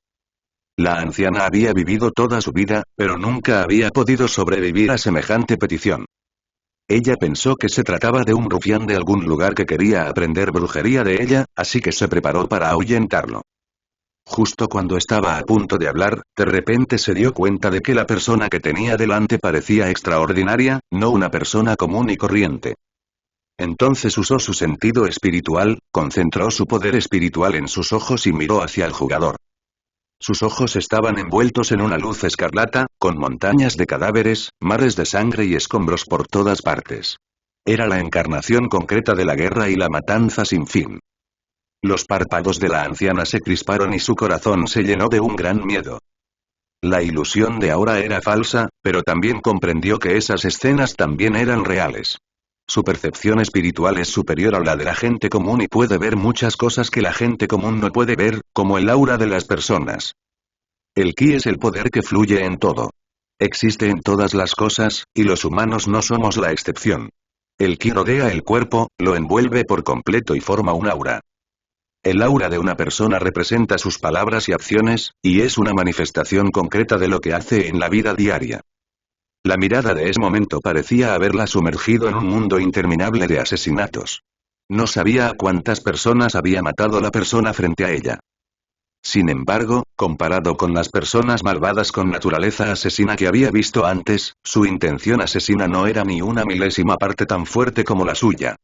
La anciana había vivido toda su vida, pero nunca había podido sobrevivir a semejante petición. Ella pensó que se trataba de un rufián de algún lugar que quería aprender brujería de ella, así que se preparó para ahuyentarlo. Justo cuando estaba a punto de hablar, de repente se dio cuenta de que la persona que tenía delante parecía extraordinaria, no una persona común y corriente. Entonces usó su sentido espiritual, concentró su poder espiritual en sus ojos y miró hacia el jugador. Sus ojos estaban envueltos en una luz escarlata, con montañas de cadáveres, mares de sangre y escombros por todas partes. Era la encarnación concreta de la guerra y la matanza sin fin. Los párpados de la anciana se crisparon y su corazón se llenó de un gran miedo. La ilusión de ahora era falsa, pero también comprendió que esas escenas también eran reales. Su percepción espiritual es superior a la de la gente común y puede ver muchas cosas que la gente común no puede ver, como el aura de las personas. El ki es el poder que fluye en todo. Existe en todas las cosas, y los humanos no somos la excepción. El ki rodea el cuerpo, lo envuelve por completo y forma un aura. El aura de una persona representa sus palabras y acciones, y es una manifestación concreta de lo que hace en la vida diaria. La mirada de ese momento parecía haberla sumergido en un mundo interminable de asesinatos. No sabía a cuántas personas había matado la persona frente a ella. Sin embargo, comparado con las personas malvadas con naturaleza asesina que había visto antes, su intención asesina no era ni una milésima parte tan fuerte como la suya.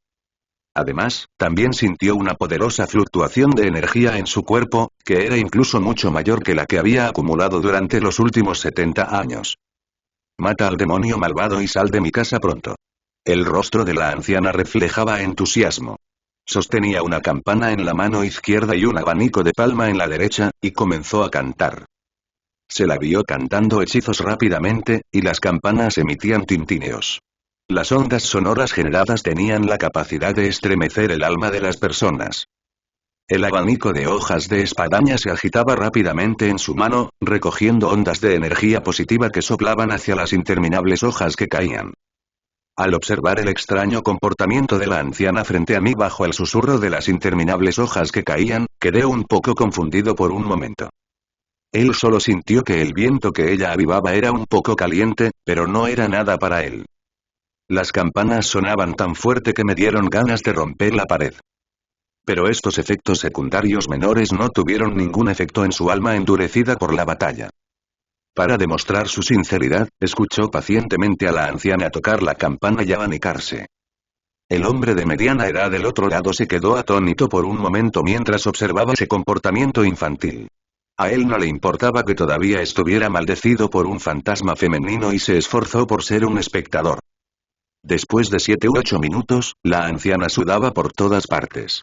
Además, también sintió una poderosa fluctuación de energía en su cuerpo, que era incluso mucho mayor que la que había acumulado durante los últimos 70 años. Mata al demonio malvado y sal de mi casa pronto. El rostro de la anciana reflejaba entusiasmo. Sostenía una campana en la mano izquierda y un abanico de palma en la derecha, y comenzó a cantar. Se la vio cantando hechizos rápidamente, y las campanas emitían tintineos. Las ondas sonoras generadas tenían la capacidad de estremecer el alma de las personas. El abanico de hojas de espadaña se agitaba rápidamente en su mano, recogiendo ondas de energía positiva que soplaban hacia las interminables hojas que caían. Al observar el extraño comportamiento de la anciana frente a mí bajo el susurro de las interminables hojas que caían, quedé un poco confundido por un momento. Él solo sintió que el viento que ella avivaba era un poco caliente, pero no era nada para él. Las campanas sonaban tan fuerte que me dieron ganas de romper la pared. Pero estos efectos secundarios menores no tuvieron ningún efecto en su alma endurecida por la batalla. Para demostrar su sinceridad, escuchó pacientemente a la anciana tocar la campana y abanicarse. El hombre de mediana edad del otro lado se quedó atónito por un momento mientras observaba ese comportamiento infantil. A él no le importaba que todavía estuviera maldecido por un fantasma femenino y se esforzó por ser un espectador. Después de 7 u 8 minutos, la anciana sudaba por todas partes.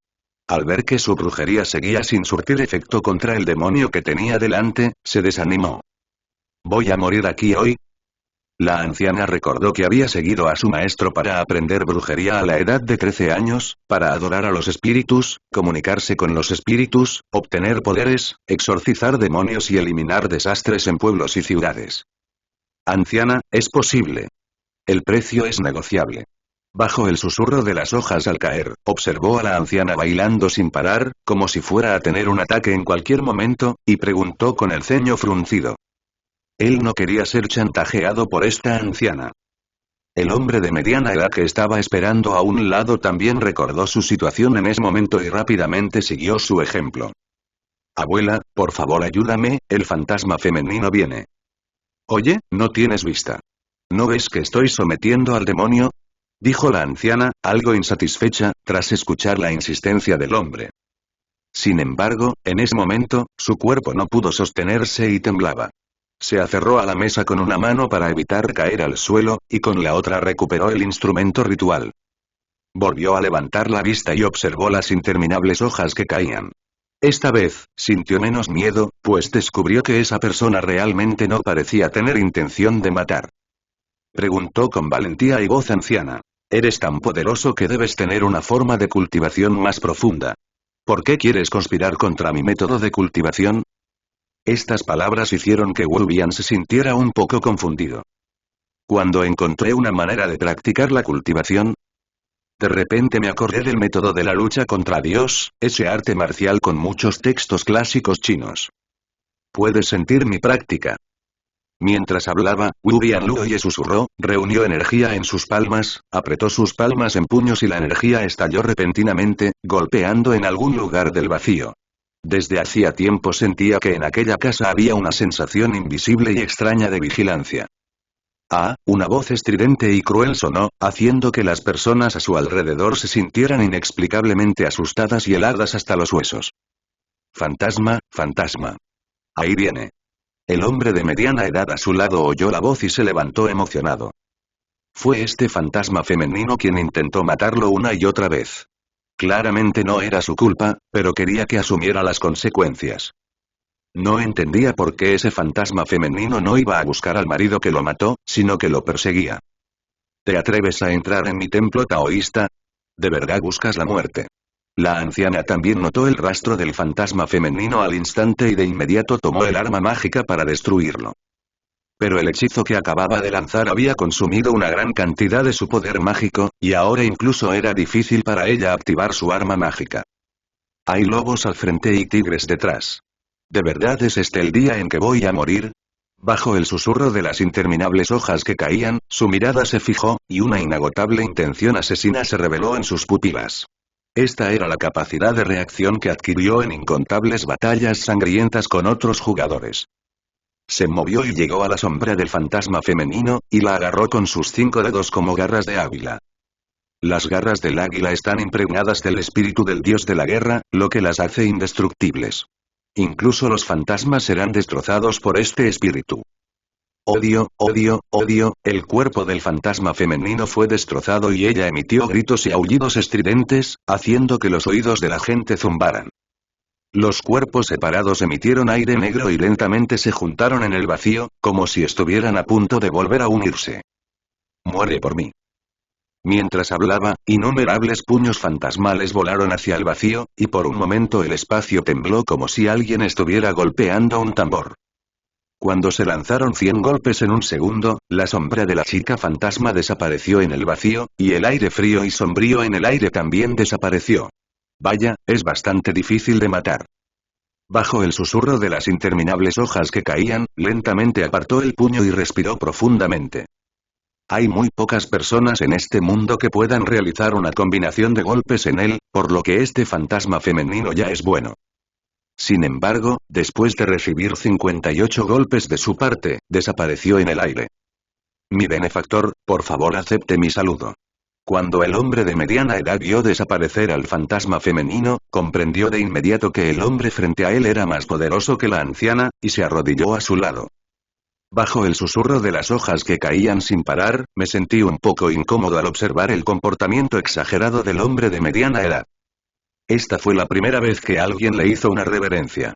Al ver que su brujería seguía sin surtir efecto contra el demonio que tenía delante, se desanimó. ¿Voy a morir aquí hoy? La anciana recordó que había seguido a su maestro para aprender brujería a la edad de 13 años, para adorar a los espíritus, comunicarse con los espíritus, obtener poderes, exorcizar demonios y eliminar desastres en pueblos y ciudades. Anciana, es posible. El precio es negociable. Bajo el susurro de las hojas al caer, observó a la anciana bailando sin parar, como si fuera a tener un ataque en cualquier momento, y preguntó con el ceño fruncido. Él no quería ser chantajeado por esta anciana. El hombre de mediana edad que estaba esperando a un lado también recordó su situación en ese momento y rápidamente siguió su ejemplo. Abuela, por favor ayúdame, el fantasma femenino viene. Oye, no tienes vista. ¿No ves que estoy sometiendo al demonio? Dijo la anciana, algo insatisfecha, tras escuchar la insistencia del hombre. Sin embargo, en ese momento, su cuerpo no pudo sostenerse y temblaba. Se aferró a la mesa con una mano para evitar caer al suelo, y con la otra recuperó el instrumento ritual. Volvió a levantar la vista y observó las interminables hojas que caían. Esta vez, sintió menos miedo, pues descubrió que esa persona realmente no parecía tener intención de matar. Preguntó con valentía y voz anciana. Eres tan poderoso que debes tener una forma de cultivación más profunda. ¿Por qué quieres conspirar contra mi método de cultivación? Estas palabras hicieron que Wu Bian se sintiera un poco confundido. Cuando encontré una manera de practicar la cultivación, de repente me acordé del método de la lucha contra Dios, ese arte marcial con muchos textos clásicos chinos. ¿Puedes sentir mi práctica? Mientras hablaba, Wu Bianluo susurró, reunió energía en sus palmas, apretó sus palmas en puños y la energía estalló repentinamente, golpeando en algún lugar del vacío. Desde hacía tiempo sentía que en aquella casa había una sensación invisible y extraña de vigilancia. Ah, una voz estridente y cruel sonó, haciendo que las personas a su alrededor se sintieran inexplicablemente asustadas y heladas hasta los huesos. Fantasma, fantasma. Ahí viene. El hombre de mediana edad a su lado oyó la voz y se levantó emocionado. Fue este fantasma femenino quien intentó matarlo una y otra vez. Claramente no era su culpa, pero quería que asumiera las consecuencias. No entendía por qué ese fantasma femenino no iba a buscar al marido que lo mató, sino que lo perseguía. ¿Te atreves a entrar en mi templo taoísta? ¿De verdad buscas la muerte? La anciana también notó el rastro del fantasma femenino al instante y de inmediato tomó el arma mágica para destruirlo. Pero el hechizo que acababa de lanzar había consumido una gran cantidad de su poder mágico, y ahora incluso era difícil para ella activar su arma mágica. Hay lobos al frente y tigres detrás. ¿De verdad es este el día en que voy a morir? Bajo el susurro de las interminables hojas que caían, su mirada se fijó, y una inagotable intención asesina se reveló en sus pupilas. Esta era la capacidad de reacción que adquirió en incontables batallas sangrientas con otros jugadores. Se movió y llegó a la sombra del fantasma femenino, y la agarró con sus 5 dedos como garras de águila. Las garras del águila están impregnadas del espíritu del dios de la guerra, lo que las hace indestructibles. Incluso los fantasmas serán destrozados por este espíritu. Odio, odio, odio, el cuerpo del fantasma femenino fue destrozado y ella emitió gritos y aullidos estridentes, haciendo que los oídos de la gente zumbaran. Los cuerpos separados emitieron aire negro y lentamente se juntaron en el vacío, como si estuvieran a punto de volver a unirse. Muere por mí. Mientras hablaba, innumerables puños fantasmales volaron hacia el vacío, y por un momento el espacio tembló como si alguien estuviera golpeando un tambor. Cuando se lanzaron 100 golpes en un segundo, la sombra de la chica fantasma desapareció en el vacío, y el aire frío y sombrío en el aire también desapareció. Vaya, es bastante difícil de matar. Bajo el susurro de las interminables hojas que caían, lentamente apartó el puño y respiró profundamente. Hay muy pocas personas en este mundo que puedan realizar una combinación de golpes en él, por lo que este fantasma femenino ya es bueno. Sin embargo, después de recibir 58 golpes de su parte, desapareció en el aire. Mi benefactor, por favor acepte mi saludo. Cuando el hombre de mediana edad vio desaparecer al fantasma femenino, comprendió de inmediato que el hombre frente a él era más poderoso que la anciana, y se arrodilló a su lado. Bajo el susurro de las hojas que caían sin parar, me sentí un poco incómodo al observar el comportamiento exagerado del hombre de mediana edad. Esta fue la primera vez que alguien le hizo una reverencia.